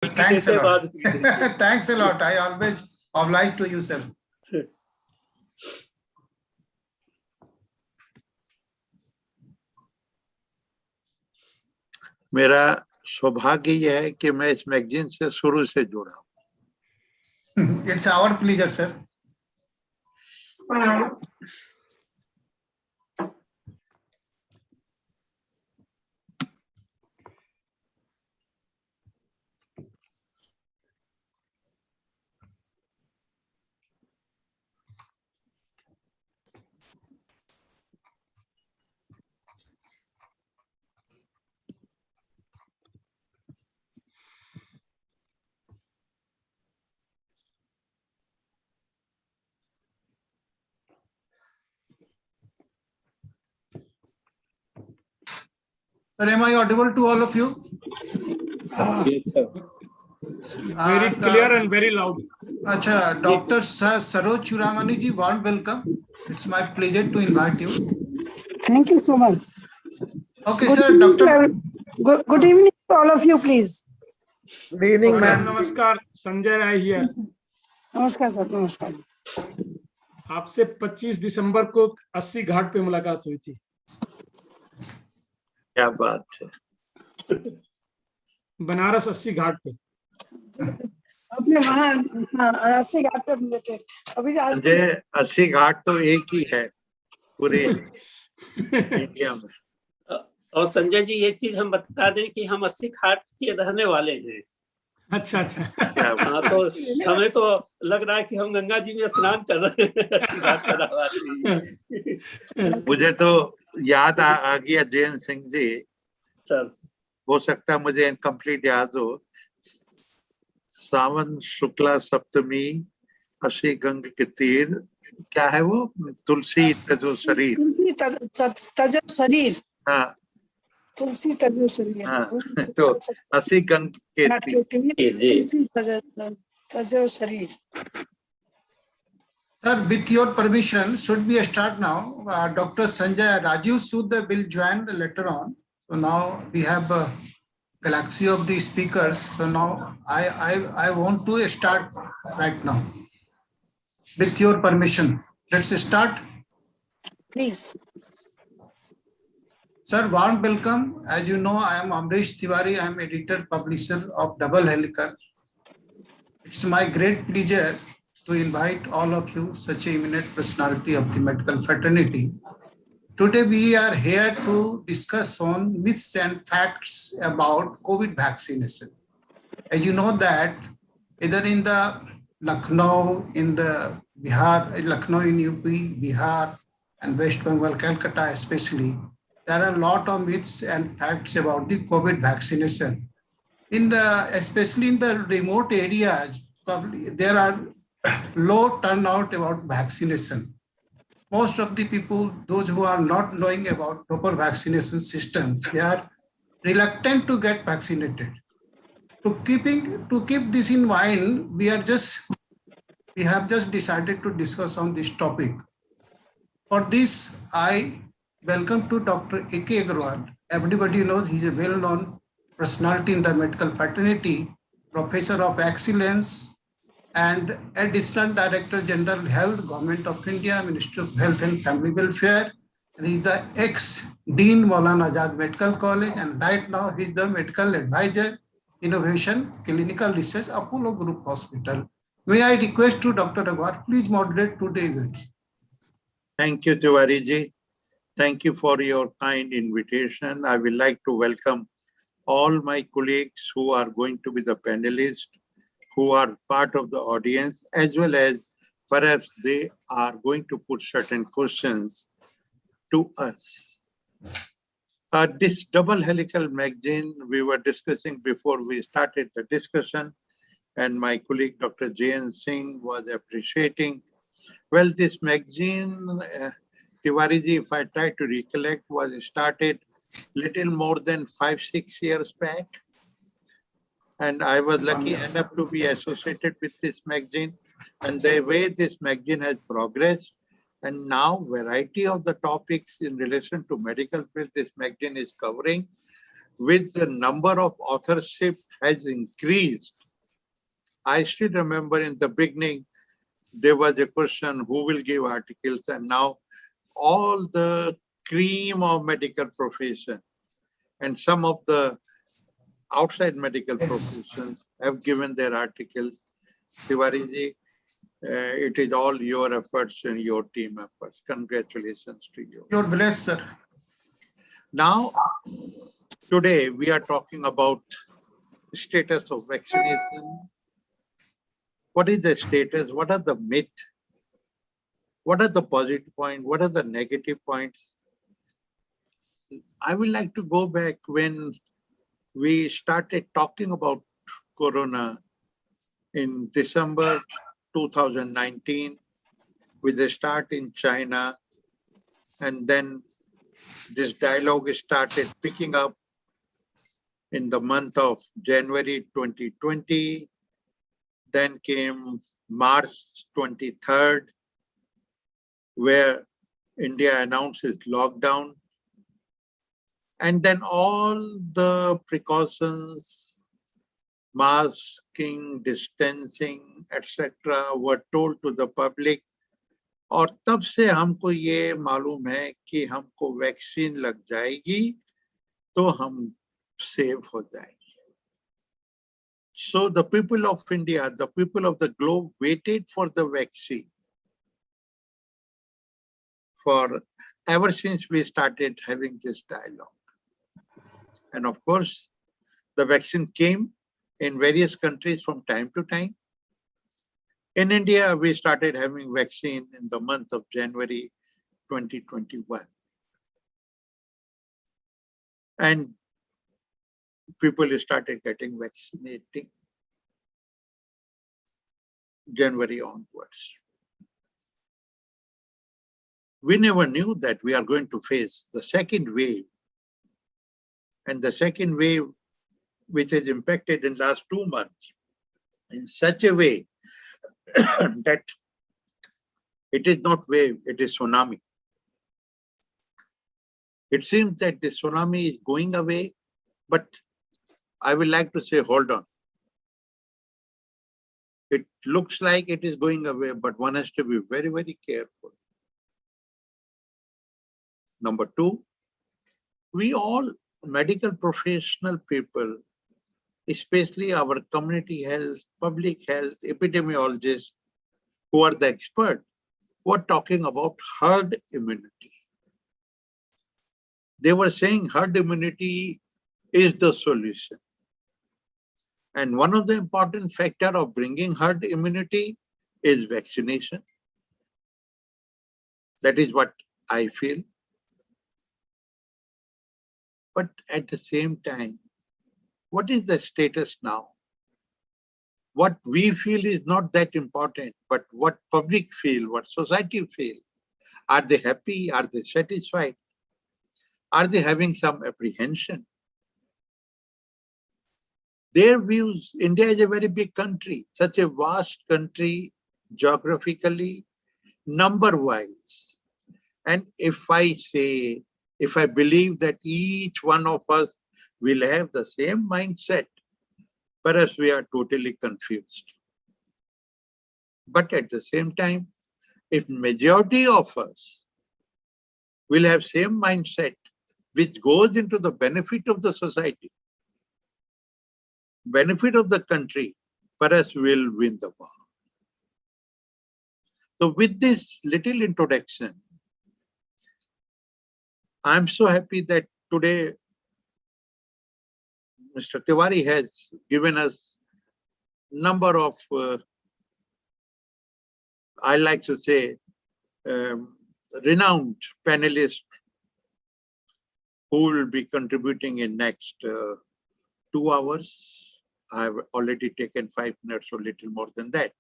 Thanks a lot. Thanks a lot. I always oblige to you, sir. मेरा सौभाग्य यह है कि मैं इस मैगजीन से शुरू से जुड़ा हूँ। It's our pleasure, sir. Sir, am I audible to all of you? Yes, sir. Very clear and very loud. Acha, Dr. Saroj Churamani ji, warm welcome. It's my pleasure to invite you. Thank you so much. Okay, Good sir. evening, Doctor. good evening to all of you, please. Good evening, Okay. ma'am. नमस्कार, Sanjay Rai here. नमस्कार sir, नमस्कार. आपसे 25 दिसंबर को 80 घाट पे मुलाकात हुई थी. क्या बात है. बनारस 80 घाट पे. अपने वहाँ 80 घाट पे मिले थे. अभी आज 80 घाट तो एक ही है पूरे इंडिया में. और संजय जी, एक चीज हम बता दें कि हम 80 घाट के रहने वाले हैं. अच्छा. हाँ, तो हमें तो लग रहा है कि हम गंगा जी में स्नान कर रहे हैं 80 घाट पर रहवासी. मुझे तो याद आ गया जैन सिंह जी. सर, हो सकता है मुझे इनकम्प्लीट याद हो. सावन शुक्ला सप्तमी 80 गंग के तीर, क्या है वो, तुलसी तजो शरीर. तुलसी तजो शरीर. हाँ तुलसी तजो शरीर. हाँ, तो 80 गंग के तीर. तुलसी तजो शरीर. Sir, with your permission, should we start now? Dr. Sanjay Rajiv Sood will join later on. So now we have a galaxy of the speakers. So now I want to start right now. With your permission, let's start. Please. Sir, warm welcome. As you know, I am Amrish Tiwari. I am editor, publisher of Double Helical. It's my great pleasure to invite all of you, such an eminent personality of the medical fraternity. Today we are here to discuss on myths and facts about COVID vaccination. As you know that either in the Lucknow, in the Bihar, Lucknow in UP, Bihar, and West Bengal, Calcutta especially, there are a lot of myths and facts about the COVID vaccination. Especially in the remote areas, there are low turnout about vaccination. Most of the people, those who are not knowing about proper vaccination system, they are reluctant to get vaccinated. To keep this in mind, we have just decided to discuss on this topic. For this, I welcome to Dr. A.K. Agarwal. Everybody knows he's a well-known personality in the medical fraternity, professor of excellence, and Additional Director General Health, Government of India, Ministry of Health and Family Welfare. And he's the ex-Dean Maulana Azad Medical College, and right now he's the Medical Advisor, Innovation, Clinical Research, Apollo Group Hospital. May I request to Dr. Agarwal, please moderate today's events. Thank you, Tiwari ji. Thank you for your kind invitation. I would like to welcome all my colleagues who are going to be the panelists, who are part of the audience, as well as perhaps they are going to put certain questions to us. This double helical magazine we were discussing before we started the discussion, and my colleague Dr. Jain Singh was appreciating. Well, this magazine, Tiwari ji, if I try to recollect, was started little more than 5-6 years back. And I was lucky enough to be associated with this magazine, and the way this magazine has progressed, and now variety of the topics in relation to medical field this magazine is covering. with the number of authorship has increased. I still remember in the beginning, there was a question, who will give articles? And now all the cream of medical profession and some of the outside medical professions have given their articles. Tiwariji, it is all your efforts and your team efforts. Congratulations to you. You're blessed, sir. Now, today we are talking about status of vaccination. What is the status? What are the myths? What are the positive points? What are the negative points? I would like to go back when we started talking about Corona in December 2019 with a start in China, and then this dialogue started picking up in the month of January 2020. Then came March 23rd, where India announced its lockdown. And then all the precautions, masking, distancing, etc., were told to the public. और तब से हमको ये मालूम है कि हमको vaccine लग जाएगी तो हम सेव हो जाएंगे. So the people of India, the people of the globe waited for the vaccine for ever since we started having this dialogue. And of course, the vaccine came in various countries from time to time. In India, we started having vaccine in the month of January 2021. And people started getting vaccinated January onwards. We never knew that we are going to face the second wave. And the second wave, which has impacted in the last 2 months in such a way that it is not wave, it is tsunami. It seems that the tsunami is going away, but I would like to say, hold on. It looks like it is going away, but one has to be very, very careful. Number two, we all medical professional people, especially our community health, public health, epidemiologists, who are the experts, were talking about herd immunity. They were saying herd immunity is the solution. And one of the important factors of bringing herd immunity is vaccination. That is what I feel. But at the same time, what is the status now? What we feel is not that important, but what public feel, what society feel. Are they happy? Are they satisfied? Are they having some apprehension? Their views, India is a very big country, such a vast country, geographically, number-wise. And if I believe that each one of us will have the same mindset, perhaps we are totally confused. But at the same time, if majority of us will have same mindset, which goes into the benefit of the society, benefit of the country, perhaps we'll win the war. So with this little introduction, I'm so happy that today Mr. Tiwari has given us number of, I like to say, renowned panelists who will be contributing in next 2 hours. I've already taken 5 minutes or little more than that.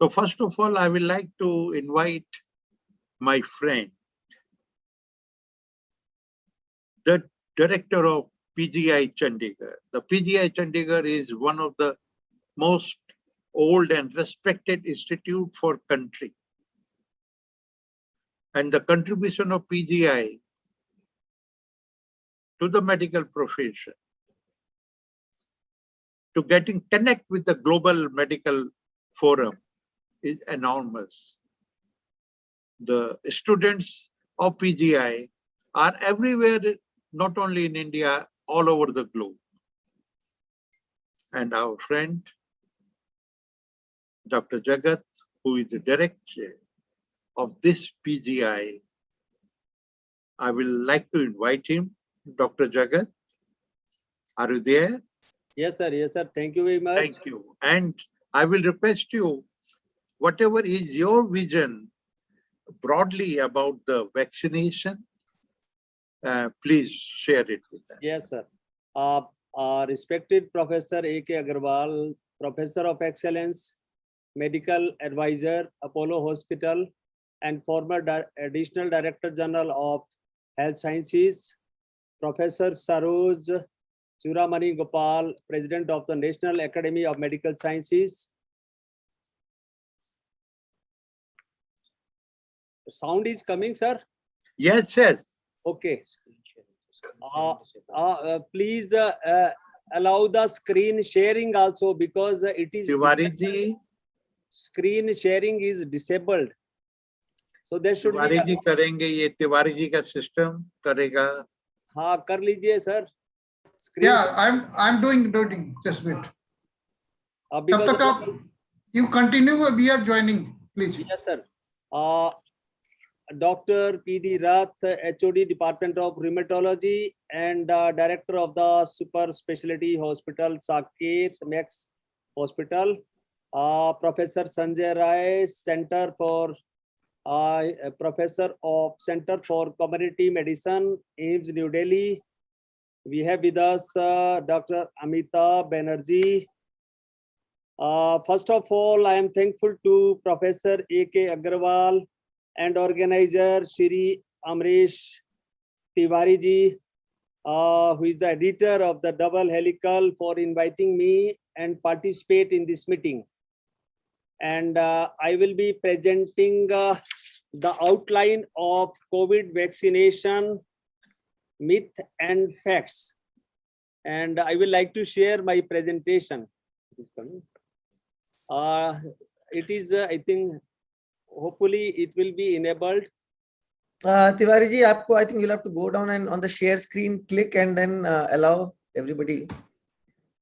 So first of all, I would like to invite my friend, the director of PGI Chandigarh. The PGI Chandigarh is one of the most old and respected institute for country. And the contribution of PGI to the medical profession, to connect with the global medical forum is enormous. The students of PGI are everywhere, not only in India, all over the globe. And our friend, Dr. Jagat, who is the director of this PGI, I will like to invite him. Dr. Jagat, are you there? Yes, sir. Yes, sir. Thank you very much. Thank you. And I will request you, whatever is your vision broadly about the vaccination, please share it with us. Yes, sir. Respected Professor A.K. Agarwal, Professor of Excellence, Medical Advisor, Apollo Hospital, and former Additional Director General of Health Sciences, Professor Saroj Churamani Gopal, President of the National Academy of Medical Sciences. Sound is coming, sir? Yes, yes. Okay. Please allow the screen sharing also, because it is Tiwari ji, screen sharing is disabled. So there should Tiwari be जी करेंगे, ये तिवारी जी का system करेगा. हाँ कर लीजिए sir. Screen Yeah, I'm doing just wait. because तब तक आप you continue, we are joining, please. yes sir. Dr. P.D. Rath, HOD Department of Rheumatology and Director of the Super Specialty Hospital, Saket Max Hospital. Professor Sanjay Rai, Professor of Center for Community Medicine, AIIMS, New Delhi. We have with us Dr. Amita Banerjee. First of all, I am thankful to Professor A.K. Agarwal and organizer Shri Amrish Tiwari ji, who is the editor of the Double Helical, for inviting me and participate in this meeting. And I will be presenting the outline of COVID vaccination, myth and facts. And I will like to share my presentation. It is, I think, hopefully it will be enabled. Tiwari ji, aapko, I think you'll have to go down and on the share screen, click and then allow everybody.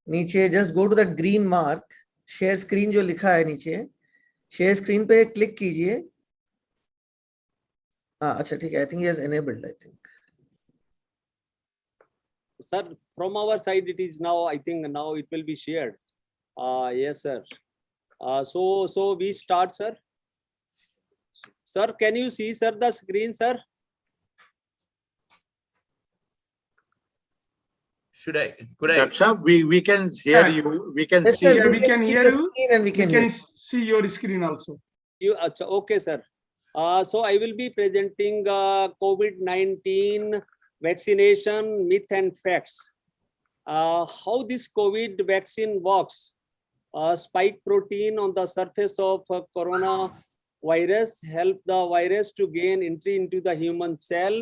Niche, just go to that green mark, share screen jo likha hai niche, share screen pe click kijiye. Acha, theek hai, I think he has enabled, I think. Sir, from our side, it is now, I think now it will be shared. Yes, sir. So we start, sir. Sir, can you see, sir, the screen, sir? Could I? Daksha, we can hear you. We can Yes, see sir, you. we can hear you. And we We can can hear. see your screen also. Okay, sir. So I will be presenting COVID-19 vaccination myth and facts. How this COVID vaccine works. Spike protein on the surface of coronavirus help the virus to gain entry into the human cell.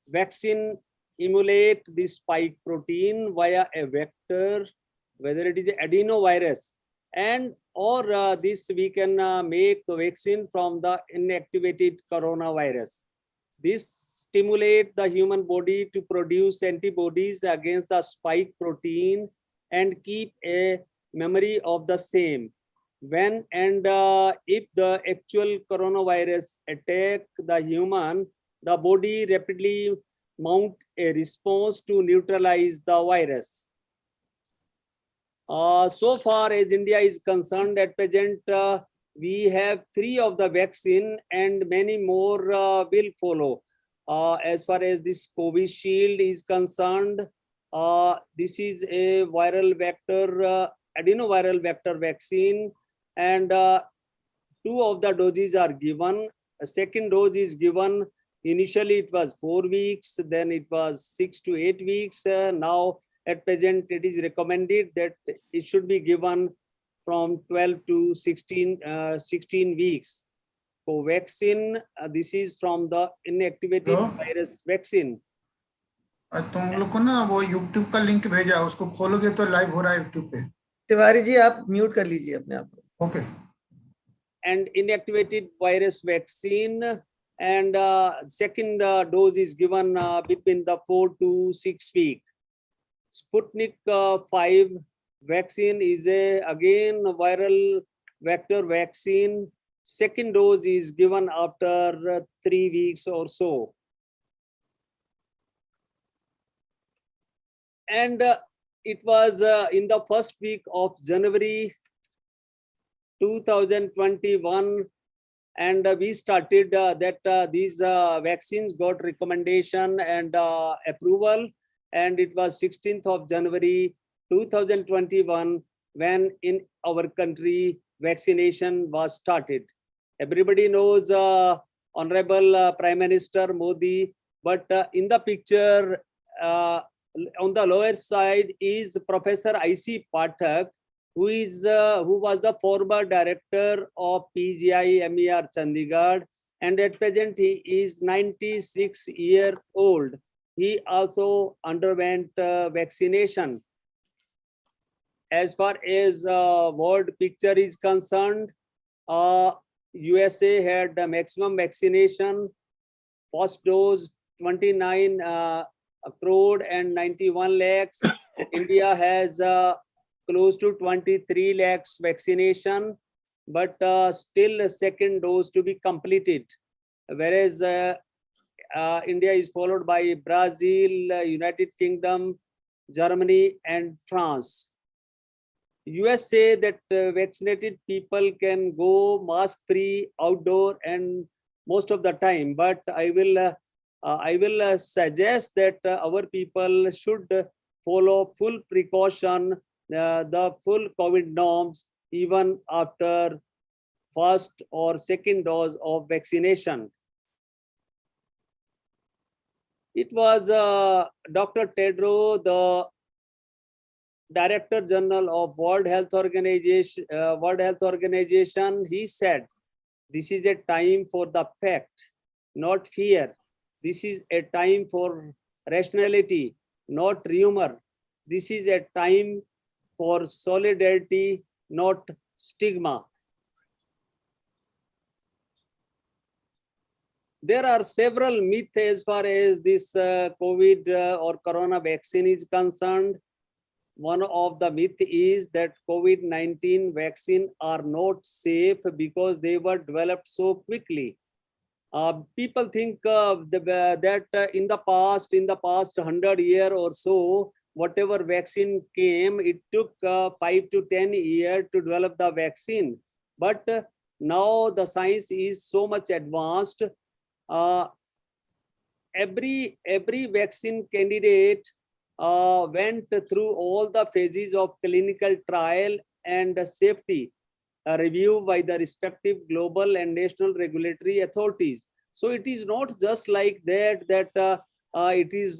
Vaccine emulate the spike protein via a vector, whether it is adenovirus, and or this we can make the vaccine from the inactivated coronavirus. This stimulate the human body to produce antibodies against the spike protein and keep a memory of the same. When and if the actual coronavirus attack the human, the body rapidly mount a response to neutralize the virus. So far as India is concerned, at present, we have 3 of the vaccine and many more will follow. As far as this Covishield is concerned, this is a viral vector, adenoviral vector vaccine, and 2 of the doses are given. A second dose is given. Initially, it was 4 weeks, then it was 6 to 8 weeks. Now, at present, it is recommended that it should be given from 12 to 16 weeks. Vaccine, this is from the inactivated virus vaccine. तुम लोग को ना वो YouTube का link भेजा, उसको खोलोगे तो लाइव हो रहा है यूट्यूब पे। तिवारी जी आप म्यूट कर लीजिए अपने आप को। Okay. And inactivated virus vaccine, and second dose is given between the 4 to 6 weeks. Sputnik 5 vaccine is again viral vector vaccine. Second dose is given after 3 weeks or so. And it was in the first week of January 2021, and we started that these vaccines got recommendation and approval, and it was 16th of January 2021 when in our country vaccination was started. Everybody knows Honorable Prime Minister Modi, but in the picture on the lower side is Professor I.C. Pathak, who was the former director of PGI MER Chandigarh, and at present he is 96-year old. He also underwent vaccination. As far as world picture is concerned, USA had the maximum vaccination. First dose 29 crore and 91 lakhs. India has close to 23 lakhs vaccination, but still a second dose to be completed. Whereas India is followed by Brazil, United Kingdom, Germany, and France. US say that vaccinated people can go mask-free outdoor and most of the time, but I will suggest that our people should follow full precaution, the full COVID norms, even after first or second dose of vaccination. It was Dr. Tedros, the Director General of World Health Organization. He said, "This is a time for the fact, not fear. This is a time for rationality, not rumor. This is a time for solidarity, not stigma." There are several myths as far as this COVID or corona vaccine is concerned. One of the myth is that COVID-19 vaccine are not safe because they were developed so quickly. People think that in the past 100 years or so, whatever vaccine came, it took 5 to 10 years to develop the vaccine. But now the science is so much advanced. Every vaccine candidate went through all the phases of clinical trial and safety review by the respective global and national regulatory authorities. So it is not just like that it is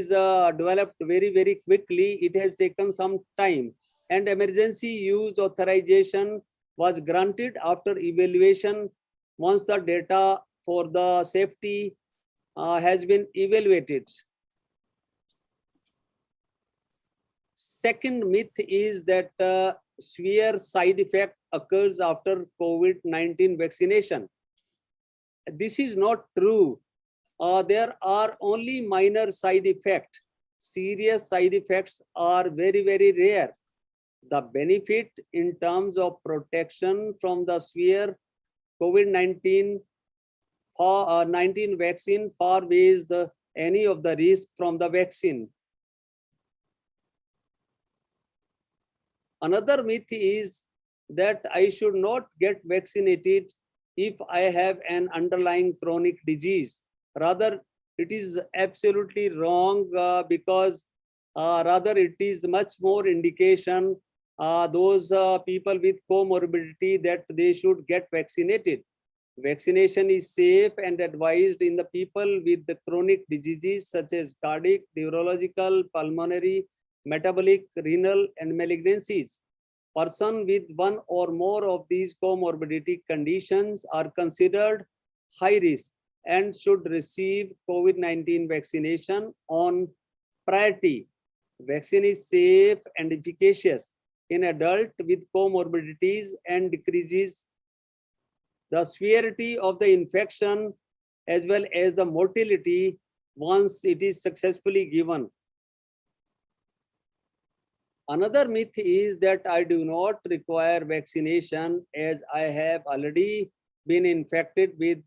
developed very quickly. It has taken some time, and emergency use authorization was granted after evaluation once the data for the safety has been evaluated. Second myth is that severe side effect occurs after COVID-19 vaccination. This is not true. There are only minor side effects. Serious side effects are very rare. The benefit in terms of protection from the severe COVID-19 vaccine far weighs any of the risk from the vaccine. Another myth is that I should not get vaccinated if I have an underlying chronic disease. Rather, it is absolutely wrong because rather it is much more indication those people with comorbidity that they should get vaccinated. Vaccination is safe and advised in the people with the chronic diseases such as cardiac, neurological, pulmonary, metabolic, renal, and malignancies. Person with one or more of these comorbidity conditions are considered high risk and should receive COVID-19 vaccination on priority. Vaccine is safe and efficacious in adults with comorbidities and decreases the severity of the infection as well as the mortality once it is successfully given. Another myth is that I do not require vaccination as I have already been infected with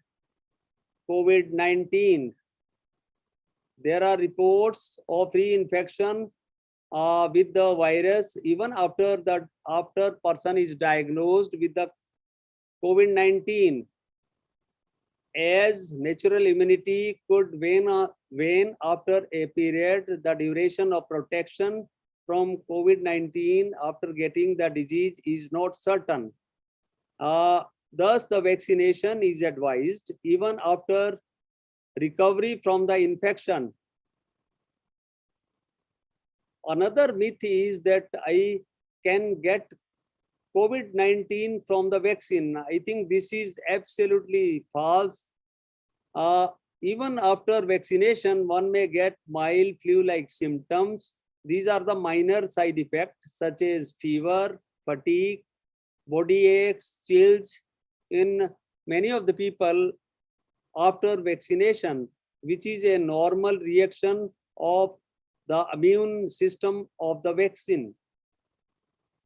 COVID-19. There are reports of reinfection with the virus even after person is diagnosed with the COVID-19, as natural immunity could wane after a period. The duration of protection from COVID-19 after getting the disease is not certain. Thus, the vaccination is advised even after recovery from the infection. Another myth is that I can get COVID-19 from the vaccine. I think this is absolutely false. Even after vaccination, one may get mild flu-like symptoms. These are the minor side effects such as fever, fatigue, body aches, chills in many of the people after vaccination, which is a normal reaction of the immune system of the vaccine.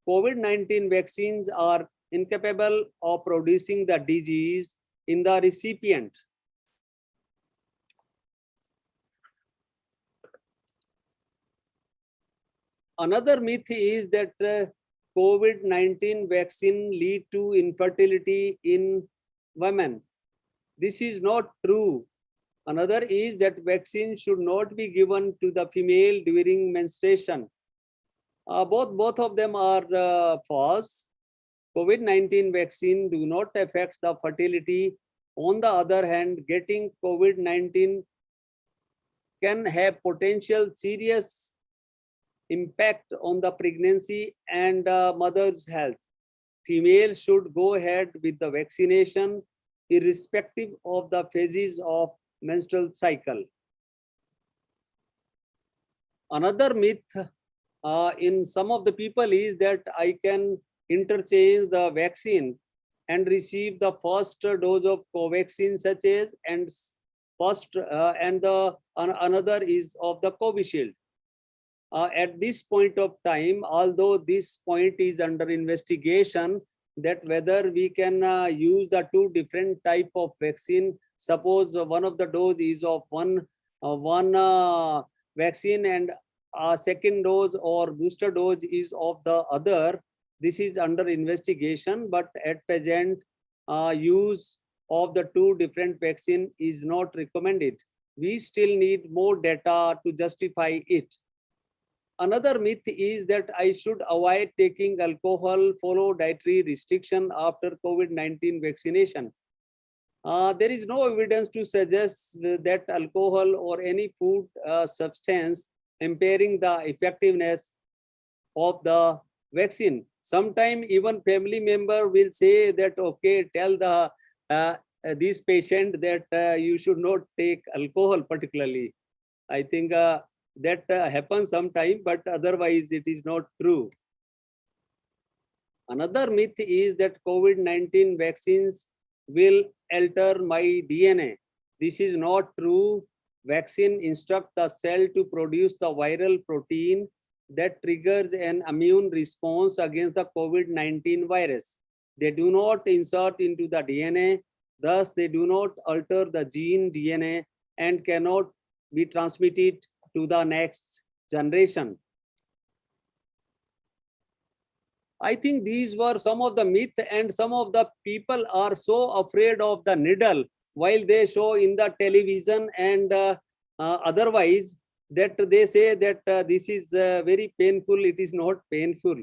COVID-19 vaccines are incapable of producing the disease in the recipient. Another myth is that COVID-19 vaccine lead to infertility in women. This is not true. Another is that vaccine should not be given to the female during menstruation. Both of them are false. COVID-19 vaccine do not affect the fertility. On the other hand, getting COVID-19 can have potential serious impact on the pregnancy and mother's health. Females should go ahead with the vaccination irrespective of the phases of menstrual cycle. Another myth in some of the people is that I can interchange the vaccine and receive the first dose of Covaxin such as another is of the Covishield. At this point of time, although this point is under investigation, that whether we can use the two different type of vaccine. Suppose one of the dose is of one vaccine and second dose or booster dose is of the other. This is under investigation, but at present use of the two different vaccine is not recommended. We still need more data to justify it. Another myth is that I should avoid taking alcohol, follow dietary restriction after COVID-19 vaccination. There is no evidence to suggest that alcohol or any food substance impairing the effectiveness of the vaccine. Sometimes even family member will say that, okay, tell the this patient that you should not take alcohol particularly. I think that happens sometime, but otherwise it is not true. Another myth is that COVID-19 vaccines will alter my DNA. This is not true. Vaccine instruct the cell to produce the viral protein that triggers an immune response against the COVID-19 virus. They do not insert into the DNA, thus they do not alter the gene DNA and cannot be transmitted to the next generation. I think these were some of the myths, and some of the people are so afraid of the needle while they show in the television and otherwise, that they say that this is very painful. It is not painful.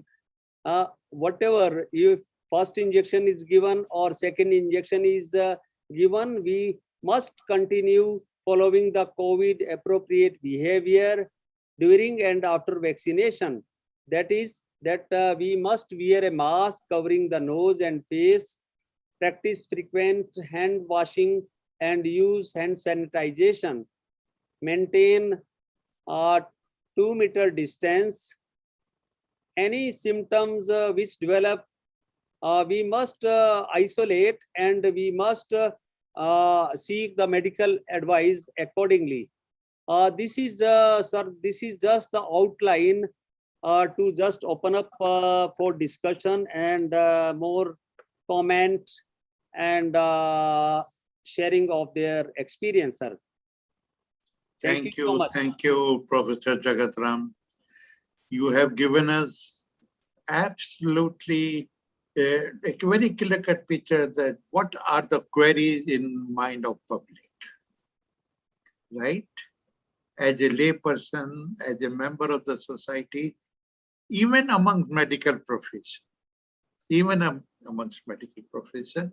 Whatever, if first injection is given or second injection is given, we must continue following the COVID appropriate behavior during and after vaccination. That is that we must wear a mask covering the nose and face, practice frequent hand washing and use hand sanitization. Maintain a 2-meter distance. Any symptoms which develop, we must isolate and we must seek the medical advice accordingly. This is, sir, this is just the outline to just open up for discussion and more comment and sharing of their experience, sir. Thank so you. much. Thank you, Professor Jagatram. You have given us absolutely a very clear-cut picture that what are the queries in mind of public, right? As a layperson, as a member of the society, even among medical profession, amongst medical profession,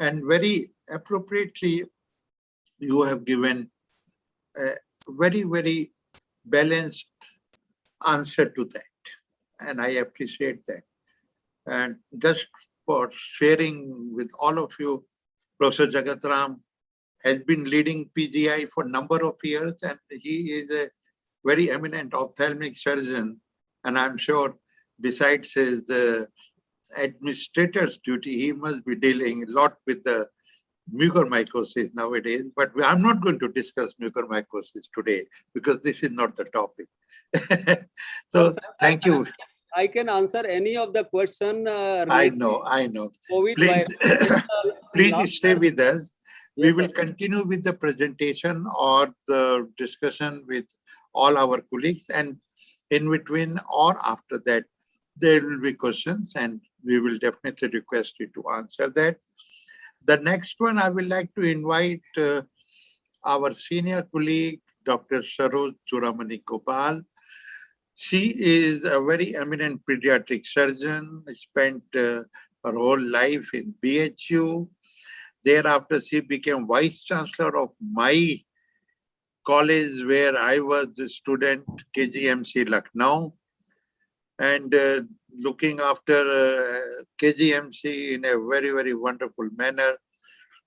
and very appropriately, you have given a very, very balanced answer to that. And I appreciate that. And just for sharing with all of you, Professor Jagatram has been leading PGI for a number of years, and he is a very eminent ophthalmic surgeon. And I'm sure besides his administrator's duty, he must be dealing a lot with the mucormycosis nowadays. But I'm not going to discuss mucormycosis today because this is not the topic. So Sir, thank you. I can answer any of the question. I know. COVID Please, please stay with us. Yes, We will sir. continue with the presentation or the discussion with all our colleagues, and in between or after that, there will be questions and we will definitely request you to answer that. The next one, I would like to invite our senior colleague, Dr. Saroj Churamani Gopal. She is a very eminent pediatric surgeon, spent her whole life in BHU. Thereafter, she became Vice Chancellor of my college where I was a student, KGMC Lucknow, and looking after KGMC in a very, very wonderful manner.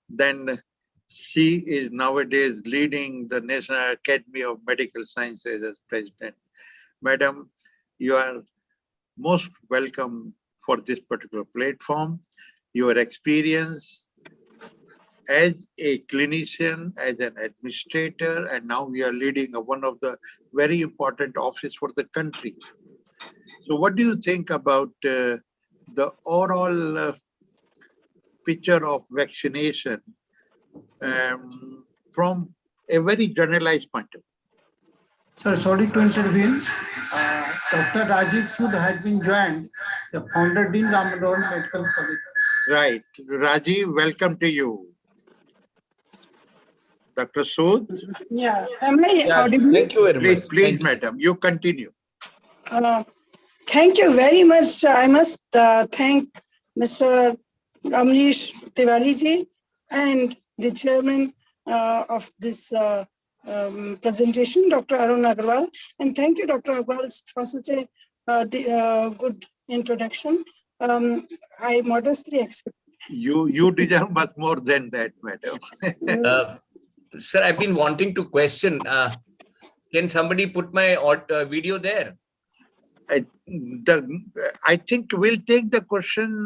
Then she is nowadays leading the National Academy of Medical Sciences as president. Madam, you are most welcome for this particular platform. Your experience as a clinician, as an administrator, and now we are leading one of the very important offices for the country. So what do you think about the overall picture of vaccination from a very generalized point of view? Sir, sorry to intervene. Dr. Rajiv Sood has been joined, the founder Dean Ramanoran Medical College. Right. Rajiv, welcome to you. Dr. Sood? Yeah, am I audible? Thank you very much. Please, madam, you continue. Thank you very much. I must thank Mr. Amnish Tiwari ji and the chairman of this presentation, Dr. Arun Agarwal. And thank you, Dr. Agarwal, for such a good introduction. I modestly accept. You deserve much more than that, madam. Sir, I've been wanting to question. Can somebody put my video there? I think we'll take the question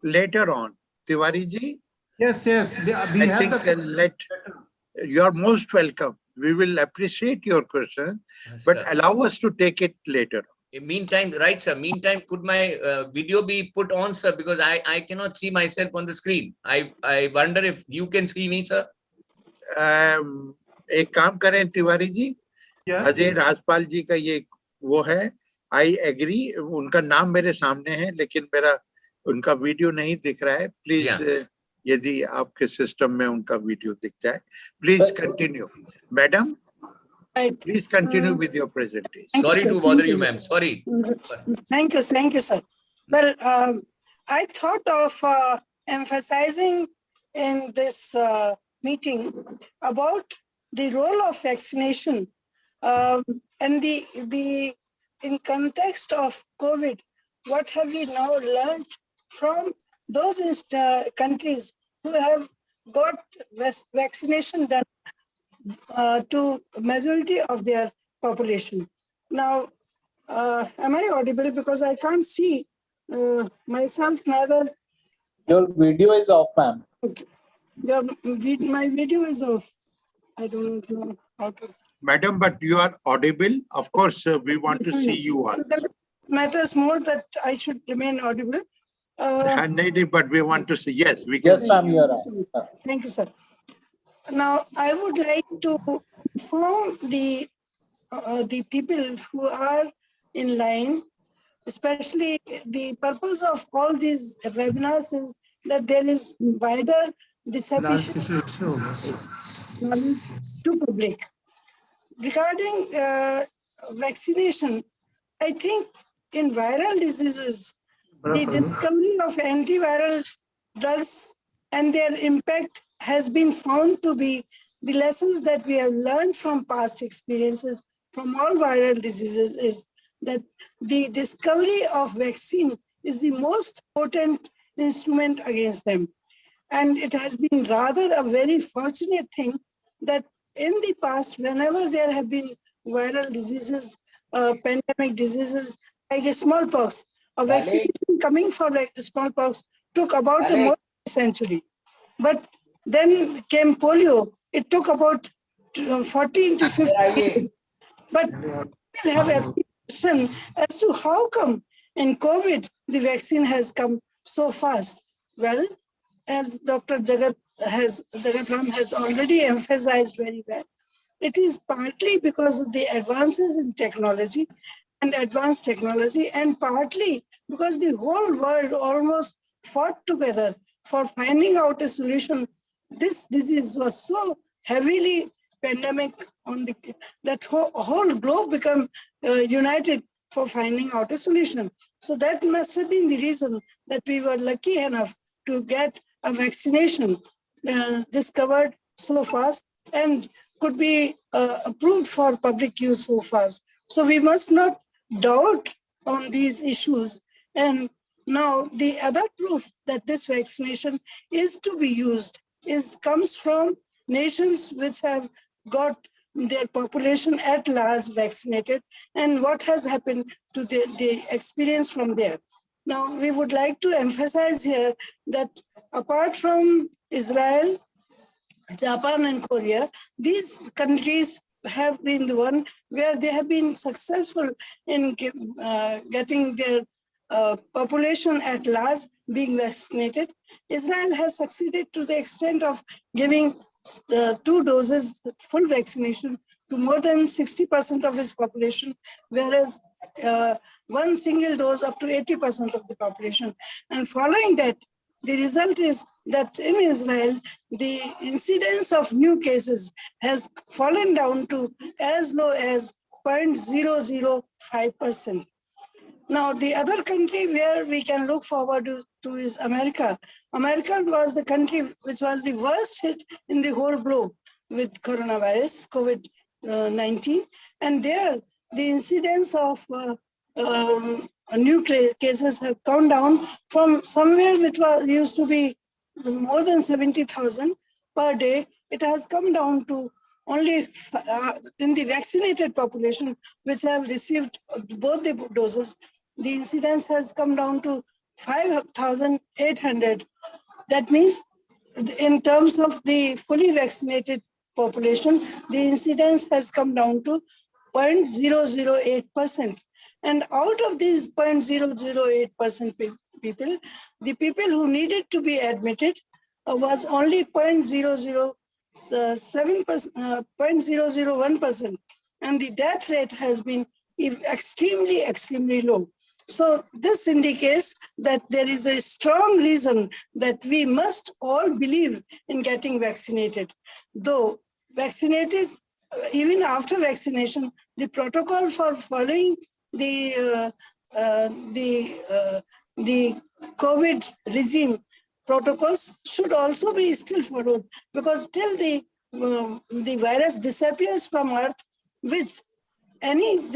later on. Tiwari ji? Yes. We have you're most welcome. We will appreciate your question, but Sir, allow us to take it later. Meantime, right, sir. Meantime, could my video be put on, sir? Because I cannot see myself on the screen. I wonder if you can see me, sir. एक काम करें तिवारी जी, अजय राजपाल जी का ये वो है. I agree. उनका नाम मेरे सामने है, लेकिन मेरा उनका वीडियो नहीं दिख रहा है. Please, यदि आपके सिस्टम में उनका वीडियो दिख जाए, please continue. Madam, please continue with your presentation. Sorry to bother you, ma'am. Sorry. Thank you, sir. Well, I thought of emphasizing in this meeting about the role of vaccination and the in context of COVID. What have we now learned from those countries who have got vaccination done to majority of their population. Now, am I audible? Because I can't see myself neither. Your video is off, ma'am. Okay. My video is off. I don't know how to. Madam, but you are audible. Of course, we want to see you So also. that matters more that I should remain audible. But we want to see. Yes, we can Yes, see ma'am, you. you are on. Thank you, sir. Now, I would like to inform the people who are in line, especially the purpose of all these webinars is that there is wider dissemination knowledge to public. Regarding vaccination, I think in viral diseases, the discovery of antiviral drugs and their impact has been found to be the lessons that we have learned from past experiences from all viral diseases is that the discovery of vaccine is the most potent instrument against them. And it has been rather a very fortunate thing that in the past, whenever there have been viral diseases, pandemic diseases like smallpox, a vaccination coming for like smallpox took about a more century. But then came polio. It took about 14 to 15 years. But people have a question as to how come in COVID the vaccine has come so fast. Well, as Dr. Jagatram has already emphasized very well, it is partly because of the advances in technology and advanced technology, and partly because the whole world almost fought together for finding out a solution. This disease was so heavily pandemic on the that whole globe became united for finding out a solution. So that must have been the reason that we were lucky enough to get a vaccination discovered so fast and could be approved for public use so fast. So we must not doubt on these issues. And now the other proof that this vaccination is to be used comes from nations which have got their population at large vaccinated and what has happened to the experience from there. Now, we would like to emphasize here that apart from Israel, Japan and Korea, these countries have been the one where they have been successful in getting their population at large being vaccinated. Israel has succeeded to the extent of giving 2 doses full vaccination to more than 60% of its population, whereas one single dose up to 80% of the population. And following that, the result is that in Israel, the incidence of new cases has fallen down to as low as 0.005%. Now, the other country where we can look forward to is America. America was the country which was the worst hit in the whole globe with coronavirus, COVID-19. And there, the incidence of new cases have come down from somewhere which was used to be more than 70,000 per day. It has come down to only in the vaccinated population, which have received both the doses, the incidence has come down to 5,800. That means in terms of the fully vaccinated population, the incidence has come down to 0.008%. And out of these 0.008% people, the people who needed to be admitted was only 0.001%. And the death rate has been extremely low. So this indicates that there is a strong reason that we must all believe in getting vaccinated. Though vaccinated, even after vaccination, the protocol for following the COVID regime protocols should also be still followed, because till the virus disappears from Earth, which any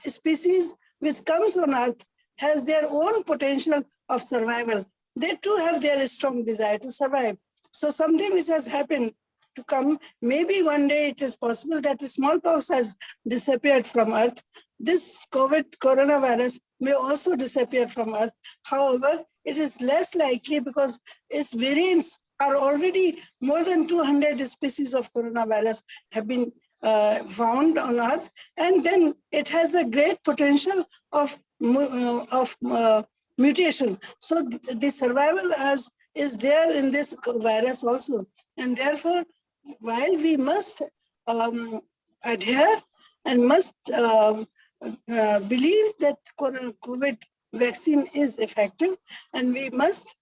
species which comes on Earth has their own potential of survival. They too have their strong desire to survive. So something which has happened to come, maybe one day it is possible that the smallpox has disappeared from Earth. This coronavirus may also disappear from Earth. However, it is less likely because its variants are already more than 200 species of coronavirus have been found on Earth, and then it has a great potential of mutation. So the survival is there in this virus also, and therefore, while we must adhere and must believe that COVID vaccine is effective, and we must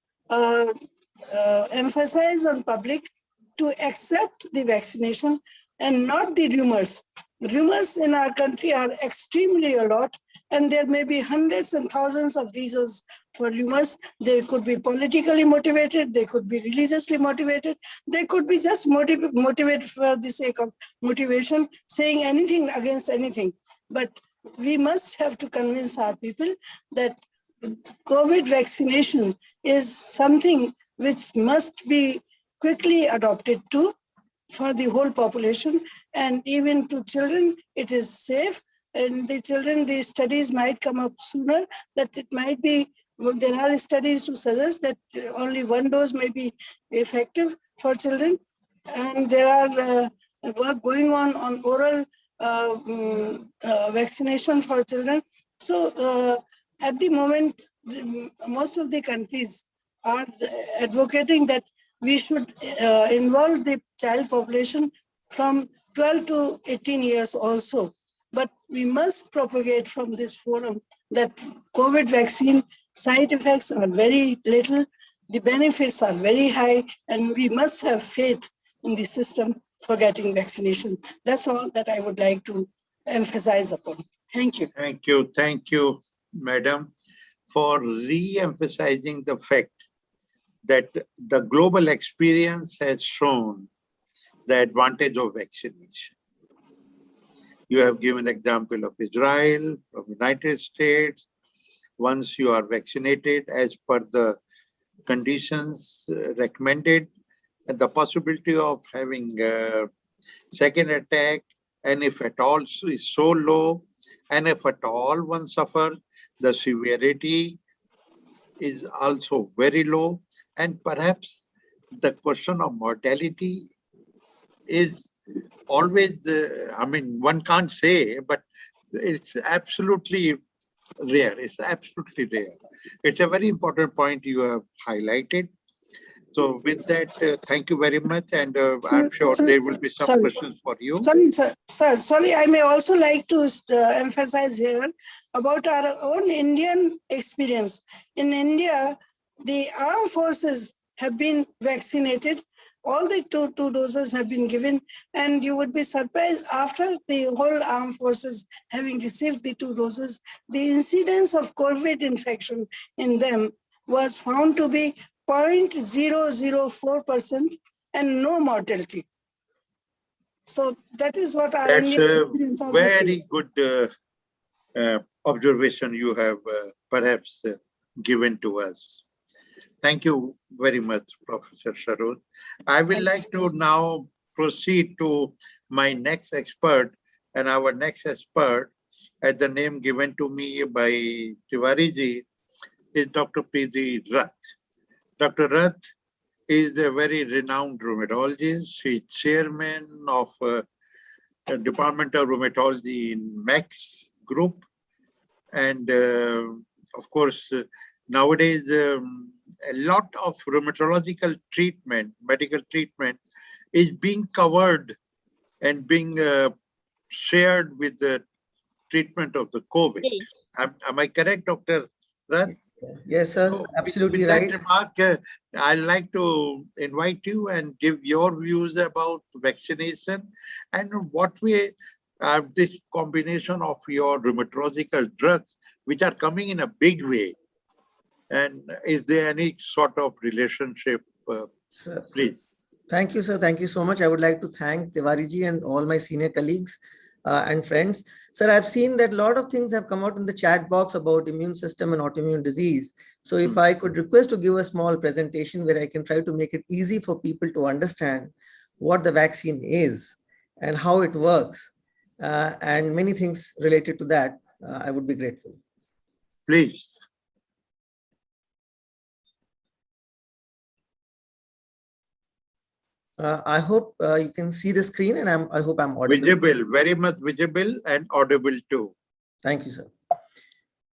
emphasize on public to accept the vaccination and not the rumors. Rumors in our country are extremely a lot, and there may be hundreds and thousands of reasons for rumors. They could be politically motivated, they could be religiously motivated, they could be just motivated for the sake of motivation, saying anything against anything. But we must have to convince our people that COVID vaccination is something which must be quickly adopted to for the whole population, and even to children, it is safe. And the children, the studies might come up sooner, that it might be, there are studies to suggest that only one dose may be effective for children. And there are work going on oral vaccination for children. So at the moment, most of the countries are advocating that we should involve the child population from 12 to 18 years also. But we must propagate from this forum that COVID vaccine side effects are very little, the benefits are very high, and we must have faith in the system for getting vaccination. That's all that I would like to emphasize upon. Thank you. Thank you, Madam, for re-emphasizing the fact that the global experience has shown the advantage of vaccination. You have given example of Israel, of United States. Once you are vaccinated as per the conditions recommended, and the possibility of having a second attack, and if at all is so low, and if at all one suffers, the severity is also very low. And perhaps the question of mortality is always, I mean, one can't say, but it's absolutely rare. It's absolutely rare. It's a very important point you have highlighted. So with that, thank you very much. And I'm sure there will be some questions for you. Sorry, sir. Sorry, I may also like to emphasize here about our own Indian experience. In India, the armed forces have been vaccinated. All the two doses have been given, and you would be surprised, after the whole armed forces having received the 2 doses, the incidence of COVID infection in them was found to be 0.004% and no mortality. So that is what our That's Indian a very good observation you have perhaps given to us. Thank you very much, Professor Sharod. I would like to now proceed to my next expert, and our next expert, at the name given to me by Tiwari ji, is Dr. P.D. Rath. Dr. Rath is a very renowned rheumatologist. He's chairman of the Department of Rheumatology in Max Group. And of course, nowadays, a lot of rheumatological treatment, medical treatment, is being covered and being shared with the treatment of the COVID. Am I correct, Dr. Rath? Yes, sir. So Absolutely with right. that remark, I'd like to invite you and give your views about vaccination and what way this combination of your rheumatological drugs, which are coming in a big way. And is there any sort of relationship, please? Thank you, sir. Thank you so much. I would like to thank Tiwari ji and all my senior colleagues and friends. Sir, I've seen that a lot of things have come out in the chat box about immune system and autoimmune disease. So if I could request to give a small presentation where I can try to make it easy for people to understand what the vaccine is and how it works, and many things related to that, I would be grateful. Please. I hope you can see the screen, and I hope I'm audible. Visible, very much visible and audible too. Thank you, sir.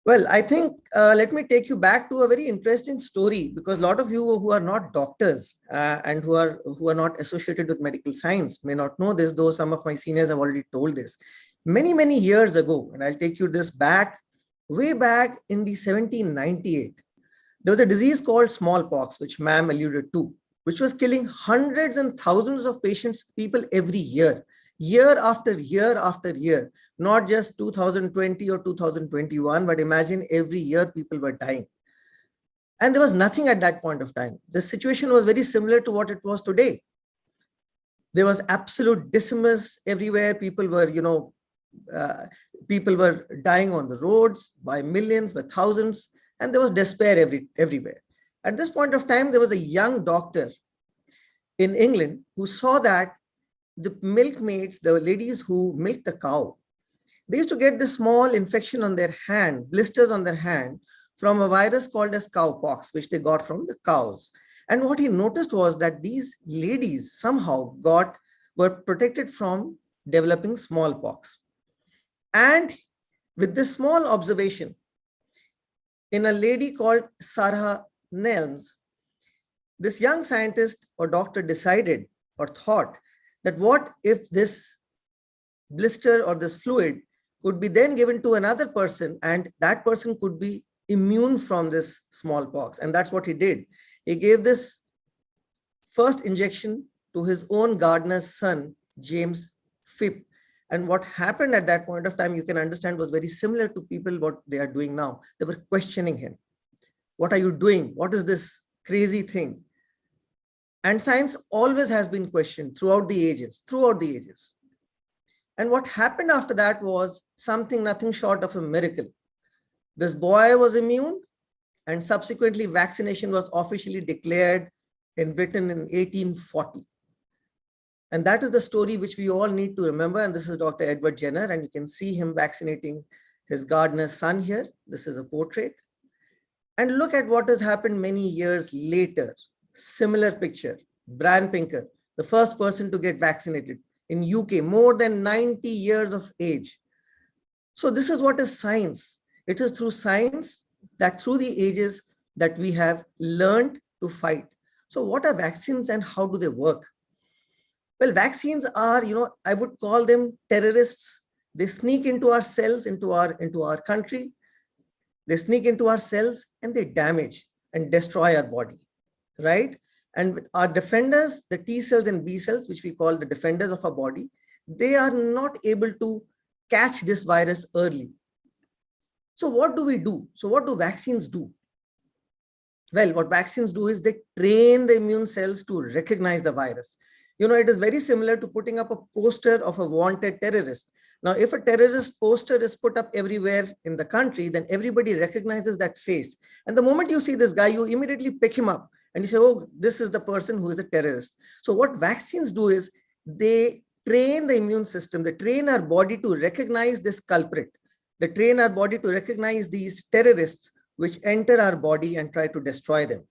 Well, I think let me take you back to a very interesting story, because a lot of you who are not doctors and who are not associated with medical science may not know this, though some of my seniors have already told this. Many years ago, and I'll take you this back, way back in the 1798, there was a disease called smallpox, which ma'am alluded to, which was killing hundreds and thousands of people every year, year after year after year. Not just 2020 or 2021, but imagine every year people were dying. And there was nothing at that point of time. The situation was very similar to what it was today. There was absolute decimus everywhere. People were, people were dying on the roads by millions, by thousands, and there was despair everywhere. At this point of time, there was a young doctor in England who saw that the milkmaids, the ladies who milked the cow, they used to get this small infection on their hand, blisters on their hand, from a virus called as cowpox, which they got from the cows. And what he noticed was that these ladies somehow were protected from developing smallpox. And with this small observation, in a lady called Sarah Nelms, this young scientist or doctor decided or thought that what if this blister or this fluid could be then given to another person, and that person could be immune from this smallpox. And that's what he did. He gave this first injection to his own gardener's son, James Phipp. And what happened at that point of time, you can understand, was very similar to people what they are doing now. They were questioning him. What are you doing? What is this crazy thing? And science always has been questioned throughout the ages. And what happened after that was nothing short of a miracle. This boy was immune, and subsequently vaccination was officially declared in Britain in 1840. And that is the story which we all need to remember. And this is Dr. Edward Jenner, and you can see him vaccinating his gardener's son here. This is a portrait. And look at what has happened many years later. Similar picture, Brian Pinker, the first person to get vaccinated in UK, more than 90 years of age. So this is what is science. It is through science that through the ages that we have learned to fight. So what are vaccines and how do they work? Well, vaccines are, I would call them terrorists. They sneak into our cells, into our country. They sneak into our cells and they damage and destroy our body, right? And with our defenders, the T cells and B cells, which we call the defenders of our body, they are not able to catch this virus early. So what do we do? So what do vaccines do? Well, what vaccines do is they train the immune cells to recognize the virus. It is very similar to putting up a poster of a wanted terrorist. Now, if a terrorist poster is put up everywhere in the country, then everybody recognizes that face. And the moment you see this guy, you immediately pick him up and you say, oh, this is the person who is a terrorist. So what vaccines do is they train the immune system, they train our body to recognize this culprit. They train our body to recognize these terrorists which enter our body and try to destroy them.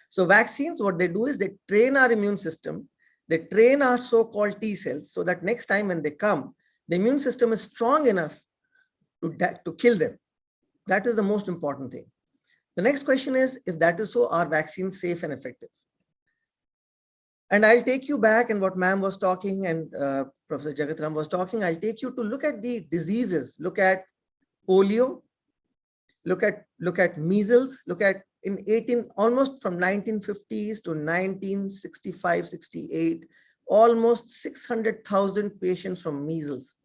So vaccines, what they do is they train our immune system, they train our so-called T cells so that next time when they come, the immune system is strong enough to kill them. That is the most important thing. The next question is, if that is so, are vaccines safe and effective? And I'll take you back, and what ma'am was talking and Professor Jagatram was talking, I'll take you to look at the diseases, look at polio, look at measles, look at almost from 1950s to 1965, 68, almost 600,000 patients from measles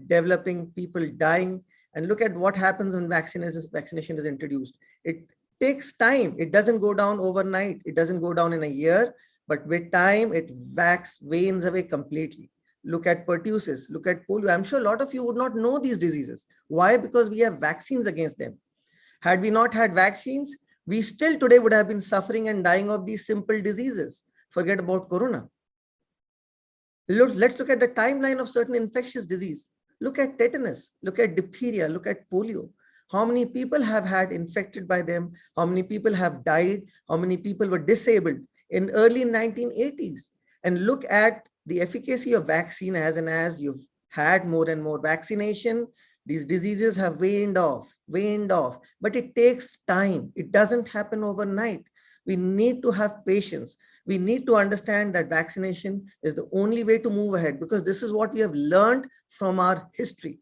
developing, people dying. And look at what happens when vaccination is introduced. It takes time. It doesn't go down overnight. It doesn't go down in a year, but with time, it wanes away completely. look at pertussis, look at polio. I'm sure a lot of you would not know these diseases. Why? Because we have vaccines against them. Had we not had vaccines, we still today would have been suffering and dying of these simple diseases. Forget about corona. Let's look at the timeline of certain infectious disease. Look at tetanus, look at diphtheria, look at polio. How many people have had infected by them? How many people have died? How many people were disabled in early 1980s? And look at the efficacy of vaccine as you've had more and more vaccination, these diseases have waned off, but it takes time. It doesn't happen overnight. We need to have patience. We need to understand that vaccination is the only way to move ahead, because this is what we have learned from our history.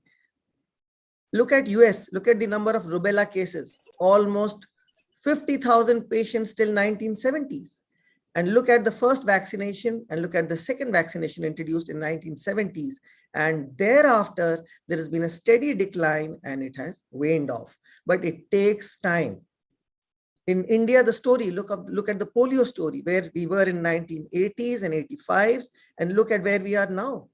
Look at US, look at the number of rubella cases, almost 50,000 patients till 1970s. And look at the first vaccination and look at the second vaccination introduced in 1970s. And thereafter, there has been a steady decline and it has waned off, but it takes time. In India, the story, look at the polio story, where we were in 1980s and 85s, and look at where we are now.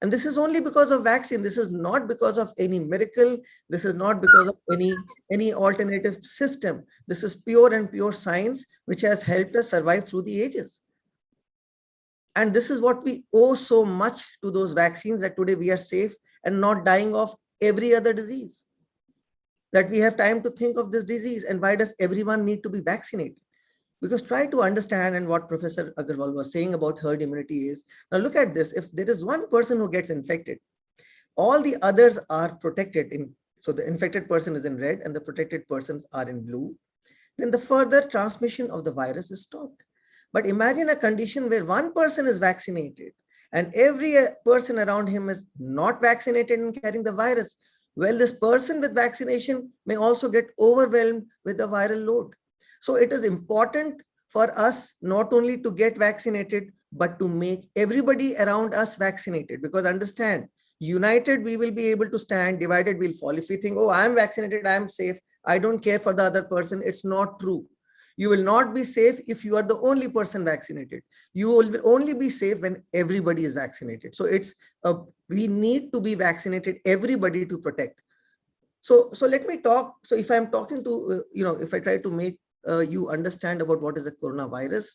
And this is only because of vaccine. This is not because of any miracle. This is not because of any alternative system. This is pure and pure science, which has helped us survive through the ages. And this is what we owe so much to those vaccines, that today we are safe and not dying of every other disease. That we have time to think of this disease, and why does everyone need to be vaccinated? Because try to understand, and what Professor Agarwal was saying about herd immunity is, now look at this, if there is one person who gets infected, all the others are protected in, so the infected person is in red and the protected persons are in blue, then the further transmission of the virus is stopped. But imagine a condition where one person is vaccinated and every person around him is not vaccinated and carrying the virus. Well, this person with vaccination may also get overwhelmed with the viral load. So it is important for us not only to get vaccinated, but to make everybody around us vaccinated. Because understand, united we will be able to stand, divided we'll fall. If we think, oh, I'm vaccinated, I'm safe, I don't care for the other person, it's not true. You will not be safe if you are the only person vaccinated. You will only be safe when everybody is vaccinated. So we need to be vaccinated, everybody, to protect. So let me talk. So if I'm talking to, if I try to make you understand about what is the coronavirus,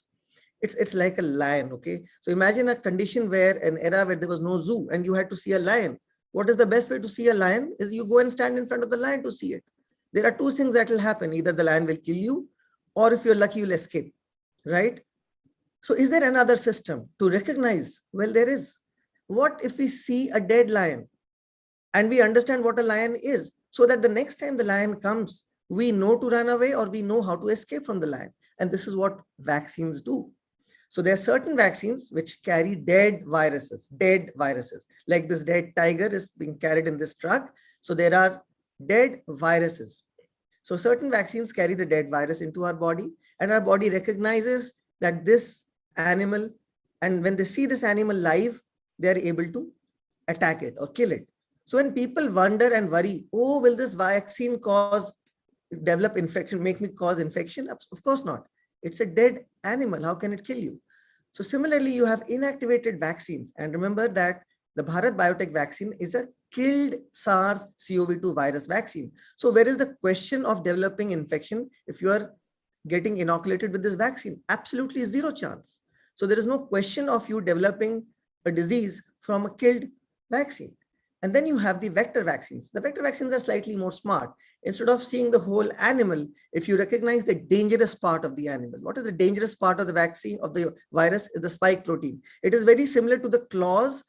it's like a lion. Okay, so imagine a condition where an era where there was no zoo and you had to see a lion. What is the best way to see a lion? Is you go and stand in front of the lion to see it. There are two things that will happen: either the lion will kill you, or if you're lucky, you'll escape, right? So is there another system to recognize? Well, there is. What if we see a dead lion and we understand what a lion is, so that the next time the lion comes, we know to run away or we know how to escape from the lion? And this is what vaccines do. So there are certain vaccines which carry dead viruses, like this dead tiger is being carried in this truck. So there are dead viruses. So certain vaccines carry the dead virus into our body, and our body recognizes that this animal, and when they see this animal live, they're able to attack it or kill it. So when people wonder and worry, oh, will this vaccine develop infection, make me cause infection? Of course not. It's a dead animal. How can it kill you? So similarly, you have inactivated vaccines. And remember that the Bharat Biotech vaccine is a killed SARS-CoV-2 virus vaccine. So where is the question of developing infection if you are getting inoculated with this vaccine? Absolutely zero chance. So there is no question of you developing a disease from a killed vaccine. And then you have the vector vaccines. The vector vaccines are slightly more smart. Instead of seeing the whole animal, if you recognize the dangerous part of the animal, what is the dangerous part of the vaccine, of the virus, is the spike protein. It is very similar to the claws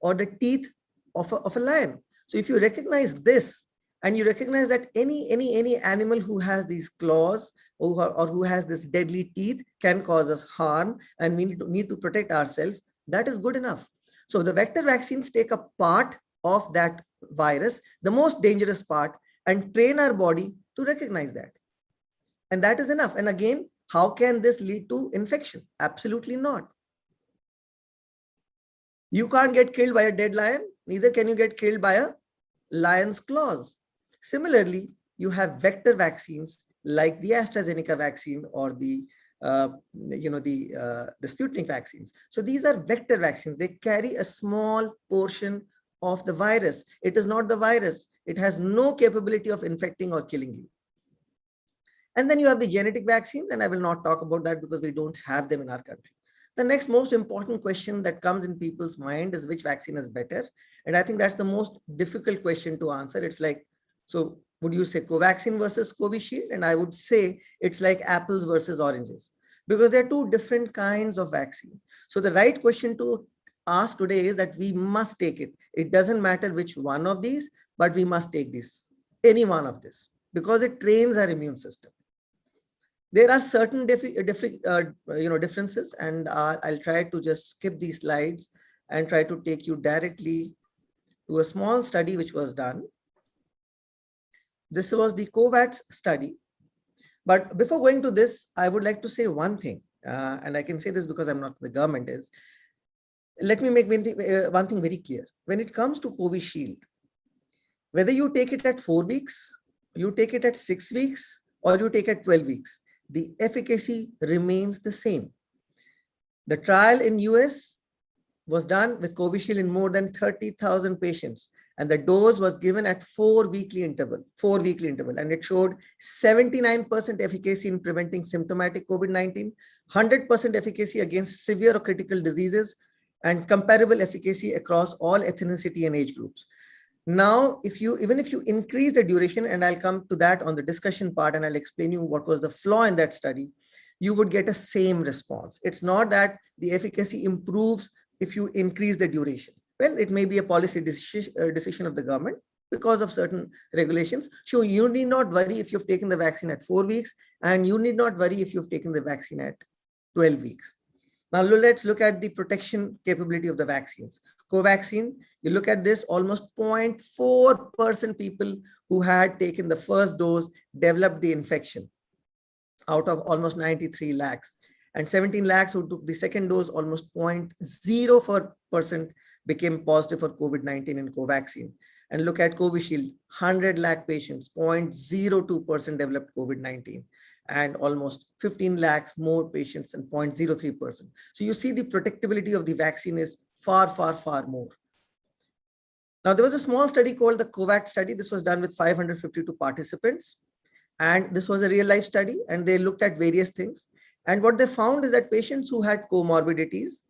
or the teeth of a lion. So if you recognize this, and you recognize that any animal who has these claws or who has this deadly teeth can cause us harm, and we need to protect ourselves, that is good enough. So the vector vaccines take a part of that virus, the most dangerous part, and train our body to recognize that. And that is enough. And again, how can this lead to infection? Absolutely not. You can't get killed by a dead lion, neither can you get killed by a lion's claws. Similarly, you have vector vaccines like the AstraZeneca vaccine or the the Sputnik vaccines. So these are vector vaccines. They carry a small portion of the virus. It is not the virus. It has no capability of infecting or killing you. And then you have the genetic vaccines, and I will not talk about that because we don't have them in our country. The next most important question that comes in people's mind is which vaccine is better. And I think that's the most difficult question to answer. It's like, so would you say Covaxin versus Covishield? And I would say it's like apples versus oranges, because they're two different kinds of vaccine. So the right question to ask today is that we must take it. It doesn't matter which one of these, but we must take this, any one of this, because it trains our immune system. There are certain differences, and I'll try to just skip these slides and try to take you directly to a small study which was done. This was the Kovac study. But before going to this, I would like to say one thing, and I can say this because I'm not the government is. Let me make one thing very clear. When it comes to Covishield, whether you take it at 4 weeks, you take it at 6 weeks, or you take it at 12 weeks, the efficacy remains the same. The trial in US was done with Covishield in more than 30,000 patients, and the dose was given at 4-weekly interval, and it showed 79% efficacy in preventing symptomatic COVID-19, 100% efficacy against severe or critical diseases, and comparable efficacy across all ethnicity and age groups. Now, even if you increase the duration, and I'll come to that on the discussion part, and I'll explain you what was the flaw in that study, you would get a same response. It's not that the efficacy improves if you increase the duration. Well, it may be a policy decision of the government because of certain regulations. So you need not worry if you've taken the vaccine at 4 weeks, and you need not worry if you've taken the vaccine at 12 weeks. Now let's look at the protection capability of the vaccines. Covaxin, you look at this, almost 0.4% people who had taken the first dose developed the infection out of almost 93 lakhs. And 17 lakhs who took the second dose, almost 0.04% became positive for COVID-19 in Covaxin. And look at Covishield, 100 lakh patients, 0.02% developed COVID-19. And almost 15 lakhs more patients and 0.03%. So you see the protectability of the vaccine is far, far, far more. Now, there was a small study called the Kovac study. This was done with 552 participants. And this was a real life study, and they looked at various things. And what they found is that patients who had comorbidities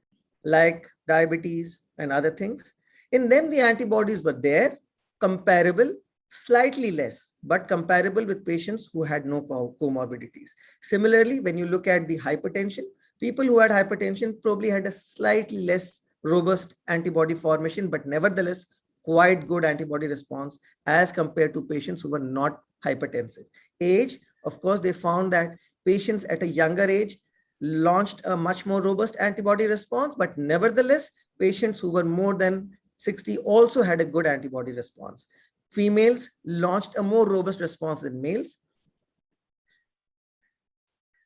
like diabetes and other things, in them the antibodies were there, comparable, slightly less, but comparable with patients who had no comorbidities. Similarly, when you look at the hypertension, people who had hypertension probably had a slightly less robust antibody formation, but nevertheless, quite good antibody response as compared to patients who were not hypertensive. Age, of course, they found that patients at a younger age launched a much more robust antibody response, but nevertheless, patients who were more than 60 also had a good antibody response. Females launched a more robust response than males.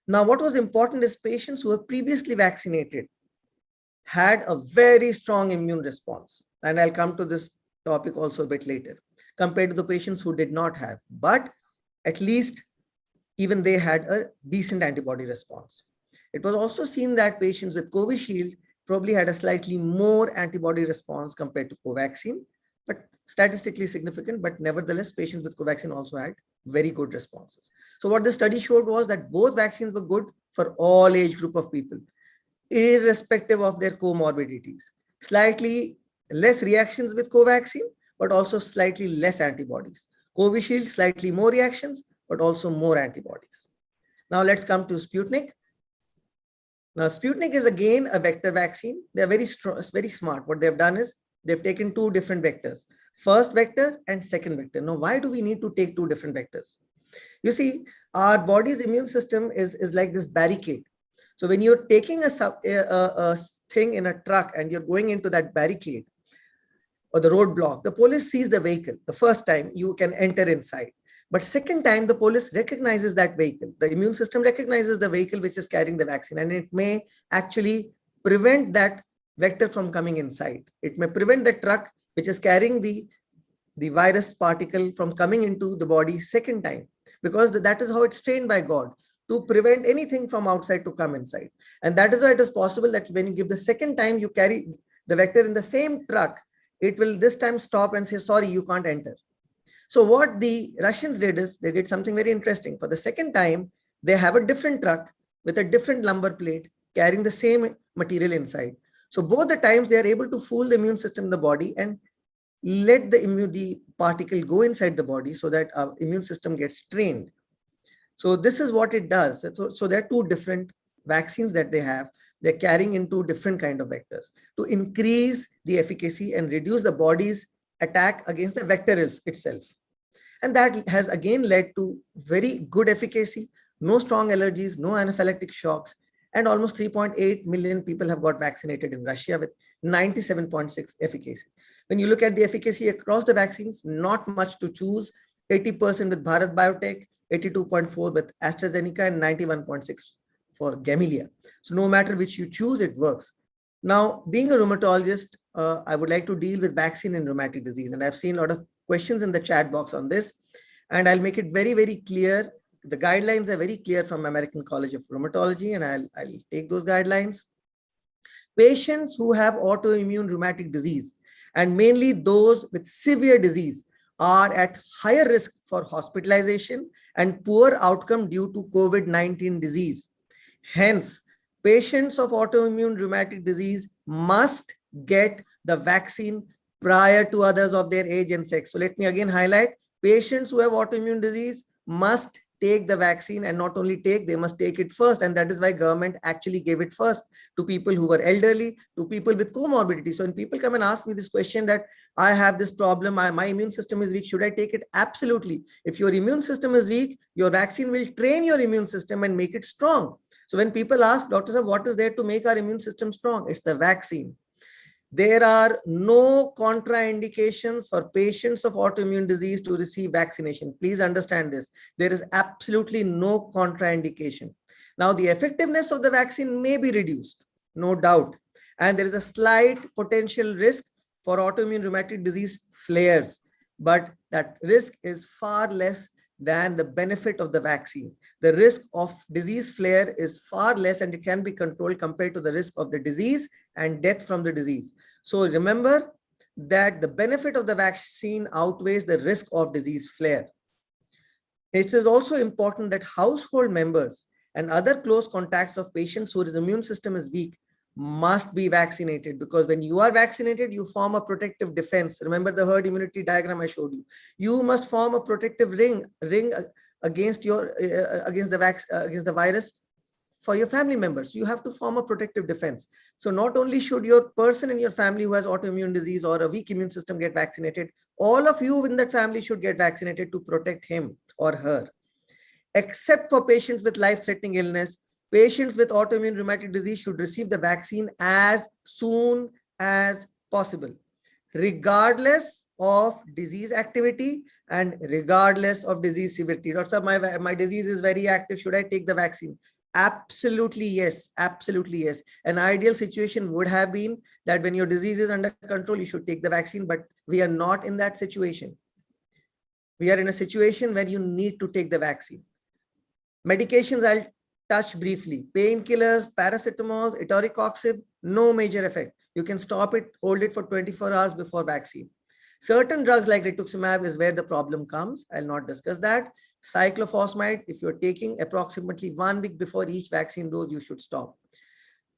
Now, what was important is patients who were previously vaccinated had a very strong immune response. And I'll come to this topic also a bit later, compared to the patients who did not have, but at least even they had a decent antibody response. It was also seen that patients with Covishield probably had a slightly more antibody response compared to Covaxin, but statistically significant, but nevertheless, patients with Covaxin also had very good responses. So what the study showed was that both vaccines were good for all age group of people, irrespective of their comorbidities. Slightly less reactions with Covaxin, but also slightly less antibodies. Covishield, slightly more reactions, but also more antibodies. Now let's come to Sputnik. Now Sputnik is again a vector vaccine. They're very smart. What they've done is they've taken two different vectors, first vector and second vector. Now, why do we need to take two different vectors? You see, our body's immune system is like this barricade. So when you're taking a thing in a truck and you're going into that barricade or the roadblock, the police sees the vehicle. The first time you can enter inside, but second time the police recognizes that vehicle. The immune system recognizes the vehicle which is carrying the vaccine, and it may actually prevent that vector from coming inside. It may prevent the truck which is carrying the virus particle from coming into the body second time, because that is how it's trained by God. to prevent anything from outside to come inside. And that is why it is possible that when you give the second time, you carry the vector in the same truck, it will this time stop and say, sorry, you can't enter. So what the Russians did is they did something very interesting. For the second time, they have a different truck with a different number plate carrying the same material inside. So both the times they are able to fool the immune system in the body and let the particle go inside the body so that our immune system gets trained. So this is what it does. So there are two different vaccines that they have. They're carrying into different kind of vectors to increase the efficacy and reduce the body's attack against the vector itself. And that has again led to very good efficacy, no strong allergies, no anaphylactic shocks, and almost 3.8 million people have got vaccinated in Russia with 97.6 efficacy. When you look at the efficacy across the vaccines, not much to choose. 80% with Bharat Biotech, 82.4 with AstraZeneca, and 91.6 for Gamaleya. So no matter which you choose, it works. Now, being a rheumatologist, I would like to deal with vaccine in rheumatic disease. And I've seen a lot of questions in the chat box on this. And I'll make it very, very clear. The guidelines are very clear from American College of Rheumatology, and I'll take those guidelines. Patients who have autoimmune rheumatic disease, and mainly those with severe disease, are at higher risk for hospitalization and poor outcome due to COVID-19 disease. Hence, patients of autoimmune rheumatic disease must get the vaccine prior to others of their age and sex. So let me again highlight, patients who have autoimmune disease must take the vaccine, and not only take, they must take it first. And that is why government actually gave it first to people who were elderly, to people with comorbidity. So when people come and ask me this question that I have this problem, my immune system is weak, should I take it? Absolutely. If your immune system is weak, your vaccine will train your immune system and make it strong. So when people ask, Dr. Sir, what is there to make our immune system strong? It's the vaccine. There are no contraindications for patients of autoimmune disease to receive vaccination. Please understand this. There is absolutely no contraindication. Now, the effectiveness of the vaccine may be reduced, no doubt. And there is a slight potential risk for autoimmune rheumatic disease flares, but that risk is far less than the benefit of the vaccine. The risk of disease flare is far less, and it can be controlled compared to the risk of the disease and death from the disease. So remember that the benefit of the vaccine outweighs the risk of disease flare. It is also important that household members and other close contacts of patients whose immune system is weak must be vaccinated, because when you are vaccinated, you form a protective defense. Remember the herd immunity diagram I showed you. You must form a protective ring against the virus for your family members. You have to form a protective defense. So not only should your person in your family who has autoimmune disease or a weak immune system get vaccinated, all of you in that family should get vaccinated to protect him or her. Except for patients with life-threatening illness, patients with autoimmune rheumatic disease should receive the vaccine as soon as possible, regardless of disease activity and regardless of disease severity. Doctor Sir, my disease is very active. Should I take the vaccine? Absolutely yes. Absolutely yes. An ideal situation would have been that when your disease is under control, you should take the vaccine, but we are not in that situation. We are in a situation where you need to take the vaccine. Medications I'll touch briefly. Painkillers, paracetamol, etoricoxib, no major effect. You can stop it, hold it for 24 hours before vaccine. Certain drugs like rituximab is where the problem comes. I'll not discuss that. Cyclophosphamide, if you're taking approximately 1 week before each vaccine dose, you should stop.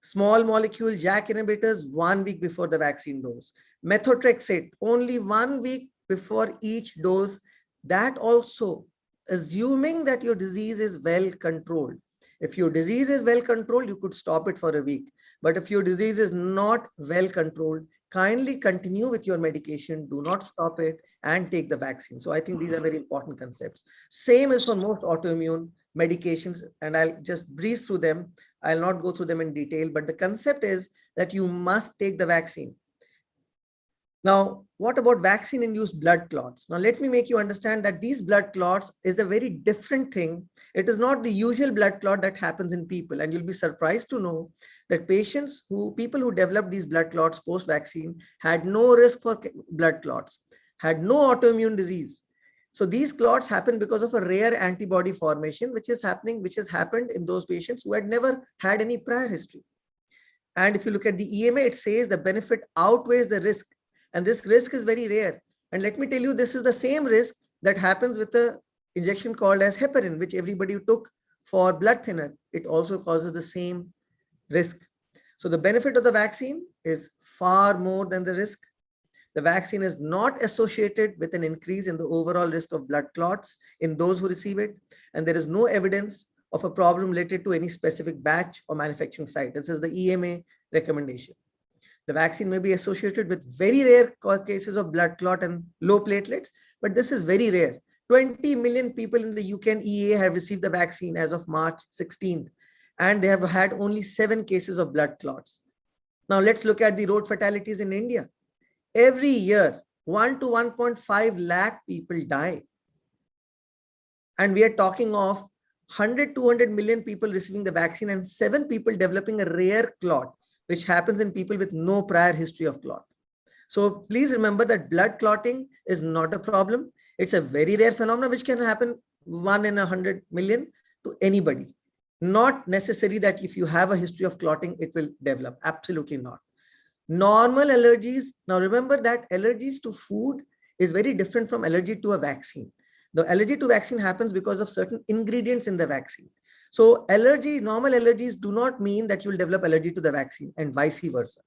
Small molecule JAK inhibitors 1 week before the vaccine dose. Methotrexate only 1 week before each dose. That also assuming that your disease is well controlled. If your disease is well controlled, you could stop it for a week. But if your disease is not well controlled, kindly continue with your medication, do not stop it, and take the vaccine. So I think these are very important concepts. Same is for most autoimmune medications, and I'll just breeze through them. I'll not go through them in detail, but the concept is that you must take the vaccine. Now, what about vaccine-induced blood clots? Now, let me make you understand that these blood clots is a very different thing. It is not the usual blood clot that happens in people. And you'll be surprised to know that people who developed these blood clots post-vaccine had no risk for blood clots, had no autoimmune disease. So these clots happen because of a rare antibody formation, which has happened in those patients who had never had any prior history. And if you look at the EMA, it says the benefit outweighs the risk. And this risk is very rare. And let me tell you, this is the same risk that happens with the injection called as heparin, which everybody took for blood thinner. It also causes the same risk. So the benefit of the vaccine is far more than the risk. The vaccine is not associated with an increase in the overall risk of blood clots in those who receive it. And there is no evidence of a problem related to any specific batch or manufacturing site. This is the EMA recommendation. The vaccine may be associated with very rare cases of blood clot and low platelets, but this is very rare. 20 million people in the UK and EA have received the vaccine as of March 16th, and they have had only 7 cases of blood clots. Now let's look at the road fatalities in India. Every year, 1 to 1.5 lakh people die. And we are talking of 100, 200 million people receiving the vaccine and 7 people developing a rare clot, which happens in people with no prior history of clot. So please remember that blood clotting is not a problem. It's a very rare phenomenon which can happen 1 in 100 million to anybody. Not necessary that if you have a history of clotting, it will develop. Absolutely not. Normal allergies. Now remember that allergies to food is very different from allergy to a vaccine. The allergy to vaccine happens because of certain ingredients in the vaccine. So normal allergies do not mean that you will develop allergy to the vaccine and vice versa.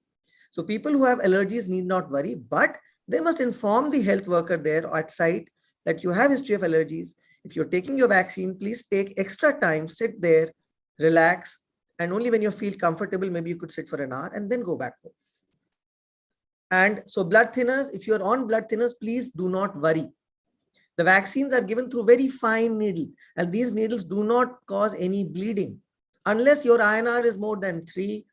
So people who have allergies need not worry, but they must inform the health worker there at site that you have history of allergies. If you're taking your vaccine, please take extra time, sit there, relax, and only when you feel comfortable, maybe you could sit for an hour and then go back home. And so blood thinners, if you're on blood thinners, please do not worry. The vaccines are given through very fine needle, and these needles do not cause any bleeding. Unless your INR is more than 3,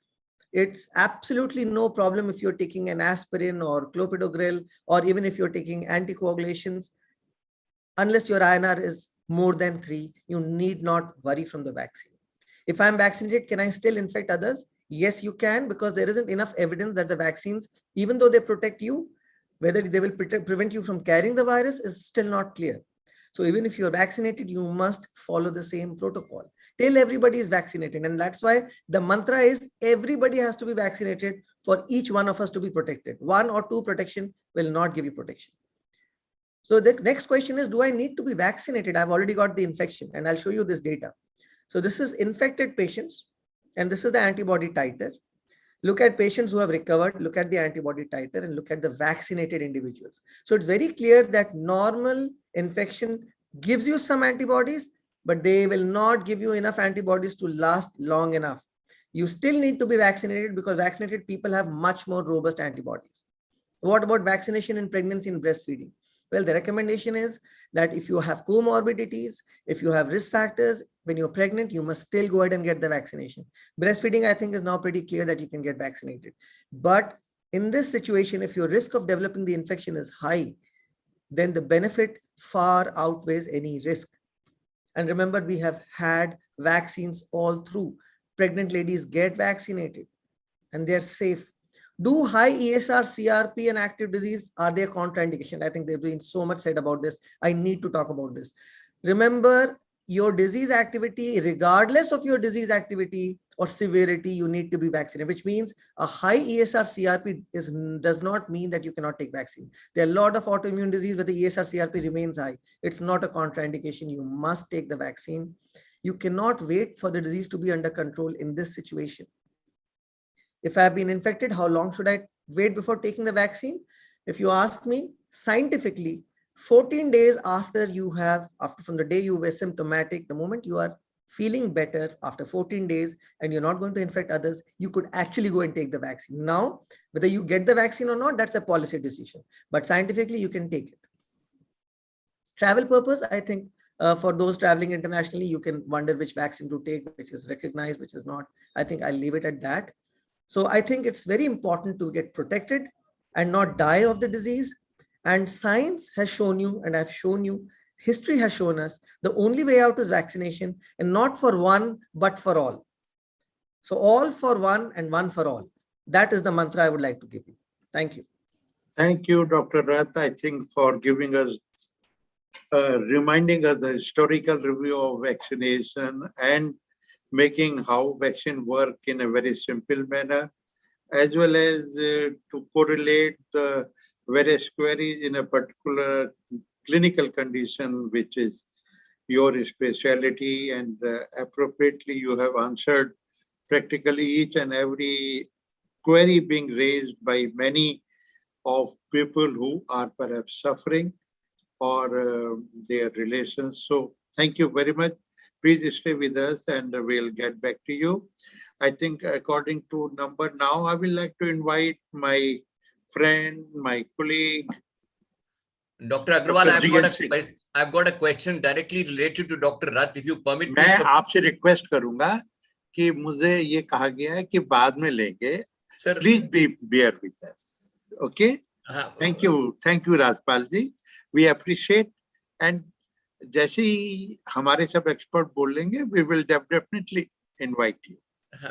it's absolutely no problem if you're taking an aspirin or clopidogrel, or even if you're taking anticoagulations. Unless your INR is more than 3, you need not worry from the vaccine. If I'm vaccinated, can I still infect others? Yes, you can, because there isn't enough evidence that the vaccines, even though they protect you, whether they will prevent you from carrying the virus is still not clear. So even if you're vaccinated, you must follow the same protocol till everybody is vaccinated. And that's why the mantra is everybody has to be vaccinated for each one of us to be protected. 1 or 2 protection will not give you protection. So the next question is, do I need to be vaccinated? I've already got the infection, and I'll show you this data. So this is infected patients, and this is the antibody titer. Look at patients who have recovered, look at the antibody titer, and look at the vaccinated individuals. So it's very clear that normal infection gives you some antibodies, but they will not give you enough antibodies to last long enough. You still need to be vaccinated because vaccinated people have much more robust antibodies. What about vaccination in pregnancy and breastfeeding? Well, the recommendation is that if you have comorbidities, if you have risk factors, when you're pregnant, you must still go ahead and get the vaccination. Breastfeeding, I think, is now pretty clear that you can get vaccinated. But in this situation, if your risk of developing the infection is high, then the benefit far outweighs any risk. And remember, we have had vaccines all through. Pregnant ladies get vaccinated and they're safe. Do high ESR, CRP and active disease, are they a contraindication? I think there's been so much said about this. I need to talk about this. Remember, your disease activity, regardless of your disease activity or severity, you need to be vaccinated, which means a high ESR, CRP does not mean that you cannot take vaccine. There are a lot of autoimmune disease where the ESR, CRP remains high. It's not a contraindication. You must take the vaccine. You cannot wait for the disease to be under control in this situation. If I've been infected, how long should I wait before taking the vaccine? If you ask me, scientifically, 14 days after from the day you were symptomatic, the moment you are feeling better after 14 days and you're not going to infect others, you could actually go and take the vaccine. Now, whether you get the vaccine or not, that's a policy decision. But scientifically, you can take it. Travel purpose, I think for those traveling internationally, you can wonder which vaccine to take, which is recognized, which is not. I think I'll leave it at that. So I think it's very important to get protected and not die of the disease. And science has shown you, and I've shown you, history has shown us, the only way out is vaccination, and not for one, but for all. So all for one and one for all. That is the mantra I would like to give you. Thank you. Thank you, Dr. Rath, I think, for giving us reminding us the historical review of vaccination and making how vaccine work in a very simple manner, as well as to correlate the various queries in a particular clinical condition, which is your specialty, and appropriately you have answered practically each and every query being raised by many of people who are perhaps suffering or their relations. So thank you very much. Please stay with us and we'll get back to you. I think according to number now, I will like to invite my friend, my colleague. Dr. Agrawal, I've got a question directly related to Dr. Rath, if you permit me. मैं आपसे request करूंगा कि मुझे ये कहा गया है कि बाद में लेंगे. Sir, please bear with us. Okay? Thank you, Rajpal ji. We appreciate, and जैसे ही हमारे सब एक्सपर्ट बोलेंगे, we will definitely invite you.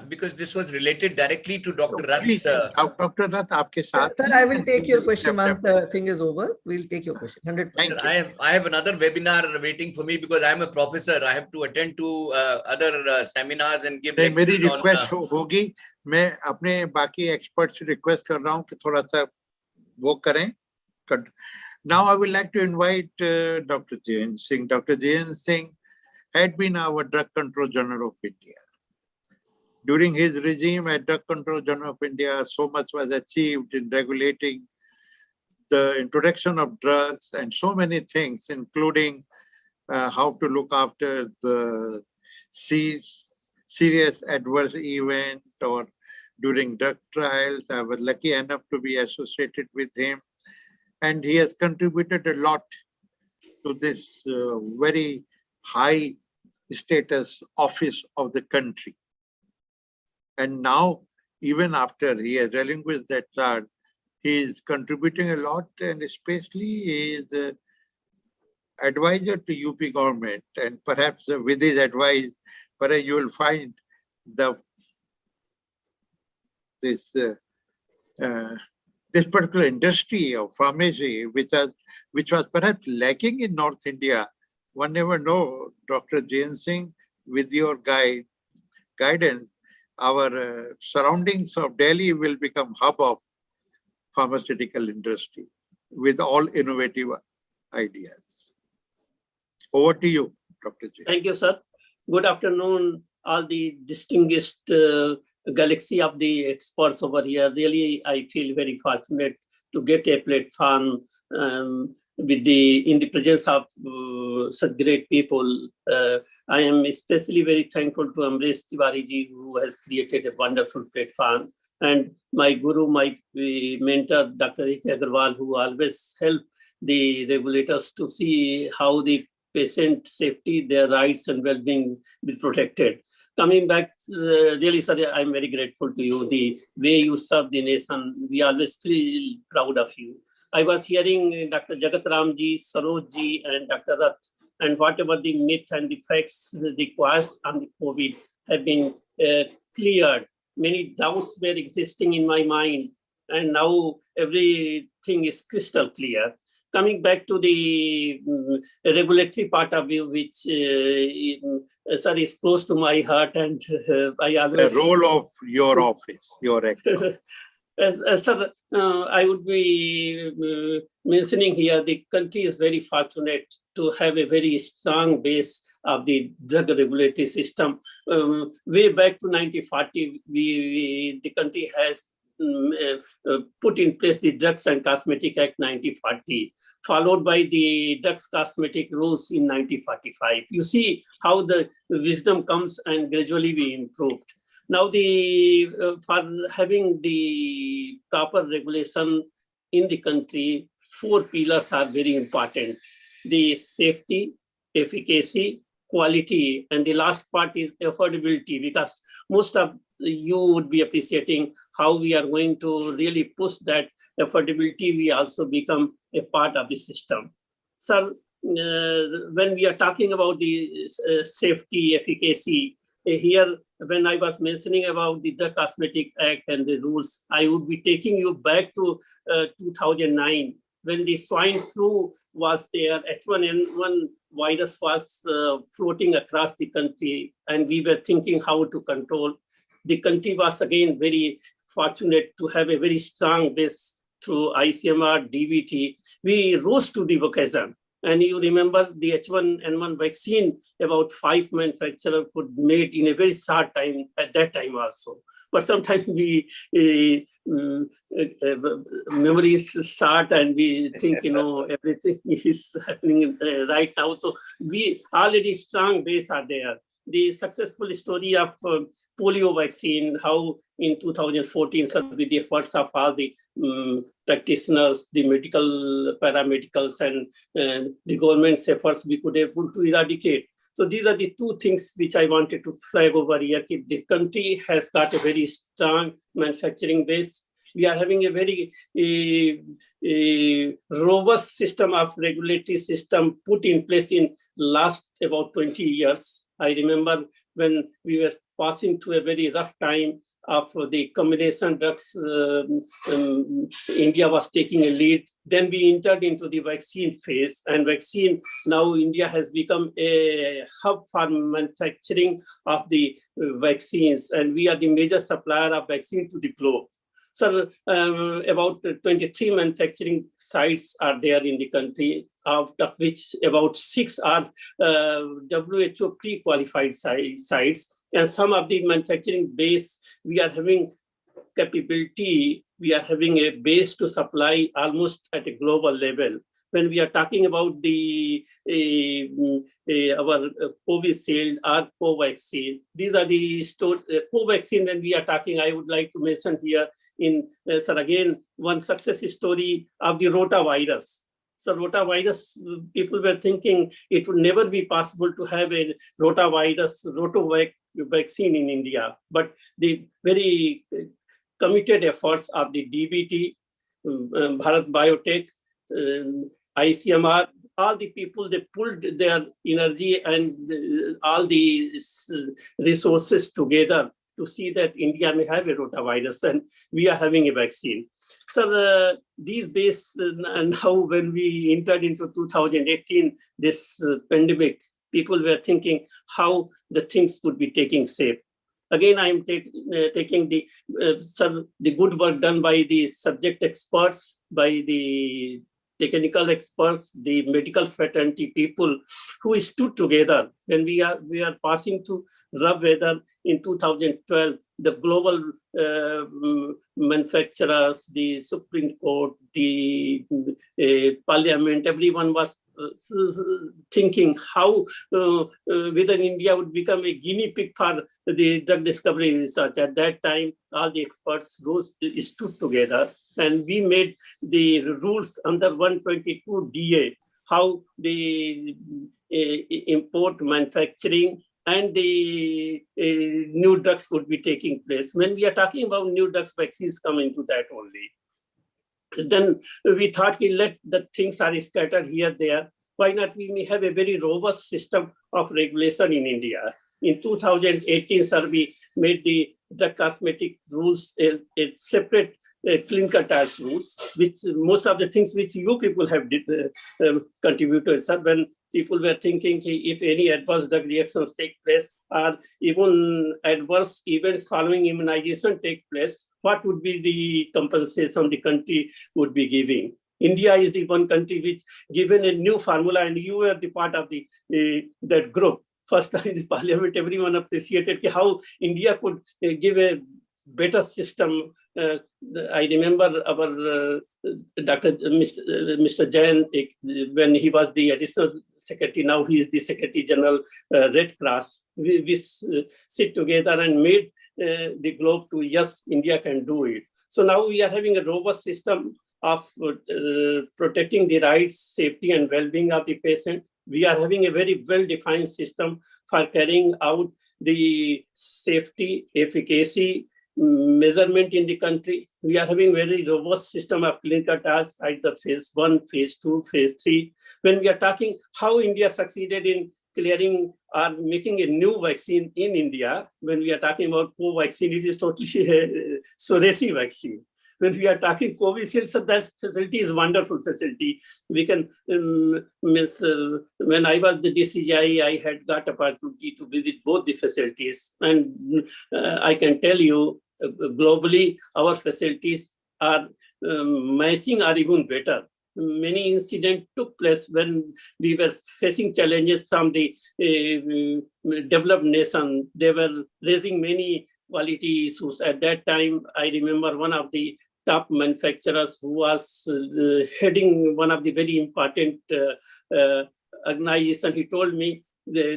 Because this was related directly to Dr. Rath's. Dr. Rath, आपके साथ. Sir, I will take your question once the thing is over. We'll take your question. 100%. Thank you. I have another webinar waiting for me because I am a professor. I have to attend to other seminars and give lectures. मेरी request होगी, मैं अपने बाकी expert से request कर रहा हूँ कि थोड़ा सा वो करें. Now I would like to invite Dr. Jain Singh. Dr. Jain Singh had been our Drug Control General of India. During his regime at Drug Control General of India, so much was achieved in regulating the introduction of drugs and so many things, including how to look after the serious adverse event or during drug trials. I was lucky enough to be associated with him, and he has contributed a lot to this very high status office of the country. And now, even after he has relinquished that charge, he is contributing a lot, and especially he is advisor to UP government, and perhaps with his advice, perhaps you will find this particular industry of pharmacy, which was perhaps lacking in North India. One never know, Dr. Jain Singh, with your guidance, our surroundings of Delhi will become hub of pharmaceutical industry with all innovative ideas. Over to you, Dr. Jain. Thank you, sir. Good afternoon, all the distinguished galaxy of the experts over here. Really, I feel very fortunate to get a platform in the presence of such great people. I am especially very thankful to Amrish Tiwari ji, who has created a wonderful platform, and my guru, my mentor, Dr. Agrawal, who always help the regulators to see how the patient safety, their rights and well-being be protected. Coming back, really, sir, I'm very grateful to you. The way you serve the nation, we always feel proud of you. I was hearing Dr. Jagat Ram ji, Saroj ji, and Dr. Rath, and whatever the myth and the facts, the quas on the COVID have been cleared. Many doubts were existing in my mind, and now everything is crystal clear. Coming back to the regulatory part of you, which sir, is close to my heart, and I always... The role of your office, your excellence. Sir, I would be mentioning here, the country is very fortunate to have a very strong base of the drug regulatory system. Way back to 1940, the country has put in place the Drugs and Cosmetic Act 1940, followed by the Drugs Cosmetic Rules in 1945. You see how the wisdom comes and gradually we improved. Now, for having the proper regulation in the country, 4 pillars are very important: the safety, efficacy, quality, and the last part is affordability, because most of you would be appreciating how we are going to really push that affordability. We also become a part of the system. So when we are talking about the safety, efficacy, here, when I was mentioning about the Cosmetic Act and the rules, I would be taking you back to 2009, when the swine flu was there, H1N1 virus was floating across the country, and we were thinking how to control. The country was again very fortunate to have a very strong base through ICMR, DBT. We rose to the occasion. And you remember the H1N1 vaccine, about 5 manufacturers could made in a very short time at that time also. But sometimes we memories start and we think, everything is happening right now. So we already strong base are there. The successful story of polio vaccine, how in 2014, so with the efforts of all the practitioners, the medical paramedicals, and the government's efforts, we could able to eradicate. So these are the two things which I wanted to flag over here. The country has got a very strong manufacturing base. We are having a very robust system of regulatory system put in place in last about 20 years. I remember when we were passing through a very rough time of the combination drugs, India was taking a lead. Then we entered into the vaccine phase, and vaccine, now India has become a hub for manufacturing of the vaccines, and we are the major supplier of vaccine to the globe. So about 23 manufacturing sites are there in the country, out of which about 6 are WHO pre-qualified sites. And some of the manufacturing base, we are having capability, we are having a base to supply almost at a global level. When we are talking about the our Covishield or Covac, these are the Covac. When we are talking, I would like to mention here in sir, again, one success story of the rotavirus. So rotavirus, people were thinking it would never be possible to have a rotavirus vaccine in India, but the very committed efforts of the DBT, Bharat Biotech, ICMR, all the people, they pulled their energy and all the resources together to see that India may have a rotavirus and we are having a vaccine. So these base, and now when we entered into 2018, this pandemic, people were thinking how the things would be taking shape. Again, I am taking the good work done by the subject experts, by the technical experts, the medical fraternity people who stood together when we are passing through rough weather in 2012. The global manufacturers, the Supreme Court, the Parliament, everyone was thinking how whether India would become a guinea pig for the drug discovery research. At that time, all the experts stood together, and we made the rules under 122 DA, how the import, manufacturing, and the new drugs would be taking place. When we are talking about new drugs, vaccines come into that only. Then we thought, let the things are scattered here, there. Why not we may have a very robust system of regulation in India? In 2018, sir, we made the drug cosmetic rules a separate clinical trials rules, which most of the things which you people have contributed, sir, when people were thinking if any adverse drug reactions take place or even adverse events following immunization take place, what would be the compensation the country would be giving? India is the one country which given a new formula, and you were the part of the that group. First time in the parliament, everyone appreciated how India could give a better system. I remember our Mr. Jain, when he was the additional secretary, now he is the Secretary General Red Cross. We sit together and made the globe to, yes, India can do it. So now we are having a robust system of protecting the rights, safety, and well-being of the patient. We are having a very well-defined system for carrying out the safety, efficacy, measurement in the country. We are having very robust system of clinical trials at the phase 1, phase 2, phase 3. When we are talking how India succeeded in clearing or making a new vaccine in India, when we are talking about Covac, it is totally a Swadeshi vaccine. when we are talking Covishield, so that facility is wonderful facility. We can, when I was the DCGI, I had got opportunity to visit both the facilities. And I can tell you, globally, our facilities are matching or even better. Many incidents took place when we were facing challenges from the developed nation. They were raising many quality issues. At that time, I remember one of the top manufacturers who was heading one of the very important organization. He told me,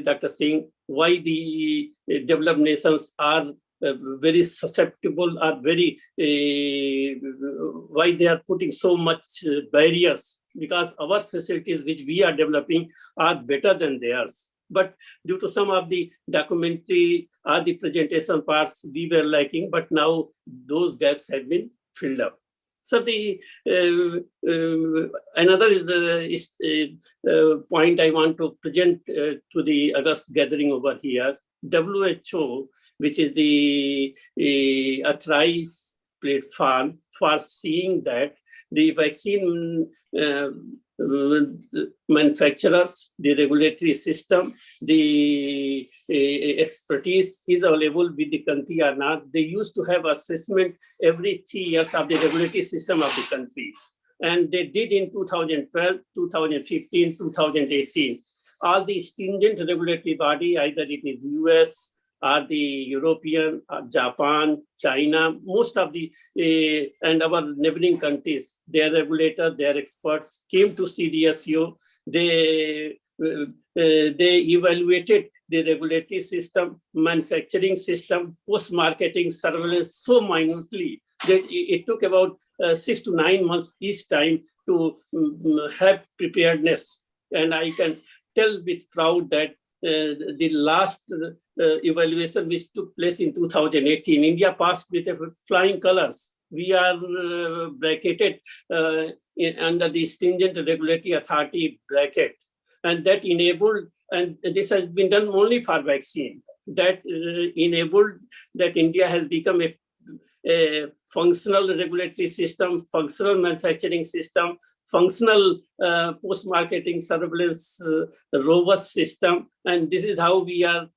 Dr. Singh, why the developed nations are very susceptible, are very why they are putting so much barriers, because our facilities which we are developing are better than theirs. But due to some of the documentary or the presentation parts, we were lacking, but now those gaps have been filled up. So the another point I want to present to the August gathering over here, WHO, which is the authorized platform for seeing that the vaccine manufacturers, the regulatory system, the expertise is available with the country or not. They used to have assessment every 3 years of the regulatory system of the country. And they did in 2012, 2015, 2018. All the stringent regulatory body, either it is US, or the European, Japan, China, most of the, and our neighboring countries, their regulator, their experts came to CDSU. They evaluated the regulatory system, manufacturing system, post-marketing surveillance so minutely that it took about 6 to 9 months each time to have preparedness. And I can tell with proud that the last evaluation which took place in 2018, India passed with flying colors. We are bracketed under the stringent regulatory authority bracket, and that enabled, and this has been done only for vaccine, that enabled that India has become a functional regulatory system, functional manufacturing system, functional post-marketing surveillance, robust system. And this is how we are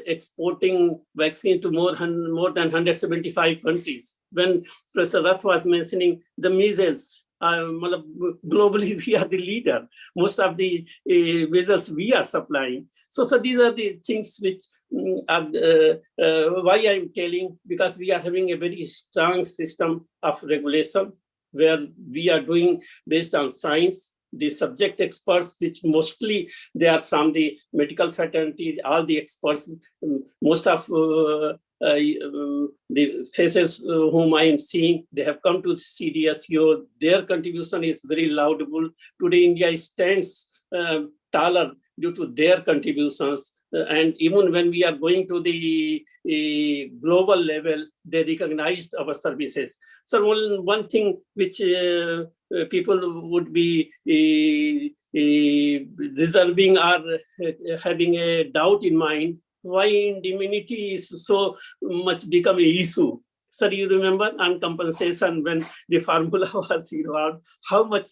exporting vaccine to more than 175 countries. When Professor Rath was mentioning the measles, globally we are the leader. Most of the measles we are supplying. So these are the things which are why I'm telling, because we are having a very strong system of regulation where we are doing based on science. The subject experts, which mostly they are from the medical fraternity, all the experts, most of the faces whom I am seeing, they have come to CDSU. Their contribution is very laudable. Today, India stands taller due to their contributions. And even when we are going to the global level, they recognized our services. So one thing which people would be reserving or having a doubt in mind, why indemnity is so much become an issue. Sir, you remember on compensation when the formula was involved, how much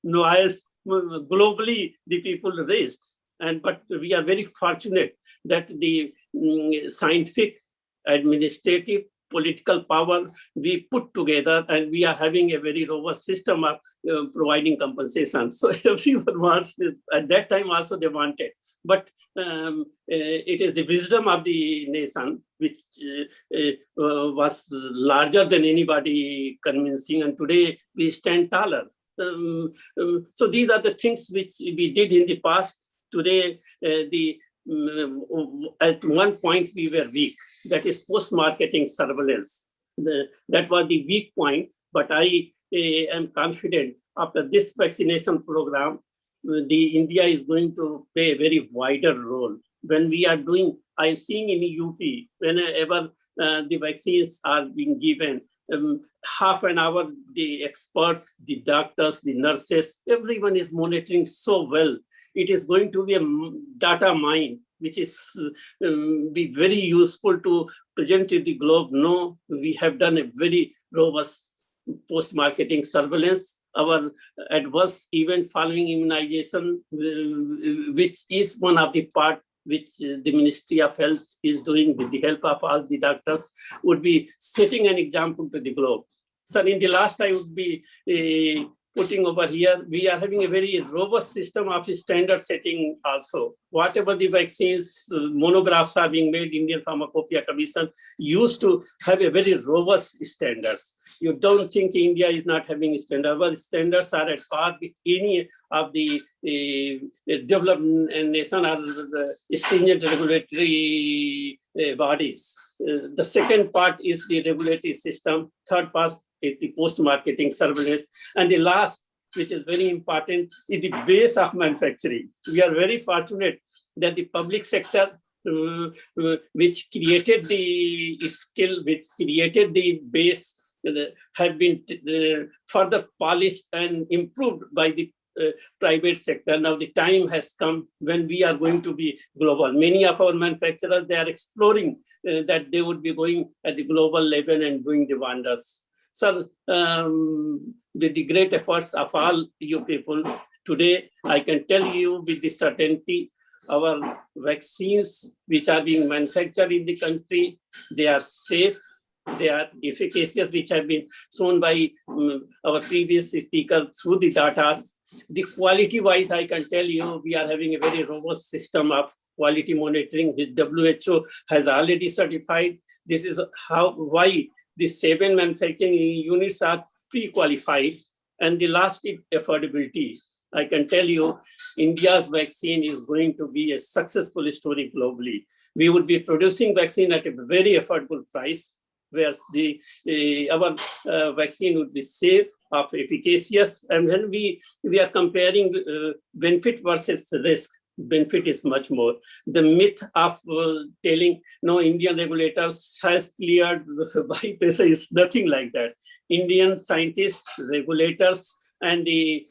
noise globally the people raised. But we are very fortunate that the scientific, administrative, political power we put together, and we are having a very robust system of providing compensation. So everyone wants, at that time also they wanted. But it is the wisdom of the nation which was larger than anybody convincing, and today we stand taller. So these are the things which we did in the past. Today, at one point we were weak. That is post-marketing surveillance. That was the weak point. But I am confident after this vaccination program, India is going to play a very wider role. When we are doing, I'm seeing in UP, whenever the vaccines are being given, half an hour, the experts, the doctors, the nurses, everyone is monitoring so well. It is going to be a data mine, which is be very useful to present to the globe. No, we have done a very robust post-marketing surveillance. Our adverse event following immunization, which is one of the part which the Ministry of Health is doing with the help of all the doctors, would be setting an example to the globe. So in the last, I would be putting over here, we are having a very robust system of standard setting also. Whatever the vaccines, monographs are being made, Indian Pharmacopoeia Commission used to have a very robust standards. You don't think India is not having standards. Our standards are at par with any of the developed nation or the stringent regulatory bodies. The second part is the regulatory system. Third part is the post-marketing surveillance. And the last, which is very important, is the base of manufacturing. We are very fortunate that the public sector, which created the skill, which created the base, have been further polished and improved by the private sector. Now the time has come when we are going to be global. Many of our manufacturers, they are exploring that they would be going at the global level and doing the wonders. So with the great efforts of all you people, today I can tell you with the certainty, our vaccines which are being manufactured in the country, they are safe, they are efficacious, which have been shown by our previous speaker through the data. The quality-wise, I can tell you, we are having a very robust system of quality monitoring, which WHO has already certified. This is why the 7 manufacturing units are pre-qualified. And the last is affordability. I can tell you, India's vaccine is going to be a successful story globally. We would be producing vaccine at a very affordable price, where our vaccine would be safe, of efficacious. And when we are comparing benefit versus risk, benefit is much more. The myth of telling no, Indian regulators has cleared by pressure is nothing like that. Indian scientists, regulators, and the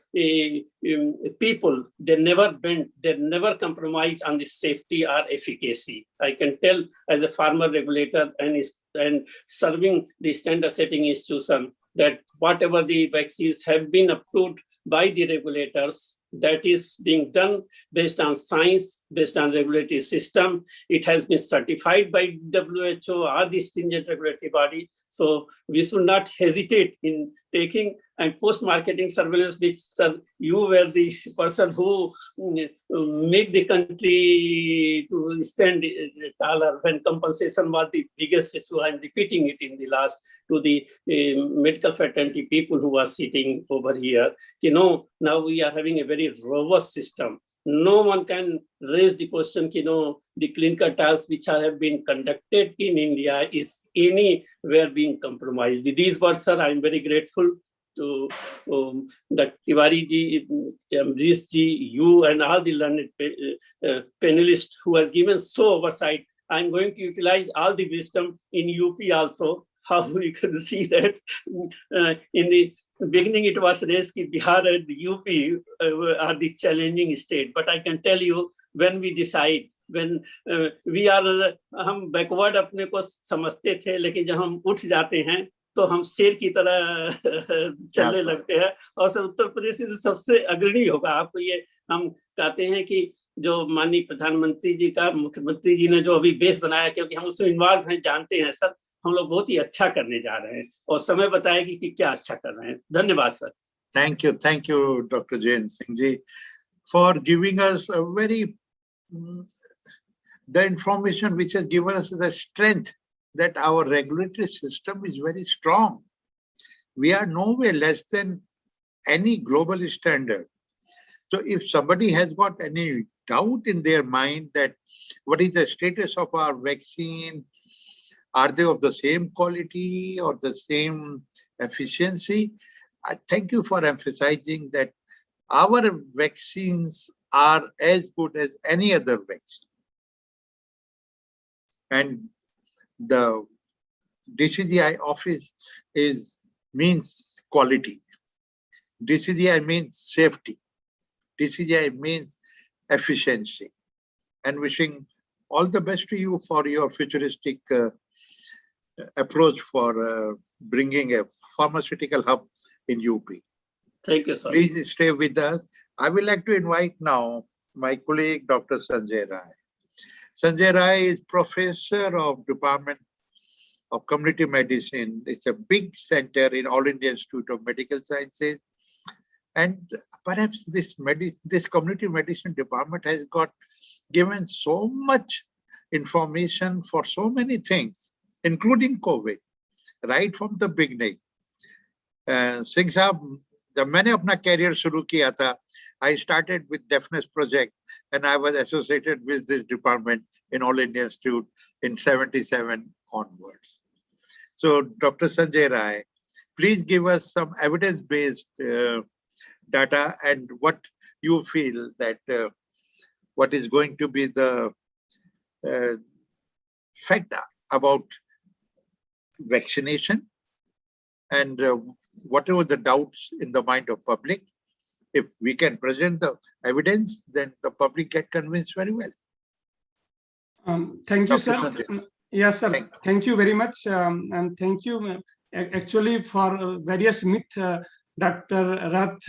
people, they never bend, they never compromise on the safety or efficacy. I can tell as a former regulator and serving the standard setting institution that whatever the vaccines have been approved by the regulators, that is being done based on science, based on regulatory system. It has been certified by WHO or the stringent regulatory body. So we should not hesitate in taking. And post-marketing surveillance, which you were the person who made the country to stand taller when compensation was the biggest issue. I'm repeating it in the last to the medical fraternity people who are sitting over here. You know, now we are having a very robust system. No one can raise the question, you know, the clinical trials which have been conducted in India is anywhere being compromised. With these words, sir, I'm very grateful to Dr. Tiwari ji, Amrish ji, you and all the learned panelists who has given so oversight. I'm going to utilize all the wisdom in UP also. How you can see that in the beginning it was raised that Bihar and UP are the challenging state. But I can tell you, when we decide, when we are, हम backward अपने को समझते थे, लेकिन जब हम उठ जाते हैं तो हम शेर की तरह चलने लगते हैं और सर उत्तर प्रदेश सबसे अग्रणी होगा। आपको ये हम कहते हैं कि जो माननीय प्रधानमंत्री जी का, मुख्यमंत्री जी ने जो अभी बेस बनाया, क्योंकि हम उसमें इन्वॉल्व हैं, जानते हैं सर, हम लोग बहुत ही अच्छा करने जा रहे हैं और समय बताएगी कि क्या अच्छा कर रहे हैं। धन्यवाद sir. Thank you, Dr. Jain Singh ji, for giving us a very the information which has given us the strength that our regulatory system is very strong. We are nowhere less than any global standard. So if somebody has got any doubt in their mind that what is the status of our vaccine, are they of the same quality or the same efficiency, I thank you for emphasizing that our vaccines are as good as any other vaccine. And the DCGI office means quality. DCGI means safety. DCGI means efficiency. And wishing all the best to you for your futuristic approach for bringing a pharmaceutical hub in UP. Thank you, sir. Please stay with us. I would like to invite now my colleague, Dr. Sanjay Rai. Sanjay Rai is professor of Department of Community Medicine. It's a big center in All India Institute of Medical Sciences. And perhaps this community medicine department has given so much information for so many things, including COVID, right from the beginning. Singh Sahab, जब मैंने अपना career शुरू किया था, I started with Deafness Project, and I was associated with this department in All India Institute in 77 onwards. So, Dr. Sanjay Rai, please give us some evidence-based data and what you feel that what is going to be the fact about vaccination and whatever the doubts in the mind of public. If we can present the evidence, then the public get convinced very well. Thank you, Dr. sir. Sanjay. Yes, sir. Thank you very much. And thank you actually for various myths, Dr. Rath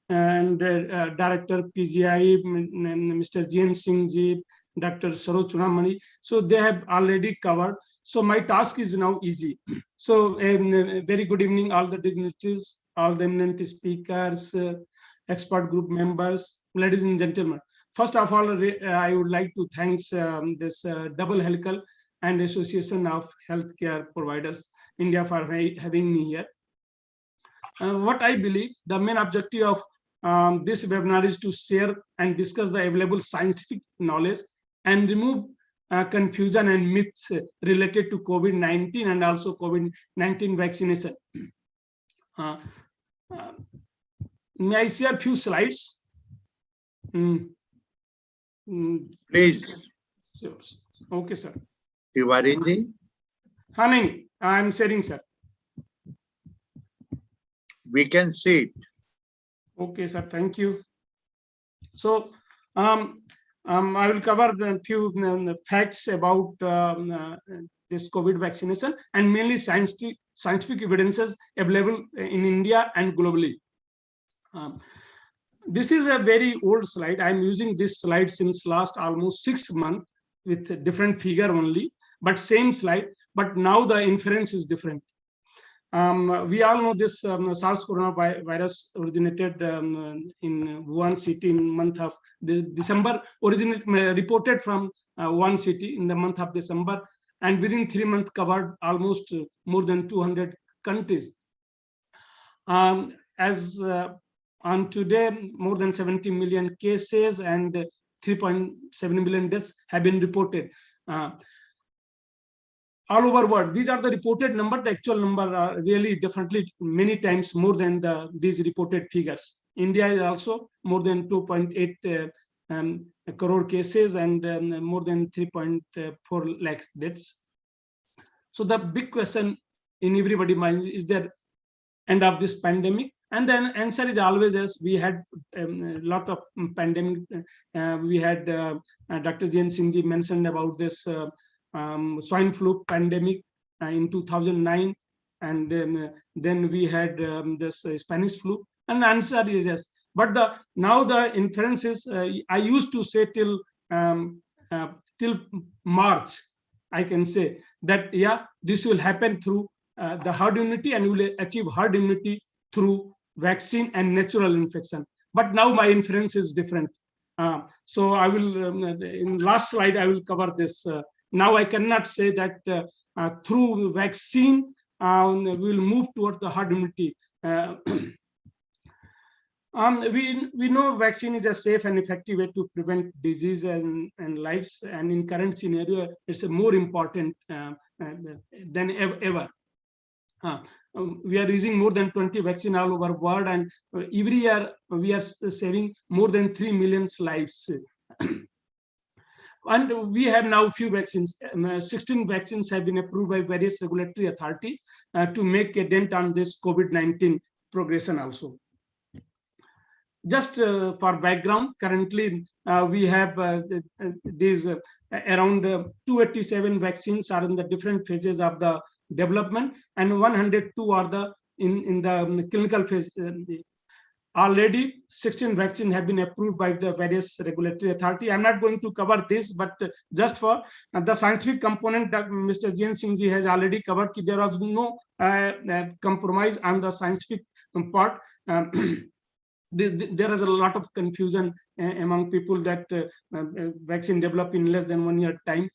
and Director PGI, Mr. Jien Singh Ji, Dr. Saroj Chudamani. So they have already covered. So my task is now easy. So very good evening, all the dignitaries, all the eminent speakers, expert group members, ladies and gentlemen. First of all, I would like to thank this Double Helical and Association of Healthcare Providers India for having me here. What I believe, the main objective of this webinar is to share and discuss the available scientific knowledge and remove confusion and myths related to COVID-19 and also COVID-19 vaccination. May I share a few slides? Please. Okay, sir. Tiwari ji. I am sharing, sir. We can see it. Okay, sir. Thank you. So, I will cover a few facts about this COVID vaccination and mainly scientific evidences available in India and globally. This is a very old slide. I'm using this slide since last almost 6 months with a different figure only, but same slide. But now the inference is different. We all know this SARS coronavirus originated in Wuhan city in month of December, reported from Wuhan city in the month of December, and within 3 months covered almost more than 200 countries. As on today, more than 70 million cases and 3.7 million deaths have been reported. All over world, these are the reported number. The actual number are really differently many times more than these reported figures. India is also more than 2.8 crore cases and more than 3.4 lakh deaths. So the big question in everybody's mind is there end of this pandemic? And then answer is always yes. We had a lot of pandemic. We had Dr. Jien Singh Ji mentioned about this swine flu pandemic in 2009, and then we had this Spanish flu. And the answer is yes. But now the inference is I used to say till March, I can say that yeah, this will happen through the herd immunity, and we will achieve herd immunity through vaccine and natural infection. But now my inference is different. So I will in last slide I will cover this. Now I cannot say that through vaccine we will move toward the herd immunity. We know vaccine is a safe and effective way to prevent disease and lives, and in current scenario it's more important than ever. We are using more than 20 vaccines all over the world, and every year we are saving more than 3 million lives. And we have now few vaccines. 16 vaccines have been approved by various regulatory authority to make a dent on this COVID-19 progression also. Just for background, currently we have these around 287 vaccines are in the different phases of the development, and 102 are the in the clinical phase. Already 16 vaccines have been approved by the various regulatory authority. I'm not going to cover this, but just for the scientific component that Mr. Jain Singh ji has already covered, there was no compromise on the scientific part. There is a lot of confusion among people that vaccine developed in less than 1 year time.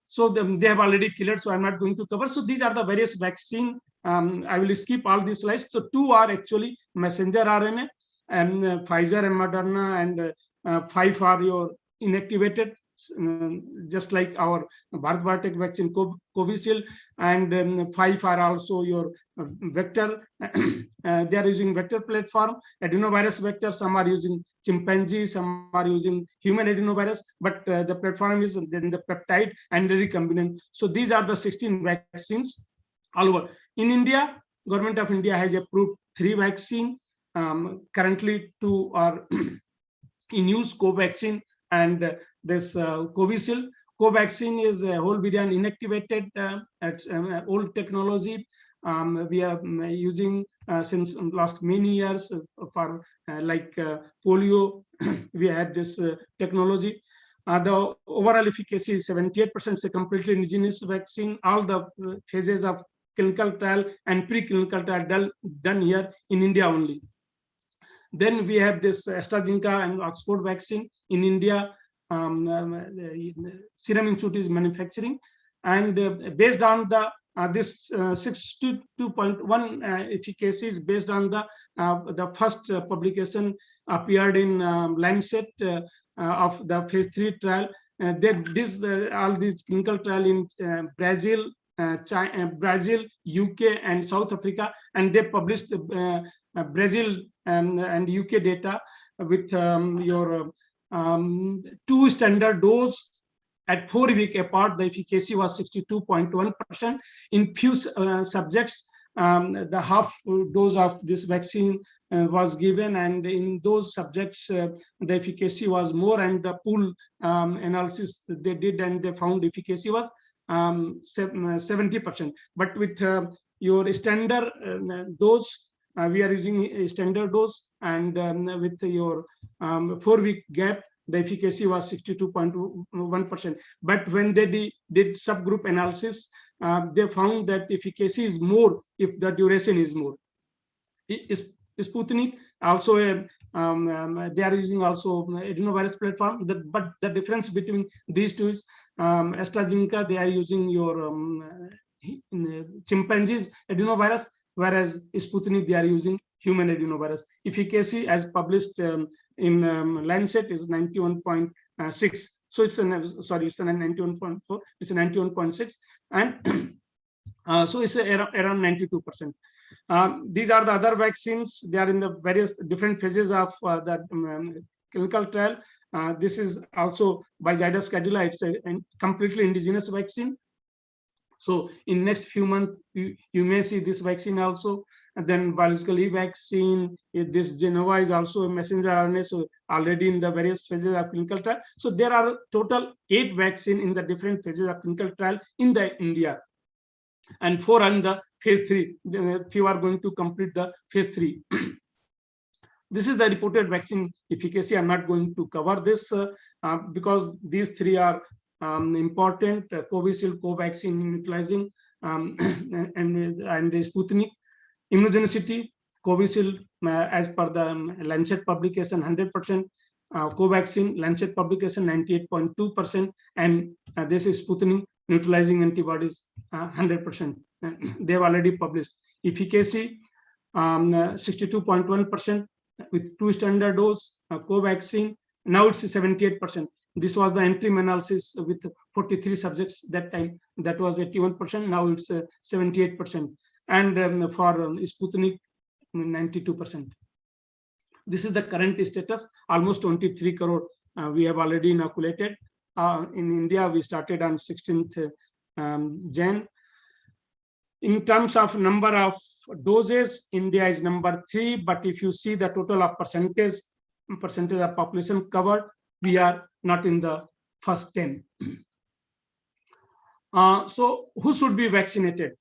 So they have already cleared, so I'm not going to cover. So these are the various vaccine. I will skip all these slides. So 2 are actually messenger RNA, and Pfizer and Moderna, and 5 are your inactivated, just like our Bharat Biotech vaccine Covishield, and 5 are also your vector. They are using vector platform, adenovirus vector. Some are using chimpanzee, some are using human adenovirus, but the platform is then the peptide and the recombinant. So these are the 16 vaccines all over. In India, Government of India has approved 3 vaccines. Currently 2 are in use, Covaccine and this Covishield. Covaccine is a whole virion inactivated old technology. We are using since last many years for like polio. We had this technology. The overall efficacy is 78%. It's a completely indigenous vaccine. All the phases of clinical trial and preclinical trial done here in India only. Then we have this AstraZeneca and Oxford vaccine in India. Serum Institute is manufacturing, and based on the this 62.1 efficacy is based on the first publication appeared in Lancet of the phase 3 trial. All these clinical trial in Brazil, China, Brazil, UK, and South Africa, and they published Brazil and UK data with your 2 standard dose at 4 weeks apart. The efficacy was 62.1%. In few subjects, the half dose of this vaccine was given, and in those subjects the efficacy was more, and the pool analysis they did, and they found efficacy was 70%. But with your standard dose, we are using a standard dose, and with your 4-week gap, the efficacy was 62.1%. But when they did subgroup analysis, they found that efficacy is more if the duration is more. Sputnik also they are using also adenovirus platform. But the difference between these two is AstraZeneca, they are using your chimpanzees adenovirus, whereas Sputnik, they are using human adenovirus. Efficacy as published in Lancet is 91.6. So it's sorry, it's a 91.4. It's a 91.6, and so it's around 92%. These are the other vaccines. They are in the various different phases of the clinical trial. This is also by Zydus Cadila. It's a completely indigenous vaccine. So in next few months, you may see this vaccine also. And then biological E vaccine, this Genova is also a messenger RNA, so already in the various phases of clinical trial. So there are total 8 vaccines in the different phases of clinical trial in the India, and 4 on the phase 3. Few are going to complete the phase 3. This is the reported vaccine efficacy. I'm not going to cover this because these 3 are important: Covishield, Covaccine, neutralizing, and the Sputnik. Immunogenicity, Covishield as per the Lancet publication 100%, Covaccine Lancet publication 98.2%, and this is Sputnik neutralizing antibodies 100%. They have already published. Efficacy 62.1% with 2 standard dose. Covaccine, now it's 78%. This was the interim analysis with 43 subjects that time. That was 81%. Now it's 78%. And for Sputnik, 92%. This is the current status. Almost 23 crore we have already inoculated. In India, we started on 16th Jan. In terms of number of doses, India is number 3. But if you see the total of percentage of population covered, we are not in the first 10. So who should be vaccinated?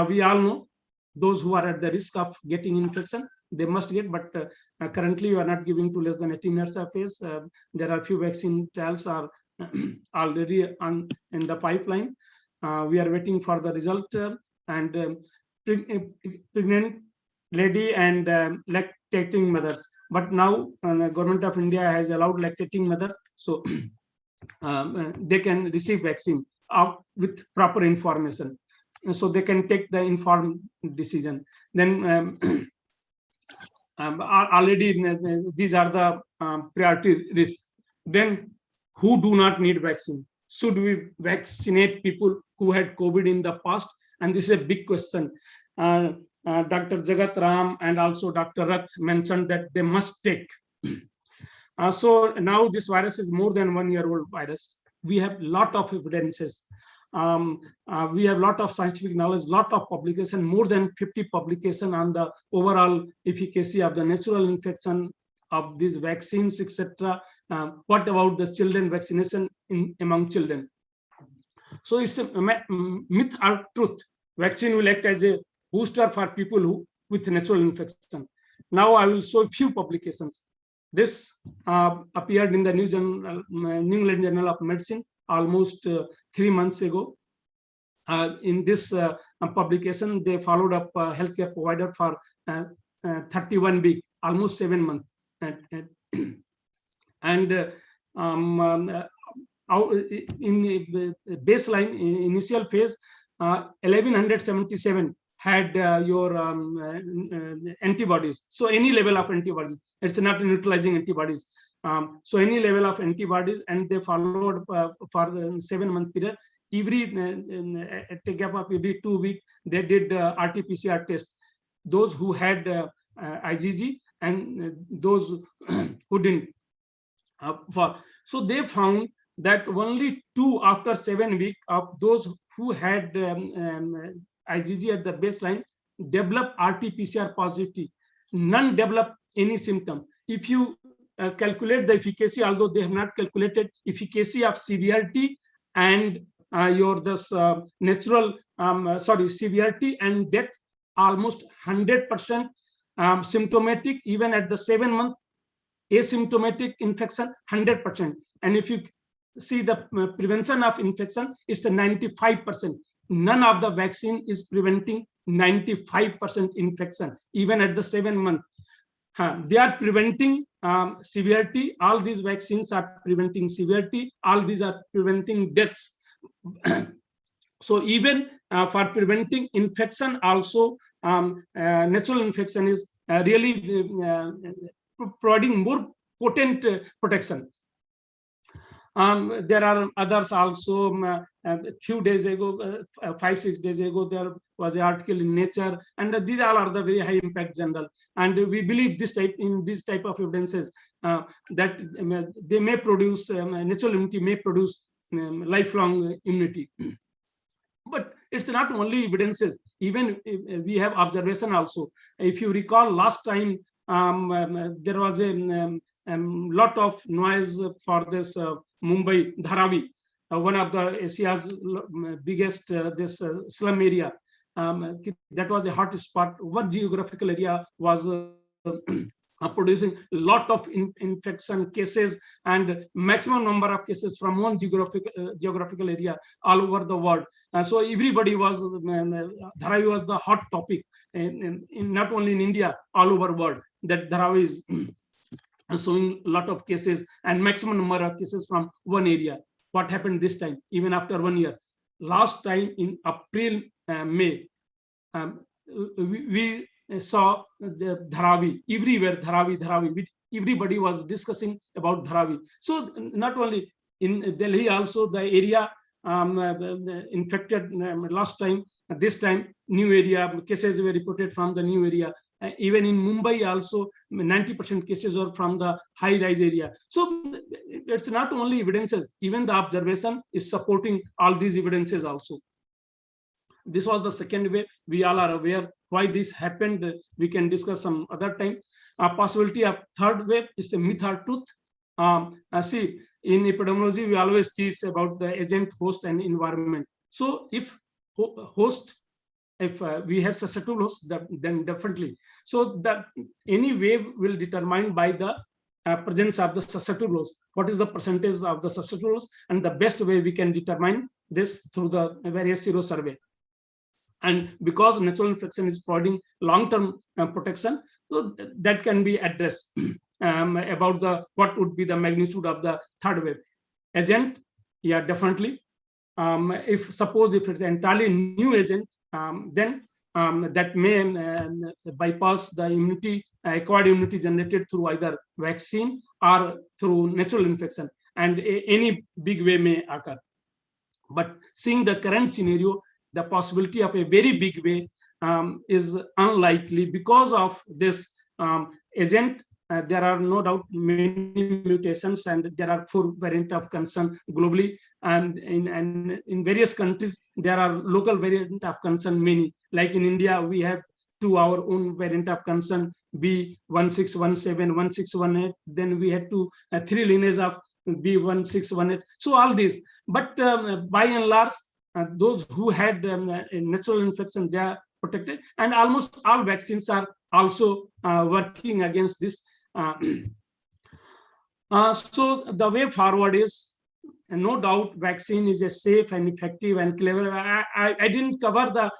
We all know those who are at the risk of getting infection, they must get, but currently we are not giving to less than 18 years of age. There are few vaccine trials are already in the pipeline. We are waiting for the result, and pregnant lady and lactating mothers. But now the government of India has allowed lactating mother, so they can receive vaccine with proper information, so they can take the informed decision. Then already these are the priority risks. Then who do not need vaccine? Should we vaccinate people who had COVID in the past? And this is a big question. Dr. Jagat Ram and also Dr. Rath mentioned that they must take. So now this virus is more than 1 year old virus. We have lot of evidences. We have lot of scientific knowledge, lot of publication, more than 50 publication on the overall efficacy of the natural infection of these vaccines, etc. What about the children vaccination among children? So it's a myth or truth. Vaccine will act as a booster for people who with natural infection. Now I will show a few publications. This appeared in the New England Journal of Medicine almost 3 months ago. In this publication, they followed up a healthcare provider for 31 weeks, almost 7 months. And in baseline, initial phase, 1177 had your antibodies. So any level of antibodies, it's not neutralizing antibodies. So any level of antibodies, and they followed for the 7 month period. Every take up of every 2 weeks, they did RT-PCR test. Those who had IgG and those who didn't. So they found that only 2 after 7 weeks of those who had IgG at the baseline develop RT-PCR positivity. None develop any symptom. If you calculate the efficacy, although they have not calculated efficacy of severity and your this natural severity and death, almost 100% symptomatic, even at the 7 month asymptomatic infection, 100%. And if you see the prevention of infection, it's a 95%. None of the vaccine is preventing 95% infection, even at the 7 month. They are preventing severity. All these vaccines are preventing severity. All these are preventing deaths. So even for preventing infection also, natural infection is really providing more potent protection. There are others also. A few days ago, 5-6 days ago, there was an article in Nature, and these all are the very high impact journal. And we believe this type of evidences that they may produce natural immunity, may produce lifelong immunity. But it's not only evidences. Even we have observation also. If you recall, last time there was a lot of noise for this Mumbai Dharavi, one of the Asia's biggest this slum area. That was a hot spot. One geographical area was producing a lot of infection cases, and maximum number of cases from one geographical area all over the world. So everybody was, Dharavi was the hot topic, not only in India, all over the world, that Dharavi is showing a lot of cases and maximum number of cases from one area. What happened this time, even after 1 year? Last time in April, May, we saw the Dharavi, everywhere Dharavi. Everybody was discussing about Dharavi. So not only in Delhi, also the area infected last time, this time new area, cases were reported from the new area. Even in Mumbai also, 90% cases are from the high-rise area. So it's not only evidences, even the observation is supporting all these evidences also. This was the second way. We all are aware why this happened. We can discuss some other time. Possibility of third wave is the myth or truth. See, in epidemiology, we always teach about the agent, host, and environment. So if host, if we have susceptible host, then definitely. So that any wave will determined by the presence of the susceptible host. What is the percentage of the susceptible host? And the best way we can determine this through the various sero survey. And because natural infection is providing long-term protection, so that can be addressed about the what would be the magnitude of the third wave. Agent, yeah, definitely. If suppose if it's entirely new agent, then that may bypass the immunity, acquired immunity generated through either vaccine or through natural infection, and any big way may occur. But seeing the current scenario, the possibility of a very big way is unlikely because of this agent. There are no doubt many mutations, and there are 4 variants of concern globally, and in various countries there are local variant of concern many. Like in India, we have 2 our own variant of concern, B1617, 1618. Then we had 3 lineages of B1618. So all these, but by and large, those who had a natural infection, they are protected, and almost all vaccines are also working against this. So the way forward is, no doubt, vaccine is a safe and effective and clever. I didn't cover the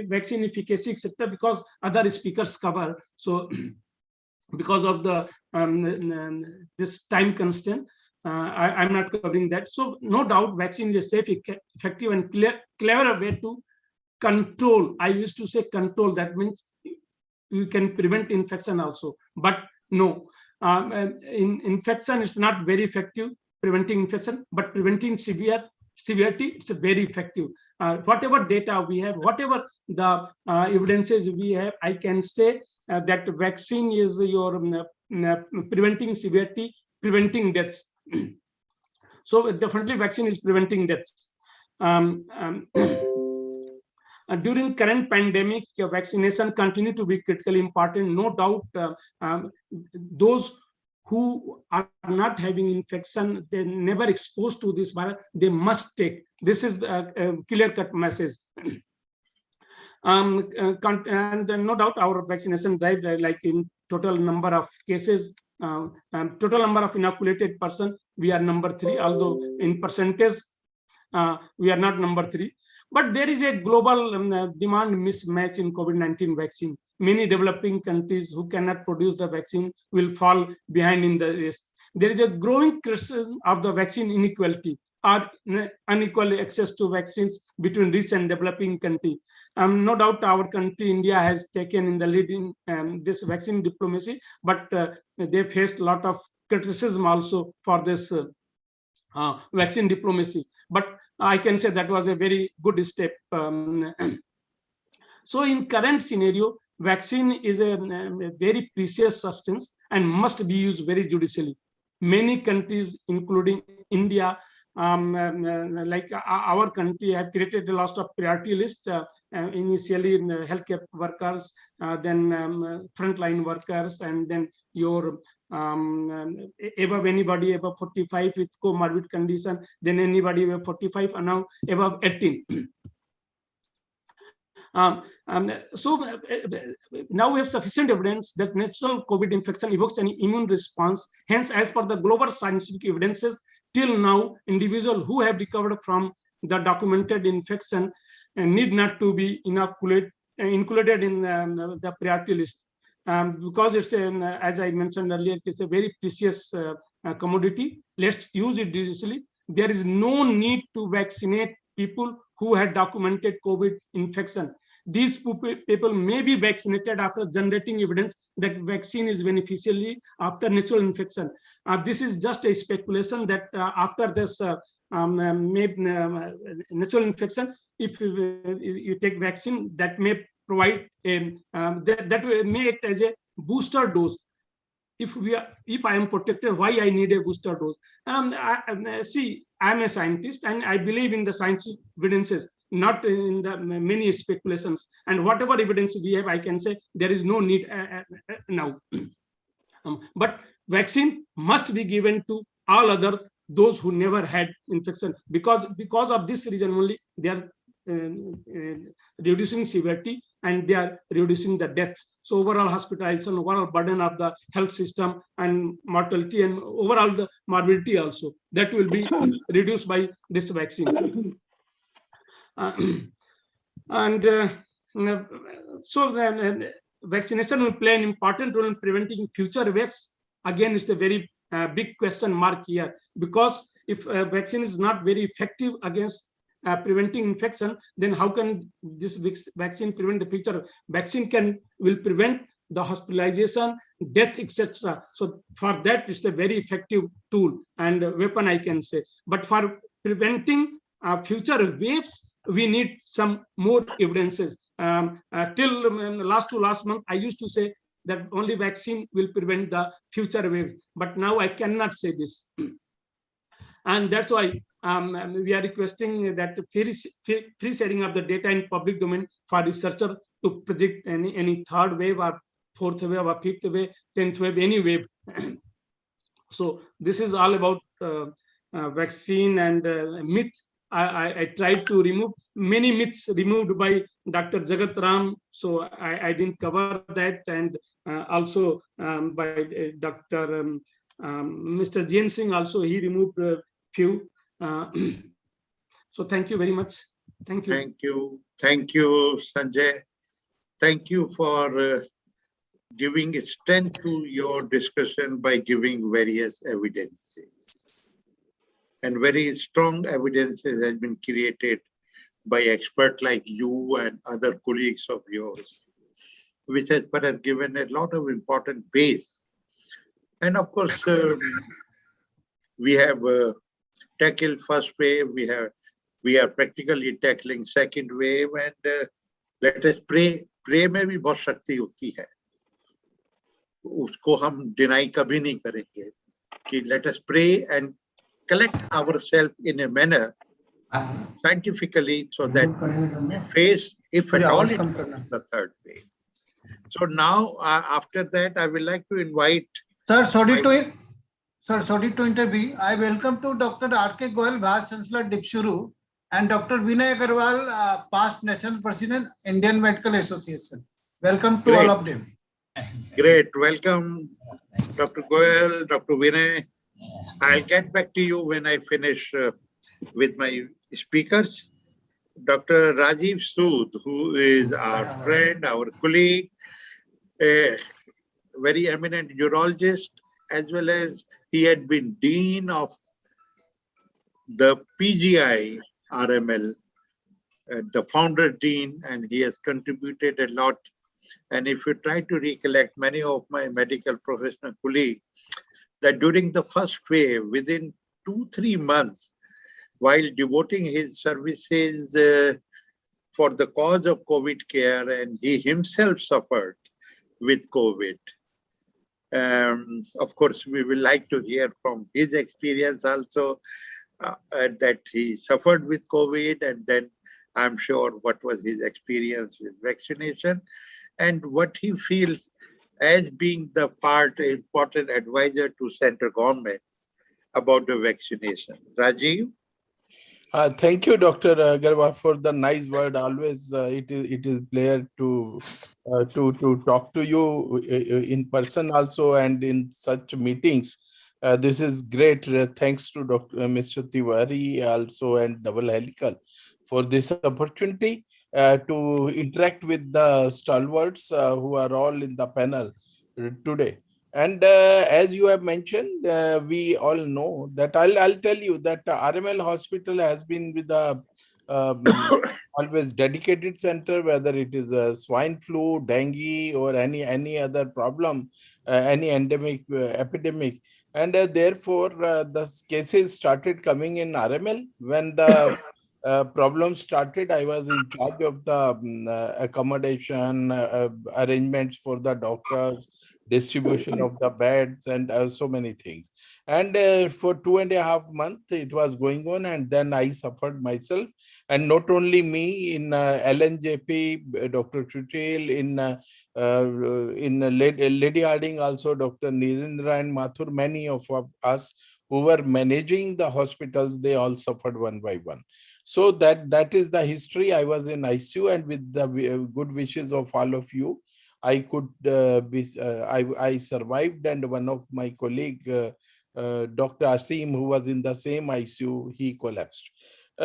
vaccine efficacy, etc., because other speakers cover. So because of the this time constraint, I'm not covering that. So no doubt, vaccine is a safe, effective, and clever way to control. I used to say control. That means you can prevent infection also. But no, infection is not very effective preventing infection, but preventing severity, it's very effective. Whatever data we have, whatever the evidences we have, I can say that vaccine is your preventing severity, preventing deaths. So definitely vaccine is preventing deaths. During current pandemic, vaccination continue to be critically important. No doubt, those who are not having infection, they never exposed to this virus, they must take. This is the clear-cut message. And no doubt our vaccination drive, like in total number of cases, total number of inoculated person, we are number 3, although in percentage, we are not number 3. But there is a global demand mismatch in COVID-19 vaccine. Many developing countries who cannot produce the vaccine will fall behind in the race. There is a growing criticism of the vaccine inequality or unequal access to vaccines between rich and developing countries. No doubt our country, India, has taken in the lead in this vaccine diplomacy, but they faced a lot of criticism also for this vaccine diplomacy. But I can say that was a very good step. So in current scenario, vaccine is a very precious substance and must be used very judiciously. Many countries, including India, like our country, have created a lot of priority list. Initially, healthcare workers, then frontline workers, and then your above anybody above 45 with comorbid condition, then anybody above 45, and now above 18. So now we have sufficient evidence that natural COVID infection evokes an immune response. Hence, as per the global scientific evidences, till now, individuals who have recovered from the documented infection need not to be included in the priority list. Because it's as I mentioned earlier, it's a very precious commodity. Let's use it judiciously. There is no need to vaccinate people who had documented COVID infection. These people may be vaccinated after generating evidence that vaccine is beneficial after natural infection. This is just a speculation that after this natural infection, if you take vaccine, that may provide that may act as a booster dose. If I am protected, why I need a booster dose? See, I am a scientist and I believe in the scientific evidences, not in the many speculations. And whatever evidence we have, I can say there is no need now. But vaccine must be given to all other those who never had infection, because of this reason only they are reducing severity, and they are reducing the deaths. So overall hospitalization, overall burden of the health system, and mortality, and overall the morbidity also, that will be reduced by this vaccine. So vaccination will play an important role in preventing future waves. Again, it's a very big question mark here, because if a vaccine is not very effective against preventing infection, then how can this vaccine prevent the future? Vaccine will prevent the hospitalization, death, etc. So for that, it's a very effective tool and weapon, I can say. But for preventing future waves, we need some more evidences. Till last month, I used to say that only vaccine will prevent the future waves, but now I cannot say this. And that's why we are requesting that free sharing of the data in public domain for researcher to predict any third wave or fourth wave or fifth wave, 10th wave, any wave. So this is all about vaccine and myth. I tried to remove many myths removed by Dr. Jagat Ram, so I didn't cover that, and also by Dr. Mr. Jain Singh also, he removed a few. So thank you very much. Thank you. Thank you. Thank you, Sanjay. Thank you for giving strength to your discussion by giving various evidences. And very strong evidences has been created by experts like you and other colleagues of yours, which has perhaps given a lot of important base. And of course, we have tackled first wave. We are practically tackling second wave, and let us pray. Pray में भी बहुत शक्ति होती है. उसको हम deny कभी नहीं करेंगे. कि let us pray and collect ourselves in a manner scientifically so that we face, if at all, the third wave. So now, after that, I would like to invite. Sir, sorry to intervene. I welcome to Dr. R.K. Goyal, Vice Chancellor, Dipshuru, and Dr. Vinay Agarwal, past National President, Indian Medical Association. Welcome to all of them. Great. Welcome, Dr. Goyal, Dr. Vinay. I'll get back to you when I finish with my speakers. Dr. Rajiv Sood, who is our friend, our colleague, a very eminent urologist, as well as he had been Dean of the PGI RML, the founder Dean, and he has contributed a lot. And if you try to recollect many of my medical professional colleagues, that during the first wave, within 2-3 months, while devoting his services for the cause of COVID care, and he himself suffered with COVID. Of course, we will like to hear from his experience also, that he suffered with COVID, and then I'm sure what was his experience with vaccination, and what he feels as being the important advisor to central government about the vaccination. Rajiv? Thank you, Dr. Agarwal, for the nice word. Always it is pleasure to talk to you in person also, and in such meetings. This is great. Thanks to Mr. Tiwari also and Double Helical for this opportunity to interact with the stalwarts who are all in the panel today. And as you have mentioned, we all know that I'll tell you that RML Hospital has been with the always dedicated center, whether it is swine flu, dengue, or any other problem, any endemic epidemic. And therefore, the cases started coming in RML. When the problem started, I was in charge of the accommodation, arrangements for the doctors, distribution of the beds, and so many things. And for 2.5 months, it was going on, and then I suffered myself. And not only me, in LNJP, Dr. Tutil, in Lady Harding also, Dr. Nirendra and Mathur, many of us who were managing the hospitals, they all suffered one by one. So that is the history. I was in ICU, and with the good wishes of all of you, I could I survived, and one of my colleague, Dr. Asim, who was in the same ICU, he collapsed.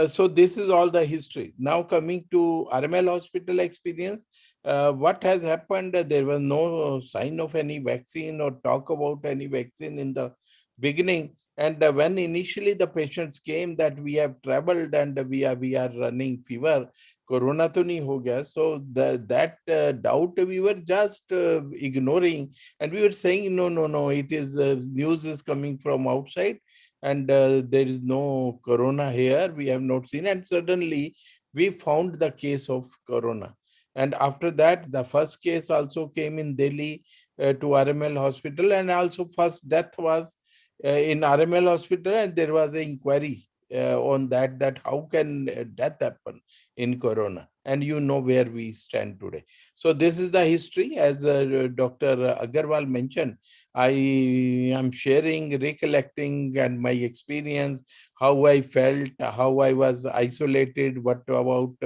So this is all the history. Now coming to RML hospital experience, what has happened? There was no sign of any vaccine or talk about any vaccine in the beginning. And when initially the patients came that we have traveled and we are running fever, corona to nahi ho gaya. So that doubt we were just ignoring, and we were saying no, it is news is coming from outside, and there is no corona here. We have not seen, and suddenly we found the case of corona. And after that, the first case also came in Delhi to RML hospital, and also first death was in RML hospital, and there was an inquiry on that how can death happen in corona, and you know where we stand today. So this is the history. As Dr. Agarwal mentioned, I am sharing, recollecting, and my experience, how I felt, how I was isolated, what about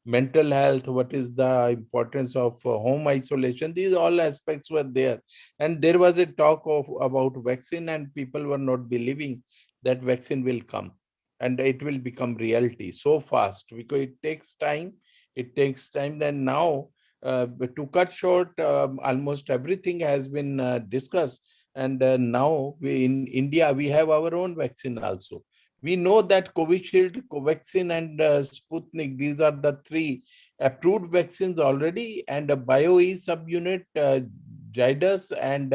mental health, what is the importance of home isolation. These all aspects were there. And there was a talk of about vaccine, and people were not believing that vaccine will come and it will become reality so fast, because it takes time. It takes time. Then now, but to cut short, almost everything has been discussed. And now in India, we have our own vaccine also. We know that Covishield, Covaxin, and Sputnik, these are the three approved vaccines already. And a BioE subunit, Zydus, and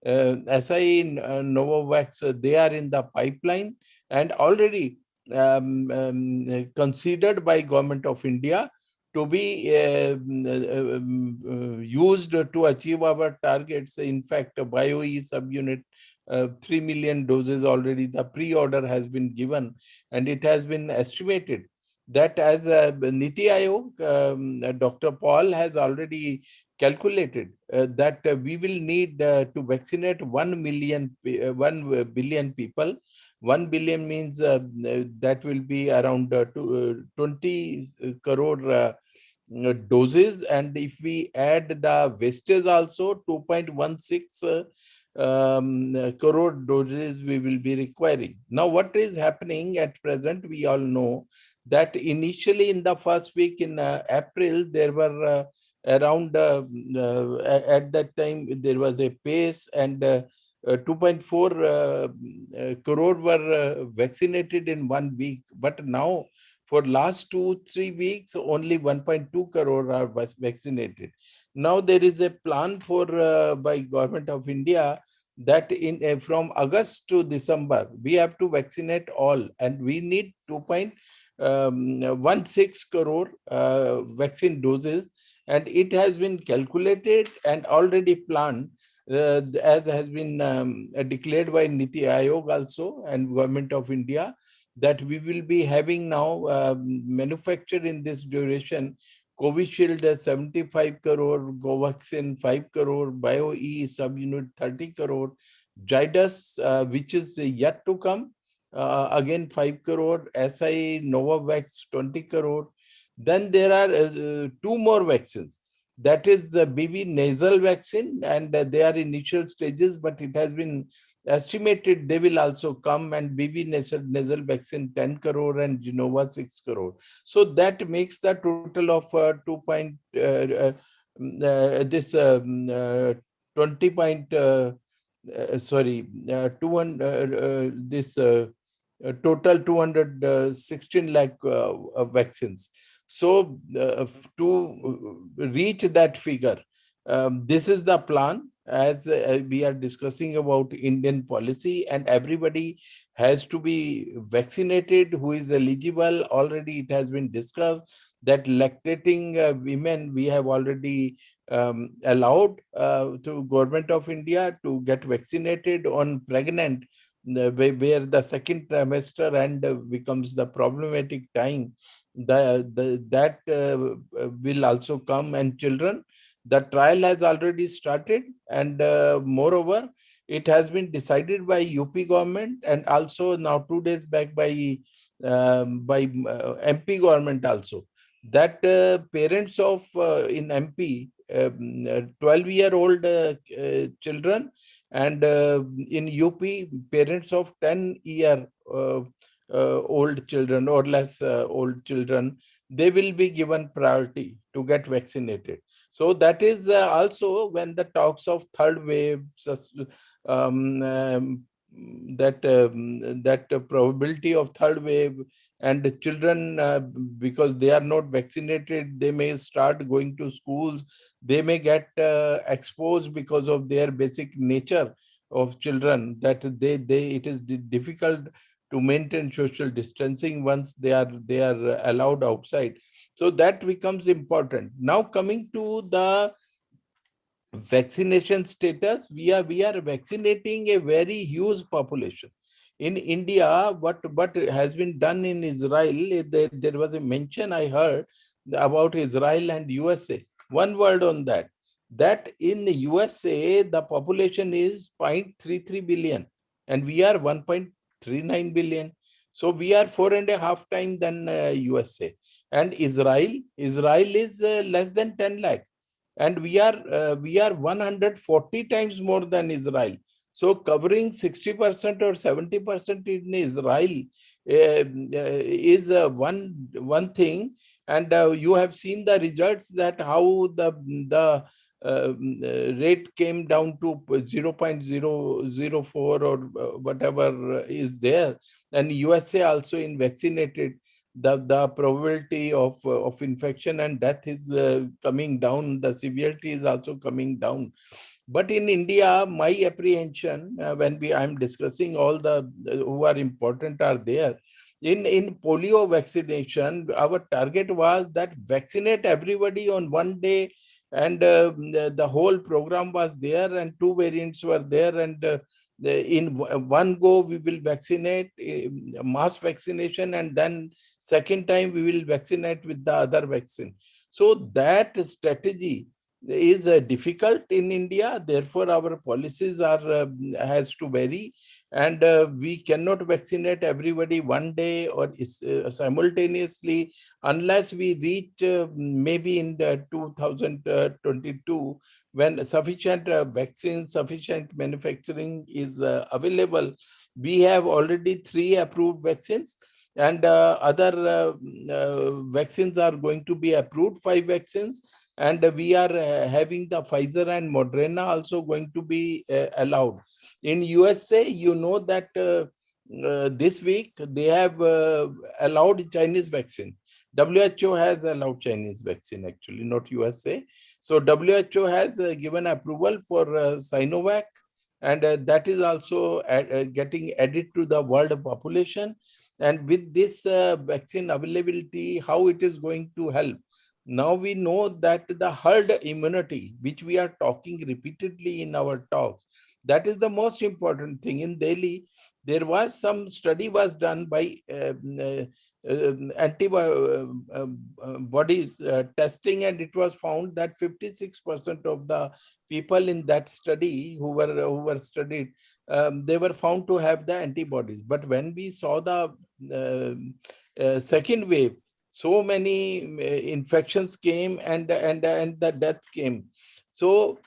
SI Novavax, they are in the pipeline and already considered by Government of India to be used to achieve our targets. In fact, BioE subunit, 3 million doses already, the pre-order has been given, and it has been estimated that as Niti Aayog, Dr. Paul has already calculated that we will need to vaccinate 1 billion people. 1 billion means that will be around 20 crore doses, and if we add the wastage also, 2.16 crore doses we will be requiring. Now, what is happening at present? We all know that initially in the first week in April, there were around at that time there was a pace, and 2.4 crore were vaccinated in 1 week. But now, for last 2-3 weeks, only 1.2 crore are vaccinated. Now there is a plan for by Government of India that in from August to December we have to vaccinate all, and we need 2.16 crore vaccine doses, and it has been calculated and already planned, as has been declared by Niti Aayog also and Government of India, that we will be having now manufactured in this duration Covishield 75 crore, Covaxin 5 crore, BioE subunit 30 crore, Zydus, which is yet to come, again 5 crore, SI Novavax 20 crore. Then there are two more vaccines. That is the BB nasal vaccine, and they are initial stages, but it has been estimated they will also come, and BB nasal vaccine 10 crore and Genova 6 crore. So that makes the total of 2 point, this 20 point, sorry, 200, this total 216 lakh vaccines. So to reach that figure, this is the plan. As we are discussing about Indian policy, and everybody has to be vaccinated who is eligible. Already it has been discussed that lactating women, we have already allowed to Government of India to get vaccinated. On pregnant, where the second trimester and becomes the problematic time, that will also come. And children, the trial has already started, and moreover, it has been decided by UP government, and also now 2 days back by by MP government also, that parents of in MP 12-year-old children, and in UP parents of 10-year old children or less old children, they will be given priority to get vaccinated. So that is also when the talks of third wave, that probability of third wave, and the children, because they are not vaccinated, they may start going to schools, they may get exposed because of their basic nature of children, that it is difficult to maintain social distancing once they are allowed outside. So that becomes important. Now coming to the vaccination status, we are vaccinating a very huge population in India. What has been done in Israel, there was a mention I heard about Israel and USA. One word on that, that in the USA the population is 0.33 billion and we are 1.39 billion. So we are 4.5 times than USA. And Israel is less than 10 lakh, and we are 140 times more than Israel. So covering 60% or 70% in Israel is one thing. And you have seen the results, that how the rate came down to 0.004 or whatever is there. And USA also in vaccinated, the probability of infection and death is coming down, the severity is also coming down. But in India, my apprehension, when I'm discussing, all the who are important are there. In polio vaccination, our target was that vaccinate everybody on one day, and the whole program was there, and two variants were there, and in one go we will vaccinate, mass vaccination, and then second time we will vaccinate with the other vaccine. So that strategy is difficult in India. Therefore, our policies are has to vary, and we cannot vaccinate everybody one day or simultaneously, unless we reach maybe in the 2022, when sufficient vaccines, sufficient manufacturing is available. We have already 3 approved vaccines, and other vaccines are going to be approved, 5 vaccines, and we are having the Pfizer and Moderna also going to be allowed. In USA, you know that this week they have allowed Chinese vaccine. WHO has allowed Chinese vaccine, actually, not USA. So WHO has given approval for Sinovac, and that is also getting added to the world population. And with this vaccine availability, how it is going to help? Now we know that the herd immunity, which we are talking repeatedly in our talks, that is the most important thing. In Delhi, there was some study was done by antibodies testing, and it was found that 56% of the people in that study who were studied, they were found to have the antibodies. But when we saw the second wave, so many infections came, and the death came. So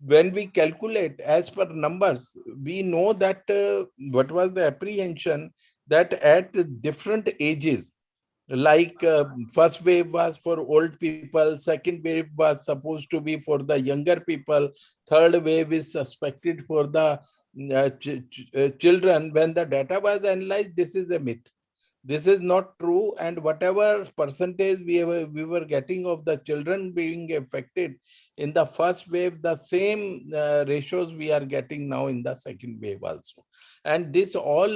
when we calculate as per numbers, we know that what was the apprehension, that at different ages, like first wave was for old people, second wave was supposed to be for the younger people, third wave is suspected for the children. When the data was analyzed, this is a myth. This is not true, and whatever percentage we were getting of the children being affected in the first wave, the same ratios we are getting now in the second wave also. And this all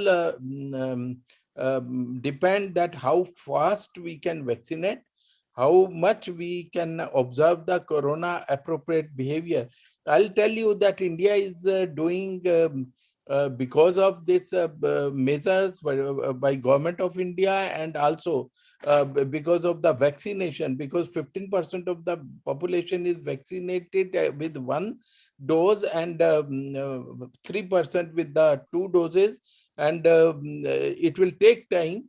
depend that how fast we can vaccinate, how much we can observe the corona appropriate behavior. I'll tell you that India is doing because of this measures by government of India, and also because of the vaccination, because 15% of the population is vaccinated with 1 dose, and 3% with the 2 doses. and it will take time.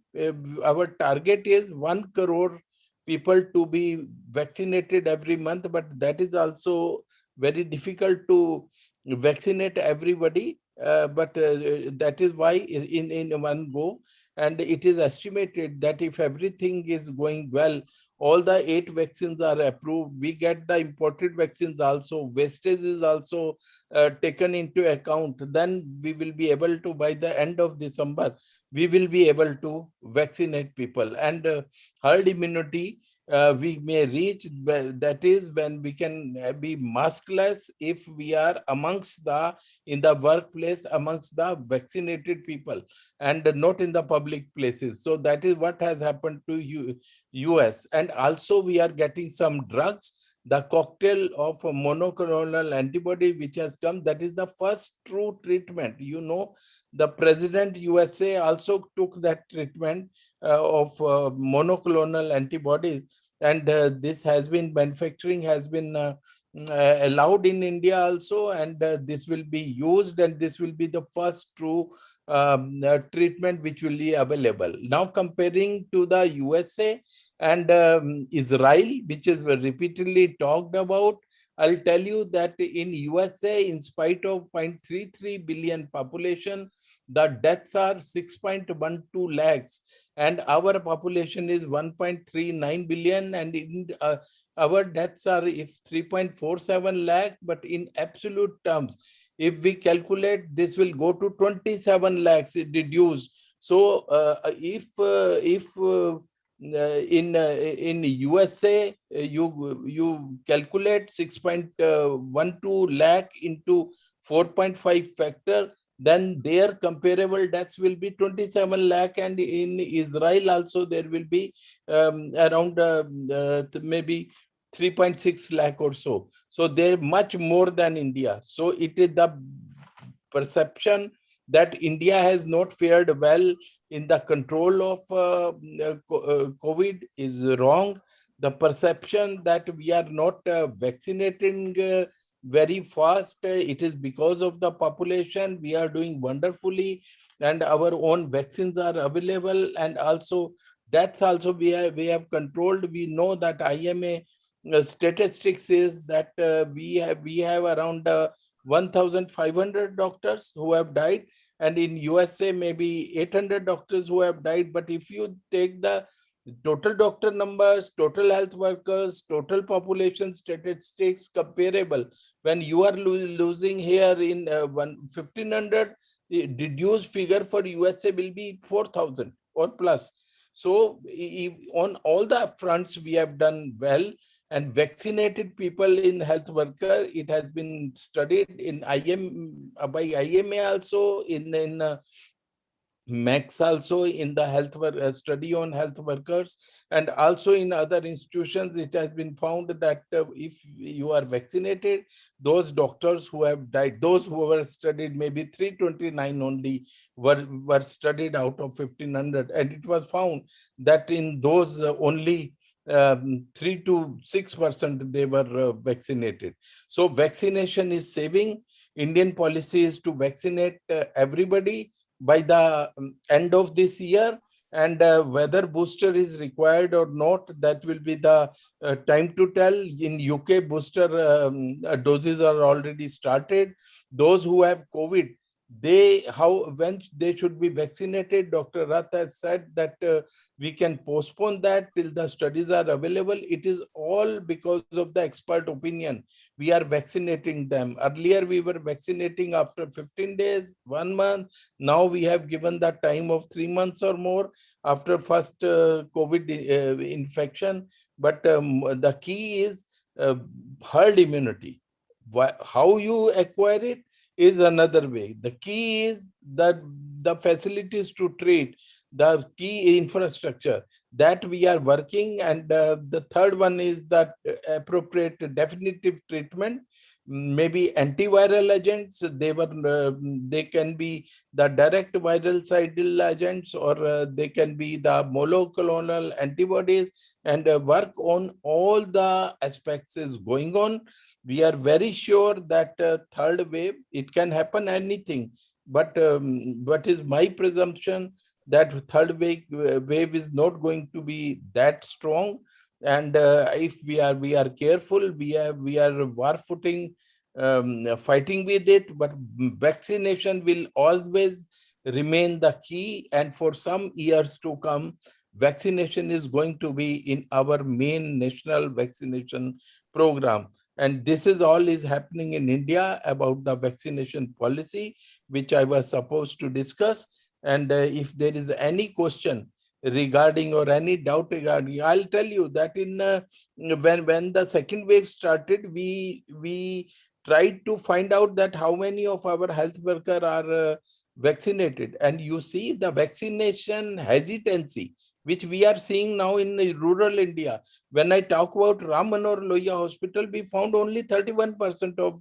Our target is 1 crore people to be vaccinated every month, but that is also very difficult to vaccinate everybody. But that is why in one go, and it is estimated that if everything is going well, all the 8 vaccines are approved. We get the imported vaccines also. Wastage is also taken into account. Then we will be able to, by the end of December, we will be able to vaccinate people. And herd immunity, we may reach, that is when we can be maskless if we are in the workplace amongst the vaccinated people and not in the public places. So that is what has happened to US. And also we are getting some drugs, the cocktail of a monoclonal antibody which has come. That is the first true treatment. The president USA also took that treatment of monoclonal antibodies, and this has been, manufacturing has been allowed in India also, and this will be used, and this will be the first true treatment which will be available. Now comparing to the USA and Israel, which is repeatedly talked about, I'll tell you that in USA, in spite of 0.33 billion population, the deaths are 6.12 lakhs, and our population is 1.39 billion, and in, our deaths are if 3.47 lakh, but in absolute terms, if we calculate, this will go to 27 lakhs reduced. So if in USA you calculate 6.12 lakh into 4.5 factor, then their comparable deaths will be 27 lakh, and in Israel also there will be around maybe 3.6 lakh or so. So they're much more than India. So it is the perception that India has not fared well in the control of COVID is wrong. The perception that we are not vaccinating very fast, it is because of the population. We are doing wonderfully, and our own vaccines are available, and also deaths also we have controlled. We know that IMA statistics is that we have around 1,500 doctors who have died, and in USA maybe 800 doctors who have died. But if you take the total doctor numbers, total health workers, total population statistics comparable, when you are losing here in 1,500, the reduced figure for USA will be 4,000 or plus. So on all the fronts we have done well, and vaccinated people in health worker, it has been studied in by IMA also, in Max also, in the health study on health workers, and also in other institutions. It has been found that if you are vaccinated, those doctors who have died, those who were studied, maybe 329 only were studied out of 1,500, and it was found that in those only 3 to 6% they were vaccinated. So vaccination is saving. Indian policy is to vaccinate everybody by the end of this year, and whether booster is required or not, that will be the time to tell. In UK, booster doses are already started. Those who have COVID, when they should be vaccinated, Dr. Rath has said that we can postpone that till the studies are available. It is all because of the expert opinion. We are vaccinating them. Earlier, we were vaccinating after 15 days, 1 month. Now we have given the time of 3 months or more after first COVID infection. But the key is herd immunity. How you acquire it is another way. The key is that the facilities to treat, the key infrastructure that we are working, and the third one is that appropriate definitive treatment. Maybe antiviral agents, they can be the direct viral agents, or they can be the monoclonal antibodies, and work on all the aspects is going on. We are very sure that third wave, it can happen anything. but what is my presumption that third wave is not going to be that strong. And if we are careful, we are war footing, fighting with it, but vaccination will always remain the key. And for some years to come, vaccination is going to be in our main national vaccination program. And this is all is happening in India about the vaccination policy, which I was supposed to discuss. And if there is any question regarding or any doubt regarding, I'll tell you that in when the second wave started, we tried to find out that how many of our health workers are vaccinated. And you see the vaccination hesitancy, which we are seeing now in rural India. When I talk about Ram Manohar Lohia Hospital, we found only 31% of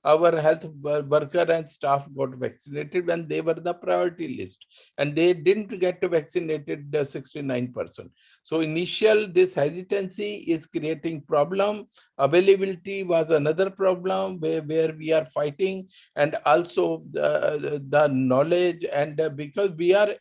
our health worker and staff got vaccinated when they were the priority list. And they didn't get vaccinated 69%. So initial, this hesitancy is creating problem. Availability was another problem where we are fighting. And also the knowledge, and because we are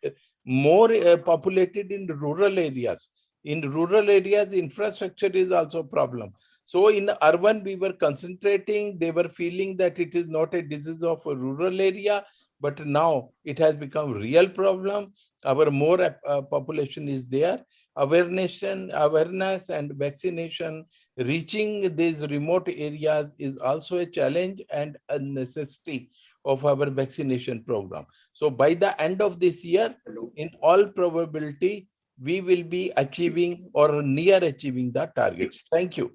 more populated in rural areas. In rural areas, infrastructure is also a problem. So in urban, we were concentrating, they were feeling that it is not a disease of a rural area, but now it has become real problem. Our more population is there. Awareness and vaccination reaching these remote areas is also a challenge and a necessity of our vaccination program. So by the end of this year, in all probability, we will be achieving or near achieving the targets. Thank you.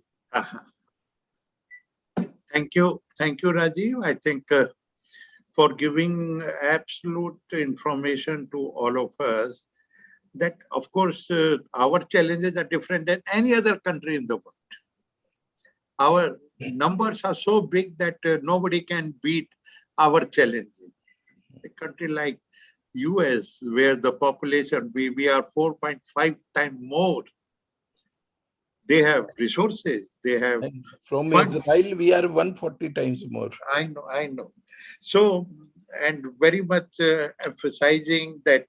Thank you, Rajiv. I think for giving absolute information to all of us, that of course our challenges are different than any other country in the world. Our numbers are so big that nobody can beat our challenges. A country like US, where the population, we are 4.5 times more. They have resources, they have from funds. Israel, we are 140 times more. I know. So, and very much emphasizing that,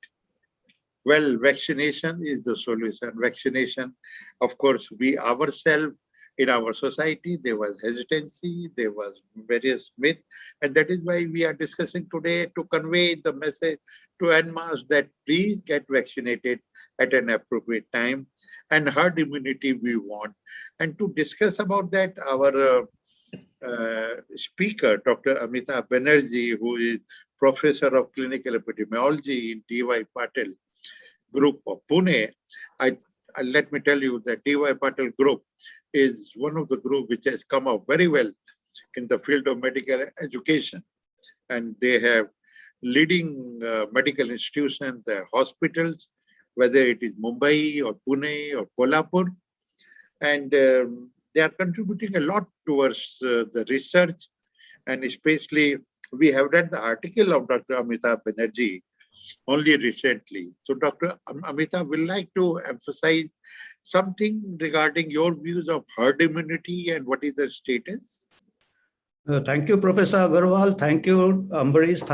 well, vaccination is the solution. Vaccination, of course, we ourselves, in our society, there was hesitancy, there was various myths, and that is why we are discussing today to convey the message to en masse that please get vaccinated at an appropriate time, and herd immunity we want. And to discuss about that, our speaker, Dr. Amitabh Banerjee, who is Professor of Clinical Epidemiology in D.Y. Patil Group of Pune. Let me tell you that D.Y. Patil Group is one of the groups which has come up very well in the field of medical education. And they have leading medical institutions, hospitals, whether it is Mumbai or Pune or Kolhapur. And they are contributing a lot towards the research. And especially, we have read the article of Dr. Amitabh Banerjee only recently. So Dr. Amitabh will like to emphasize something regarding your views of herd immunity and what is the status? Thank you, Professor Agarwal. Thank you, Ambarish.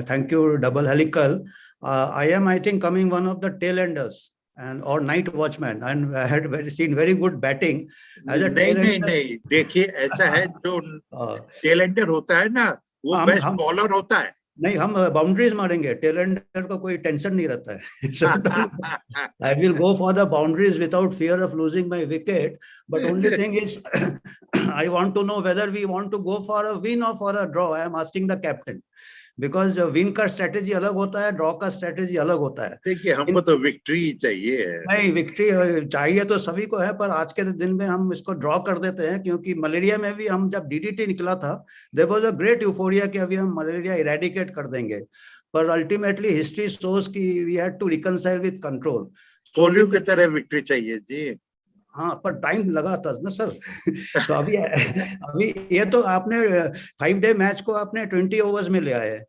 Thank you, Double Helical. I am, I think, coming one of the tail enders and or night watchman, and I had seen very good batting. As a नहीं, देखिए ऐसा है जो tail ender होता है ना, वो best bowler होता है. नहीं, हम बाउंड्रीज मारेंगे, टेल एंडर को कोई टेंशन नहीं रहता है. I will go for the boundaries without fear of losing my wicket. But only thing is, I want to know whether we want to go for a win or for a draw. I am asking the captain. Because win का strategy अलग होता है, draw का strategy अलग होता है. देखिए हमको तो विक्ट्री चाहिए. नहीं, विक्ट्री चाहिए तो सभी को है, पर आज के दिन में हम इसको ड्रॉ कर देते हैं, क्योंकि मलेरिया में भी हम जब डीडीटी निकला था, there was a great euphoria कि अभी हम मलेरिया इरेडिकेट कर देंगे, पर अल्टीमेटली हिस्ट्री शोज कि we had to reconcile with control. Polio की तरह विक्ट्री चाहिए जी. हाँ, पर टाइम लगा था ना सर. तो अभी ये तो आपने 5 डे मैच को आपने 20 ओवर्स में ले आए.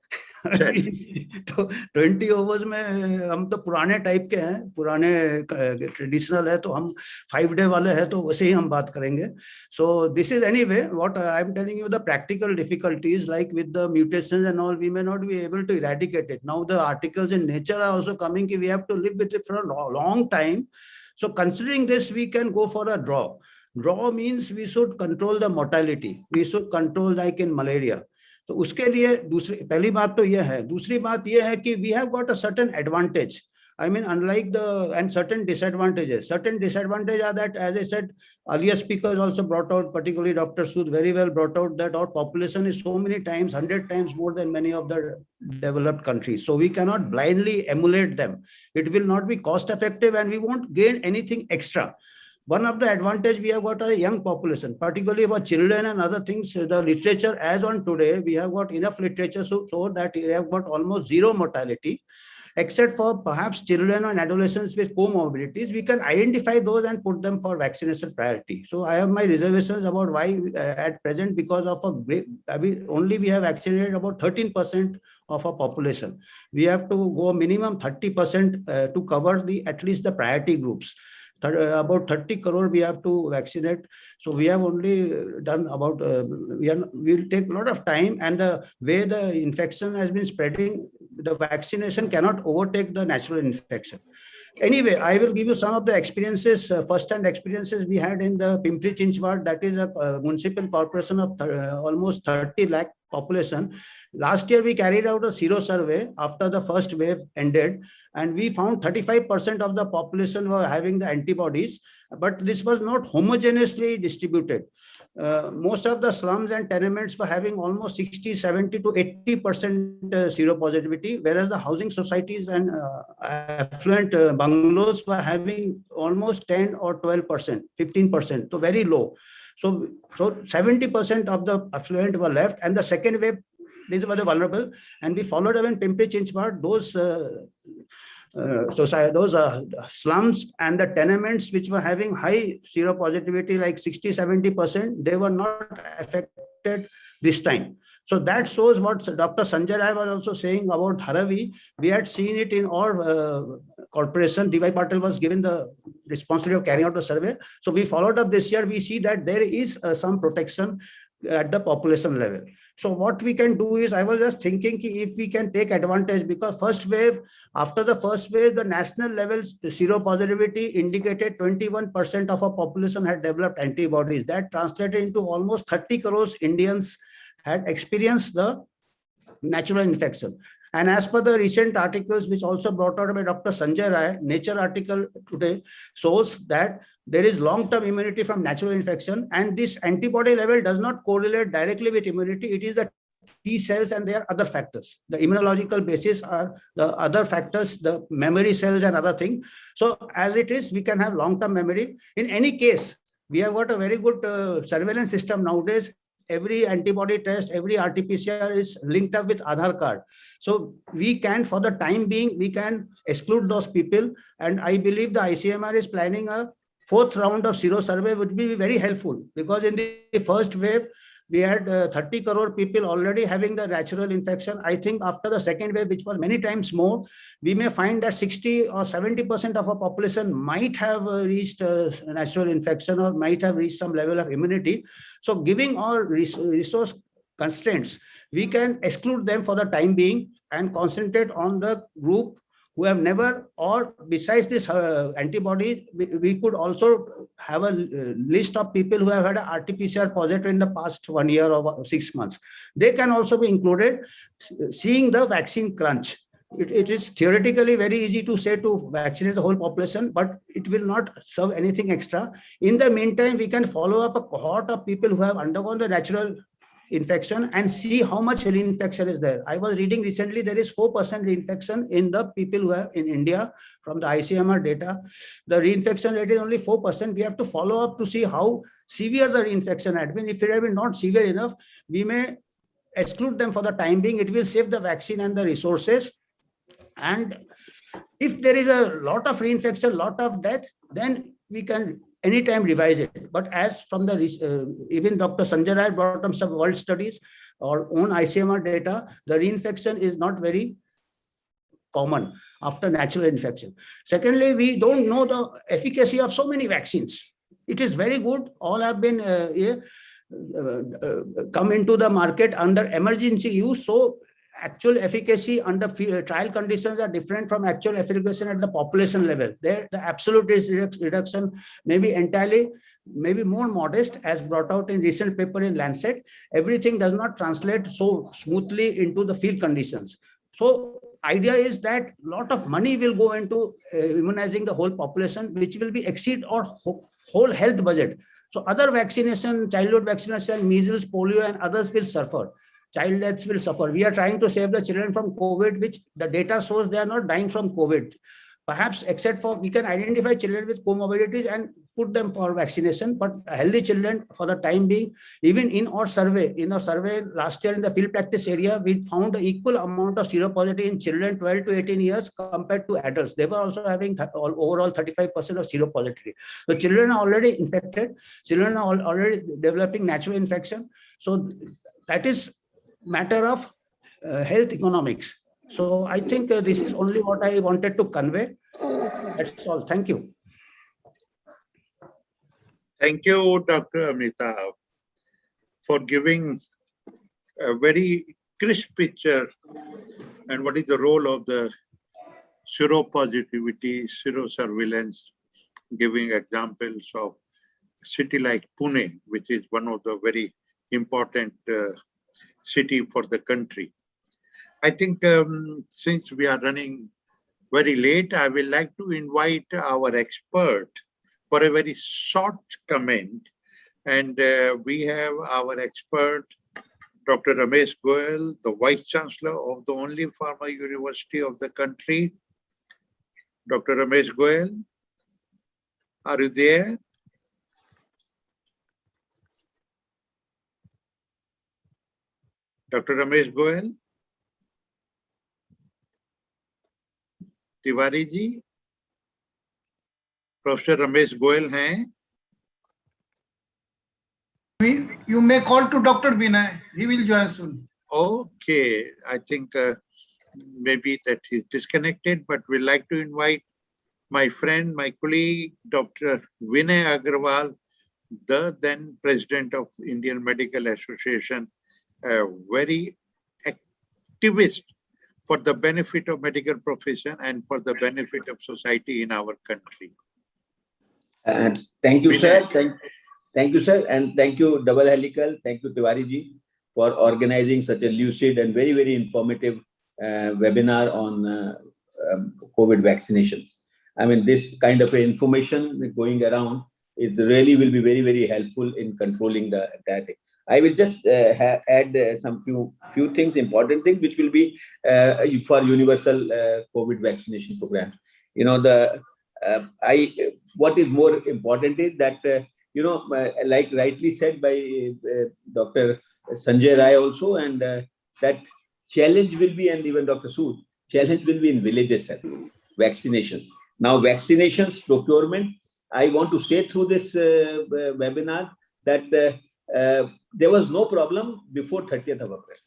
तो 20 ओवर्स में हम तो पुराने टाइप के हैं, पुराने ट्रेडिशनल है, तो हम 5 डे वाले हैं, तो वैसे ही हम बात करेंगे. So this is anyway what I'm telling you, the practical difficulties like with the mutations and all, we may not be able to eradicate it. Now the articles in Nature are also coming, we have to live with it for a long time. So considering this, we can go for a draw. Draw means we should control the mortality. We should control like in malaria. तो उसके लिए पहली बात तो यह है. दूसरी बात यह है कि we have got a certain advantage. I mean, unlike and certain disadvantages. Certain disadvantages are that, as I said, earlier speakers also brought out, particularly Dr. Sood very well brought out, that our population is so many times, 100 times more than many of the developed countries. So we cannot blindly emulate them. It will not be cost effective and we won't gain anything extra. One of the advantage we have got a young population, particularly for children and other things. The literature as on today, we have got enough literature so that we have got almost zero mortality, except for perhaps children and adolescents with comorbidities. We can identify those and put them for vaccination priority. So I have my reservations about why at present, because of a great, only we have vaccinated about 13% of our population. We have to go minimum 30% to cover at least the priority groups. About 30 crore we have to vaccinate. So we have only done about, we'll take a lot of time, and the way the infection has been spreading, the vaccination cannot overtake the natural infection. Anyway, I will give you some of the experiences, first-hand experiences we had in the Pimpri-Chinchwad. That is a municipal corporation of almost 30 lakh population. Last year, we carried out a sero survey after the first wave ended, and we found 35% of the population were having the antibodies, but this was not homogeneously distributed. Most of the slums and tenements were having almost 60, 70 to 80% seropositivity, whereas the housing societies and affluent bungalows were having almost 10 or 12%, 15%, so very low. So 70% of the affluent were left, and the second wave, these were the vulnerable, and we followed up in Pimpri-Chinchwad, those slums and the tenements which were having high seropositivity, like 60, 70%, they were not affected this time. So that shows what Dr. Sanjay Rai was also saying about Dharavi. We had seen it in our corporation. D.Y. Patil was given the responsibility of carrying out the survey. So we followed up this year. We see that there is some protection at the population level. So what we can do is, I was just thinking if we can take advantage, because first wave, after the first wave, the national levels, the seropositivity indicated 21% of our population had developed antibodies. That translated into almost 30 crores Indians had experienced the natural infection. And as per the recent articles, which also brought out by Dr. Sanjay Rai, Nature article today shows that there is long-term immunity from natural infection, and this antibody level does not correlate directly with immunity. It is the T cells and their other factors. The immunological basis are the other factors, the memory cells and other things. So as it is, we can have long-term memory. In any case, we have got a very good surveillance system nowadays. Every antibody test, every RT-PCR is linked up with Aadhaar card. So we can, for the time being, we can exclude those people. And I believe the ICMR is planning a 4th round of sero survey, would be very helpful, because in the first wave, we had 30 crore people already having the natural infection. I think after the second wave, which was many times more, we may find that 60 or 70% of our population might have reached natural infection or might have reached some level of immunity. So giving our resource constraints, we can exclude them for the time being and concentrate on the group who have never, or besides this antibody, we could also have a list of people who have had a RT-PCR positive in the past 1 year or 6 months. They can also be included, seeing the vaccine crunch. It is theoretically very easy to say to vaccinate the whole population, but it will not serve anything extra. In the meantime, we can follow up a cohort of people who have undergone the natural infection and see how much reinfection is there. I was reading recently, there is 4% reinfection in the people who have in India from the ICMR data. The reinfection rate is only 4%. We have to follow up to see how severe the reinfection had been. If it had been not severe enough, we may exclude them for the time being. It will save the vaccine and the resources. And if there is a lot of reinfection, lot of death, then we can anytime revise it. But as from the even Dr. Sanjay Rai brought up some world studies or own ICMR data, the reinfection is not very common after natural infection. Secondly, we don't know the efficacy of so many vaccines. It is very good. All have been come into the market under emergency use. So actual efficacy under trial conditions are different from actual efficacy at the population level. There, the absolute reduction may be entirely, maybe more modest, as brought out in recent paper in Lancet. Everything does not translate so smoothly into the field conditions. So idea is that a lot of money will go into immunizing the whole population, which will be exceed our whole health budget. So other vaccination, childhood vaccination, measles, polio, and others will suffer. Child deaths will suffer. We are trying to save the children from COVID, which the data shows they are not dying from COVID. Perhaps except for, we can identify children with comorbidities and put them for vaccination, but healthy children for the time being, even in our survey last year in the field practice area, we found an equal amount of seropositivity in children 12 to 18 years compared to adults. They were also having overall 35% of seropositivity. So children are already infected. Children are already developing natural infection. So that is matter of health economics. So I think this is only what I wanted to convey. That's all. Thank you. Thank you, Dr. Amitabh, for giving a very crisp picture and what is the role of the seropositivity, serosurveillance, giving examples of a city like Pune, which is one of the very important city for the country. I think since we are running very late, I would like to invite our expert for a very short comment. And we have our expert, Dr. Ramesh Goel, the Vice Chancellor of the only pharma university of the country. Dr. Ramesh Goel, are you there? Dr. Ramesh Goel? Tiwari ji, professor Ramesh Goel हैं. You may call to Dr. Vinay. He will join soon. Okay, I think maybe that he's disconnected, but we'd like to invite my friend, my colleague, Dr. Vinay Agrawal, the then president of Indian Medical Association, a very activist for the benefit of medical profession and for the benefit of society in our country. Thank you, sir. Thank you, sir. And thank you, Double Helical. Thank you, Tiwari ji, for organizing such a lucid and very, very informative webinar on COVID vaccinations. I mean, this kind of information going around is really will be very, very helpful in controlling the entire thing. I will just add some few things, important things, which will be for universal COVID vaccination programs. You know, what is more important is that, you know, like rightly said by Dr. Sanjay Rai also, and that challenge will be, and even Dr. Sood, challenge will be in villages, vaccinations. Now, vaccinations, procurement, I want to say through this webinar that there was no problem before 30th of April.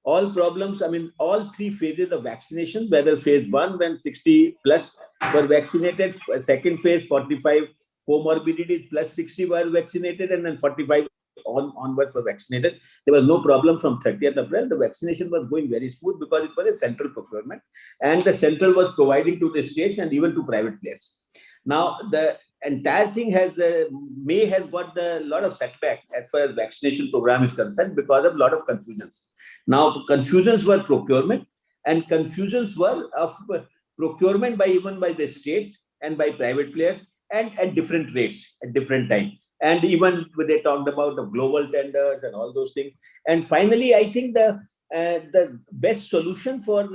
All problems, I mean, all three phases of vaccination, whether phase 1, when 60 plus were vaccinated, second phase, 45 comorbidities plus 60 were vaccinated, and then 45 onwards were vaccinated. There was no problem from 30th April. The vaccination was going very smooth because it was a central procurement, and the central was providing to the states and even to private players. Now, the entire thing has got a lot of setback as far as vaccination program is concerned because of a lot of confusions. Now, confusions were procurement, and confusions were of procurement by even by the states and by private players, and at different rates at different time. And even they talked about the global tenders and all those things. And finally, I think the best solution for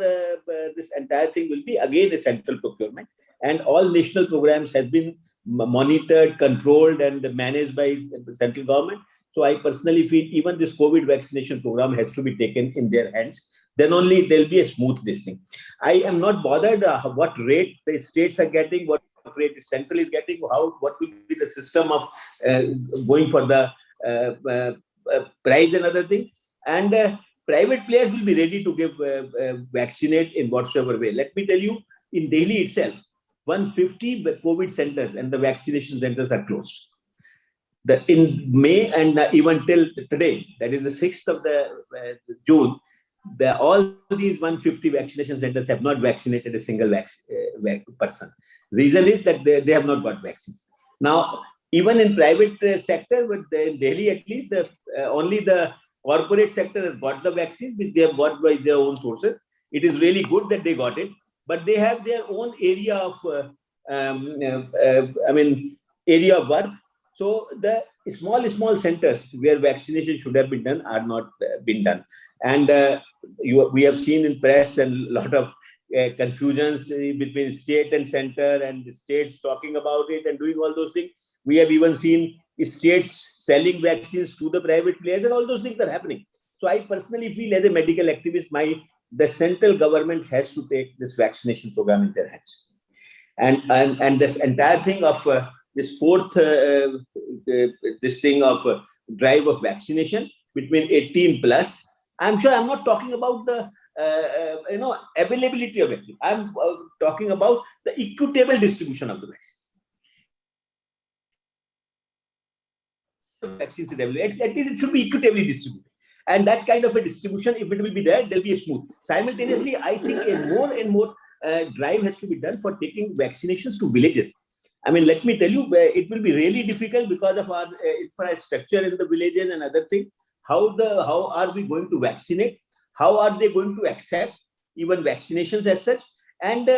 this entire thing will be again a central procurement, and all national programs have been monitored, controlled, and managed by the central government. So I personally feel even this COVID vaccination program has to be taken in their hands. Then only there'll be a smooth this thing. I am not bothered what rate the states are getting, what corporate, central is getting, what will be the system of going for the price and other thing. And private players will be ready to give vaccinate in whatsoever way. Let me tell you, in Delhi itself, 150 COVID centers and the vaccination centers are closed. In May and even till today, that is the 6th of June, all these 150 vaccination centers have not vaccinated a single person. Reason is that they have not got vaccines. Now, even in private sector, but in Delhi at least, only the corporate sector has got the vaccines, which they have got by their own sources. It is really good that they got it, but they have their own area of, area of work. So the small centers where vaccination should have been done are not been done. And we have seen in press and a lot of confusions between state and center, and the states talking about it and doing all those things. We have even seen states selling vaccines to the private players, and all those things are happening. So I personally feel, as a medical activist, the central government has to take this vaccination program in their hands. And this entire thing of this fourth this thing of drive of vaccination between 18 plus, I'm sure I'm not talking about the availability of it. I'm talking about the equitable distribution of the vaccine. Vaccines available. At least it should be equitably distributed. And that kind of a distribution, if it will be there, there'll be a smooth. Simultaneously, I think a more and more drive has to be done for taking vaccinations to villages. I mean, let me tell you, it will be really difficult because of our infrastructure in the villages and other things. How are we going to vaccinate? How are they going to accept even vaccinations as such? And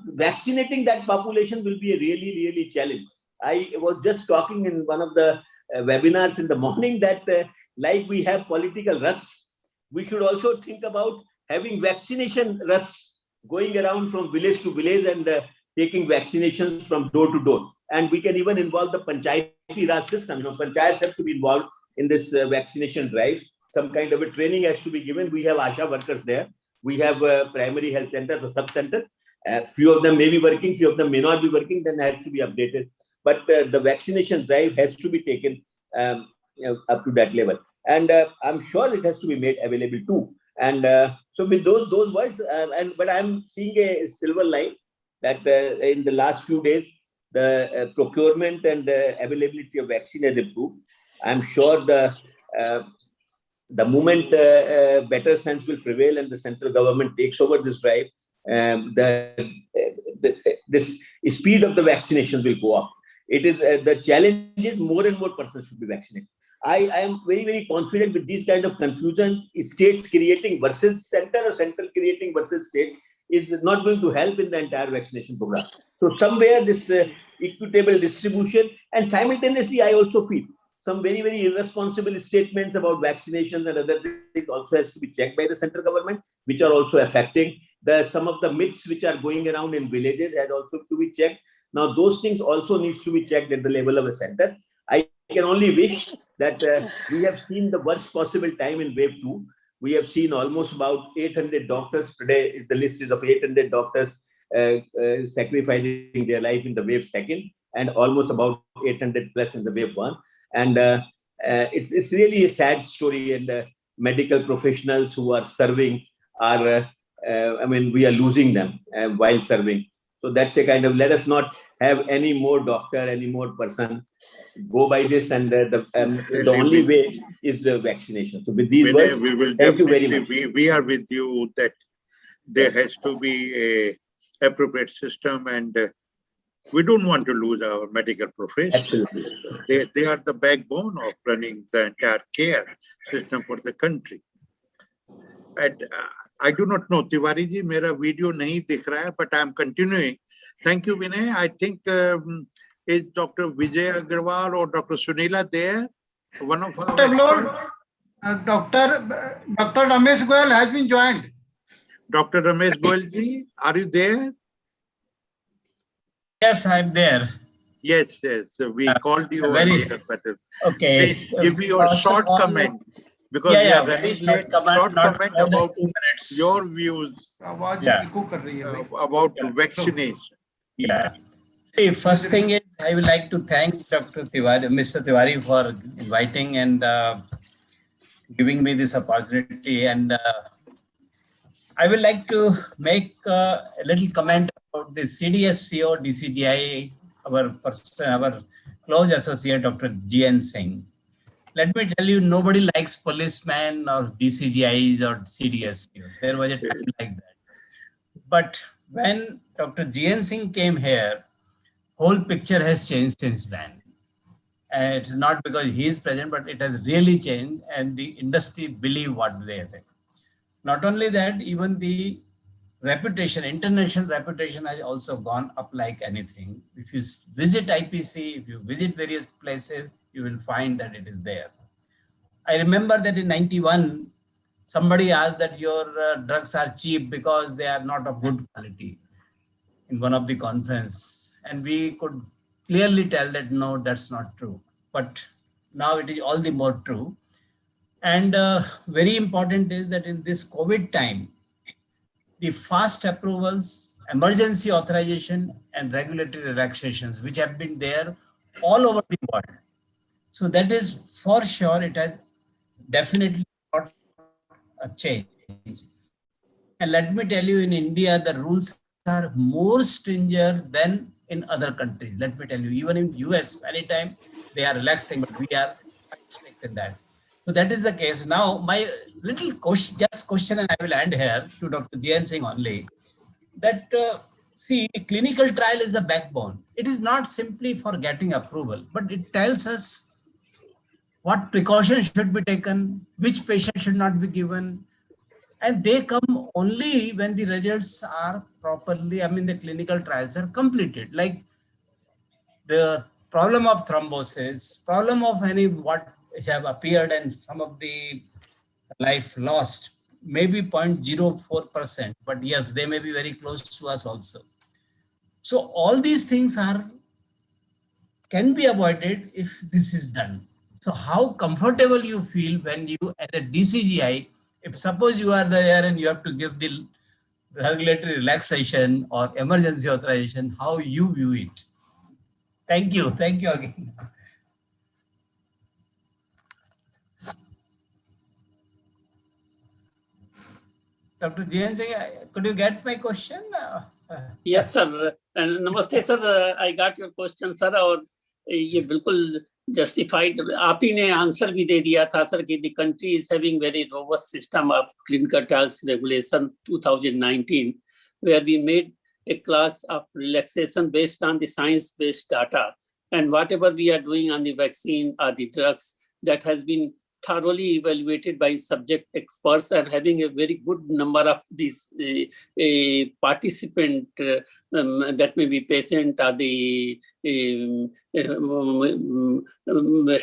vaccinating that population will be a really challenge. I was just talking in one of the webinars in the morning that like we have political ruts, we should also think about having vaccination ruts going around from village to village and taking vaccinations from door to door. And we can even involve the Panchayati Raj system. Panchayats have to be involved in this vaccination drive. Some kind of a training has to be given. We have ASHA workers there. We have primary health centers or sub-centers. Few of them may be working, few of them may not be working, then has to be updated. But the vaccination drive has to be taken up to that level. And I'm sure it has to be made available too. And so with those words, but I'm seeing a silver line that in the last few days, the procurement and availability of vaccine has improved. I'm sure the moment better sense will prevail and the central government takes over this drive, this speed of the vaccinations will go up. It is the challenge is more and more persons should be vaccinated. I am very confident with these kind of confusion, states creating versus center or central creating versus states is not going to help in the entire vaccination program. So somewhere this equitable distribution, and simultaneously I also feel some very irresponsible statements about vaccinations and other things also has to be checked by the central government, which are also affecting some of the myths which are going around in villages had also to be checked. Now those things also needs to be checked at the level of a center. I can only wish that we have seen the worst possible time in wave 2. We have seen almost about 800 doctors today. The list is of 800 doctors sacrificing their life in the wave 2nd, and almost about 800 plus in the wave 1. And it's really a sad story. And medical professionals who are serving are, we are losing them while serving. So that's a kind of, let us not have any more doctor, any more person go by this, and the only way is the vaccination. So with these words, we will thank you very much. We are with you that there has to be a appropriate system, and we don't want to lose our medical professionals. Absolutely. They are the backbone of running the entire care system for the country. And I do not know, Tiwari ji, mera video nahi dikh raha hai, but I am continuing. Thank you, Vinay. I think is Dr. Vijay Agarwal or Dr. Sunila there? One of our experts? Dr. Ramesh Goyal has been joined. Dr. Ramesh Goyal ji, are you there? Yes, I'm there. Yes. So we called you earlier, but okay. Please give me your short comment, because we are running late. Short comment about your views about vaccination. Yeah. See, first thing is I would like to thank Dr. Tiwari, Mr. Tiwari for inviting and giving me this opportunity. And I would like to make a little comment about the CDSCO DCGI, our close associate, Dr. GN Singh. Let me tell you, nobody likes policemen or DCGIs or CDSCO. There was a time like that. But when Dr. GN Singh came here, whole picture has changed since then. And it's not because he is present, but it has really changed, and the industry believe what they think. Not only that, even the reputation, international reputation has also gone up like anything. If you visit IPC, if you visit various places, you will find that it is there. I remember that in 91, somebody asked that your drugs are cheap because they are not of good quality in one of the conference. And we could clearly tell that no, that's not true. But now it is all the more true. And very important is that in this COVID time, the fast approvals, emergency authorization, and regulatory relaxations, which have been there all over the world. So that is for sure, it has definitely brought a change. And let me tell you, in India, the rules are more stringent than in other countries. Let me tell you, even in US, anytime they are relaxing, but we are quite strict in that. So that is the case. Now, my little question, and I will end here to Dr. Jain Singh only, that see, clinical trial is the backbone. It is not simply for getting approval, but it tells us what precautions should be taken, which patient should not be given, and they come only when the results are properly, I mean, the clinical trials are completed. Like the problem of thrombosis, problem of any what have appeared and some of the life lost, maybe 0.04%, but yes, they may be very close to us also. So all these things can be avoided if this is done. So how comfortable you feel when you, as a DCGI, if suppose you are there and you have to give the regulatory relaxation or emergency authorization, how you view it? Thank you again. Dr. Jain Singh, could you get my question? Yes, sir. And namaste, sir. I got your question, sir. और ये बिल्कुल justified. आप ही ने answer भी दे दिया था, sir, कि the country is having very robust system of clinical trials regulation 2019, where we made a class of relaxation based on the science-based data. And whatever we are doing on the vaccine or the drugs, that has been thoroughly evaluated by subject experts, and having a very good number of these participant, that may be patient or the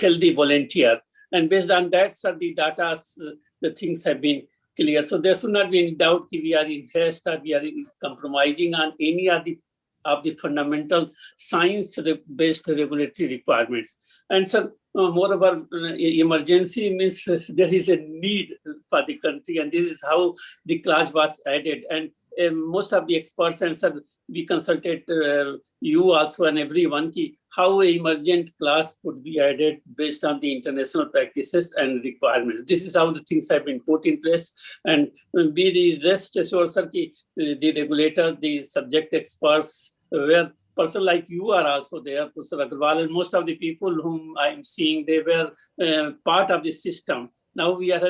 healthy volunteer. And based on that, sir, the data, the things have been clear. So there should not be any doubt that we are in haste or we are compromising on any of the fundamental science-based regulatory requirements. And so, moreover, emergency means there is a need for the country, and this is how the class was added. And most of the experts, and sir, we consulted you also and everyone, how an emergent class could be added based on the international practices and requirements. This is how the things have been put in place, and be the rest assured, sir, the regulator, the subject experts, where person like you are also there, Professor Agarwal, and most of the people whom I'm seeing, they were part of the system. Now we are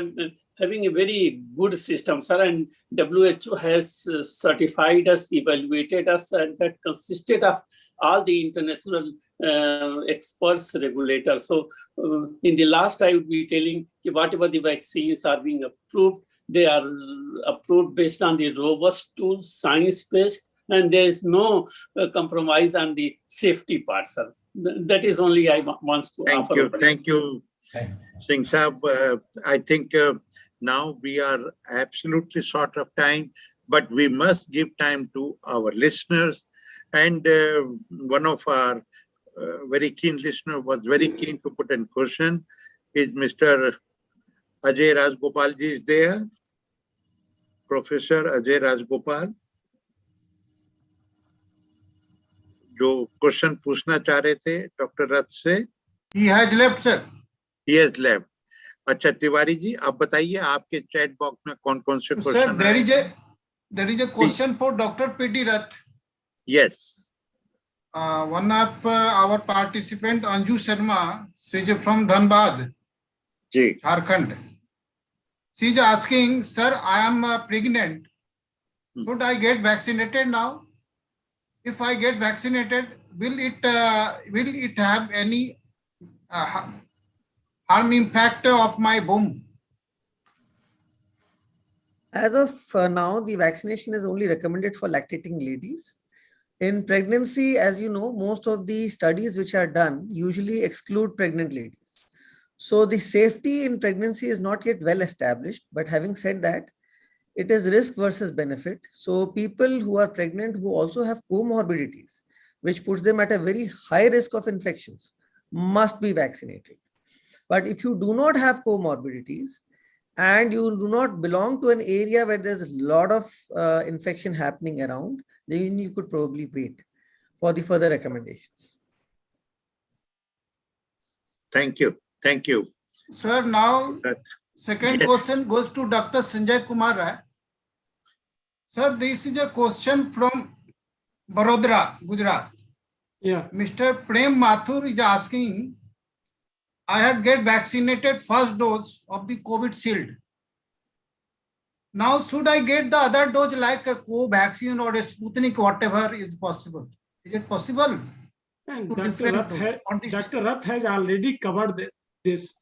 having a very good system, sir, and WHO has certified us, evaluated us, and that consisted of all the international experts, regulators. So in the last, I would be telling you, whatever the vaccines are being approved, they are approved based on the robust tools, science-based, and there is no compromise on the safety part, sir. That is only I want to offer. Thank you, Singh Saab. I think now we are absolutely short of time, but we must give time to our listeners. And one of our very keen listener was very keen to put in question. Is Mr. Ajay Rajgopal ji is there? Professor Ajay Rajgopal. जो question पूछना चाह रहे थे doctor रथ से? He has left, sir. He has left. अच्छा तिवारी जी, आप बताइए आपके चैट बॉक्स में कौन कौन से Sir, question there is a question for Dr. P.D. Rath. Yes. One of our participant, Anju Sharma, she is from Dhanbad, Jharkhand. She is asking, sir, I am pregnant. Should I get vaccinated now? If I get vaccinated, will it have any harm impact of my womb? As of now, the vaccination is only recommended for lactating ladies. In pregnancy, as you know, most of the studies which are done usually exclude pregnant ladies. So the safety in pregnancy is not yet well established. But having said that, it is risk versus benefit. So people who are pregnant who also have comorbidities, which puts them at a very high risk of infections, must be vaccinated. But if you do not have comorbidities and you do not belong to an area where there's a lot of infection happening around, then you could probably wait for the further recommendations. Thank you. Thank you. Sir, now second question goes to Dr. Sanjay Kumar Rai. Sir, this is a question from Barodara, Gujarat. Yeah. Mr. Prem Mathur is asking, I had get vaccinated first dose of the COVID shield. Now, should I get the other dose like a Kovac or a Sputnik, whatever is possible? Is it possible? And Dr. Rath has already covered this.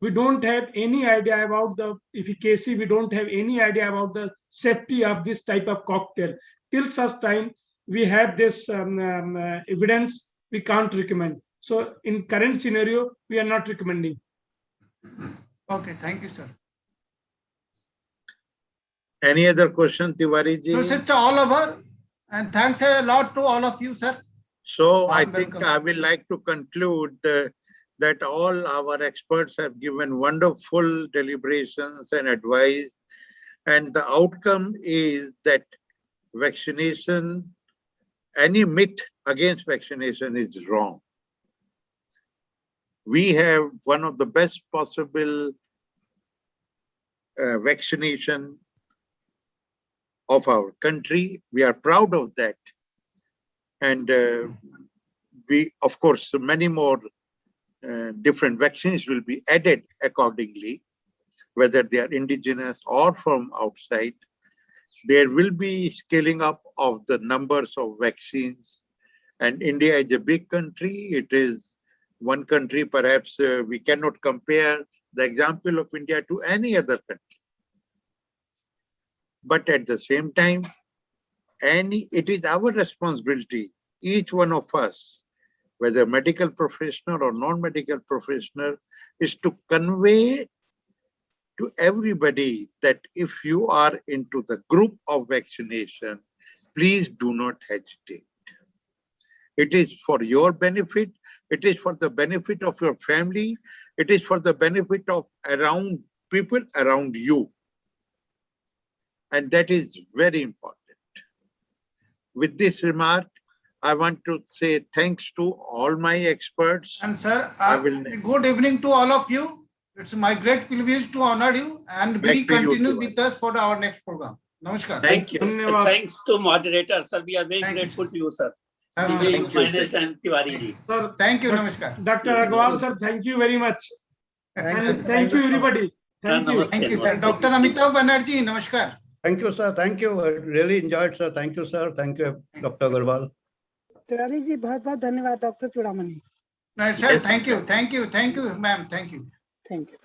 We don't have any idea about the efficacy. We don't have any idea about the safety of this type of cocktail. Till such time we have this evidence, we can't recommend. So in current scenario, we are not recommending. Okay, thank you, sir. Any other question, Tiwari ji? No, sir, all over. And thanks a lot to all of you, sir. So I think I will like to conclude that all our experts have given wonderful deliberations and advice. And the outcome is that vaccination, any myth against vaccination is wrong. We have one of the best possible vaccination of our country. We are proud of that. And we, of course, many more different vaccines will be added accordingly, whether they are indigenous or from outside. There will be scaling up of the numbers of vaccines. And India is a big country. It is one country, perhaps we cannot compare the example of India to any other country. But at the same time, it is our responsibility, each one of us, whether medical professional or non-medical professional, is to convey to everybody that if you are into the group of vaccination, please do not hesitate. It is for your benefit. It is for the benefit of your family. It is for the benefit of people around you. And that is very important. With this remark, I want to say thanks to all my experts. And sir, good evening to all of you. It's my great privilege to honor you, and we continue with us for our next program. Namaskar. Thank you. Thanks to moderator, sir. We are very grateful to you, sir. The way you managed and Tiwari ji. Sir, thank you. Namaskar. Dr. Agarwal, sir, thank you very much. And thank you, everybody. Thank you. Thank you, sir. Dr. Amitabh Banerjee, namaskar. Thank you, sir. Thank you. I really enjoyed, sir. Thank you, sir. Thank you, Dr. Agarwal. Tiwari ji बहुत बहुत धन्यवाद doctor Chudamani. Sir, thank you, ma'am, thank you. Thank you.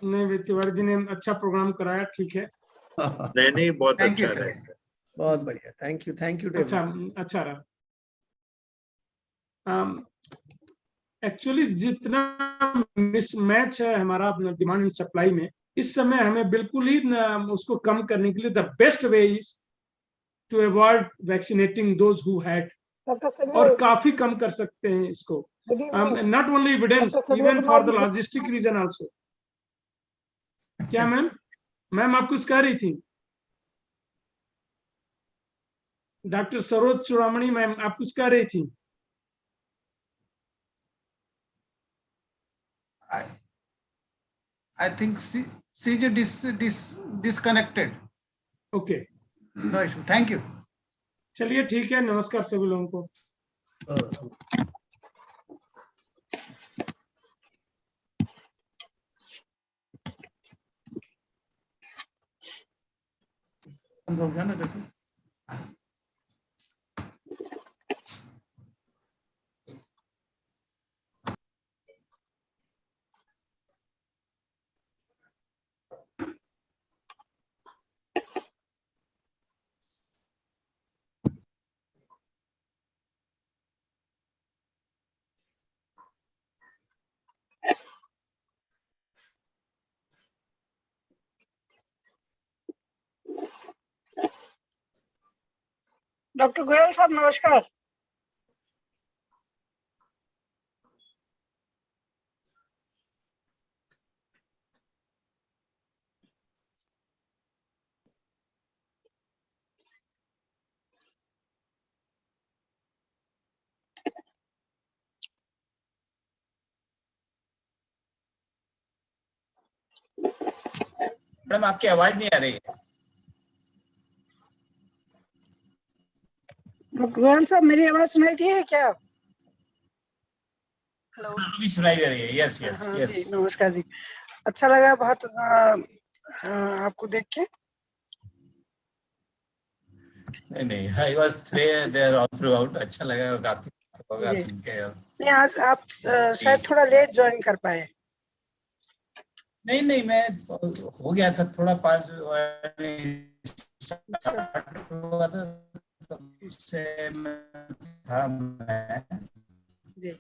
नहीं, तिवारी जी ने अच्छा programme कराया, ठीक है. नहीं, बहुत अच्छा रहा. बहुत बढ़िया. Thank you to everyone. अच्छा रहा. एक्चुअली जितना मिसमैच है हमारा डिमांड एंड सप्लाई में, इस समय हमें बिल्कुल ही उसको कम करने के लिए the best way is to avoid vaccinating those who had, और काफी कम कर सकते हैं इसको. Not only evidence, even for the logistic reason also. क्या मैम आप कुछ कह रही थी? डॉक्टर सरोज चूड़ामणि मैम, आप कुछ कह रही थी? I think she is disconnected. Okay, No issue. Thank you. चलिए ठीक है, नमस्कार सभी लोगों को। देखो। डॉक्टर गोयल साहब नमस्कार। मैडम आपकी आवाज नहीं आ रही है। डॉक्टर गोयल साहब मेरी आवाज सुनाई दी है क्या? हेलो, अभी सुनाई दे रही है। यस यस हाँ यस। जी, नमस्कार जी। अच्छा लगा बहुत आपको देख के। नहीं नहीं, I was there all throughout. अच्छा लगा, काफी होगा जी, सुन के। नहीं आज आप शायद थोड़ा लेट ज्वाइन कर पाए। नहीं नहीं, मैं हो गया था थोड़ा 5 अच्छा, हुआ था, तब से मैं था मैं जी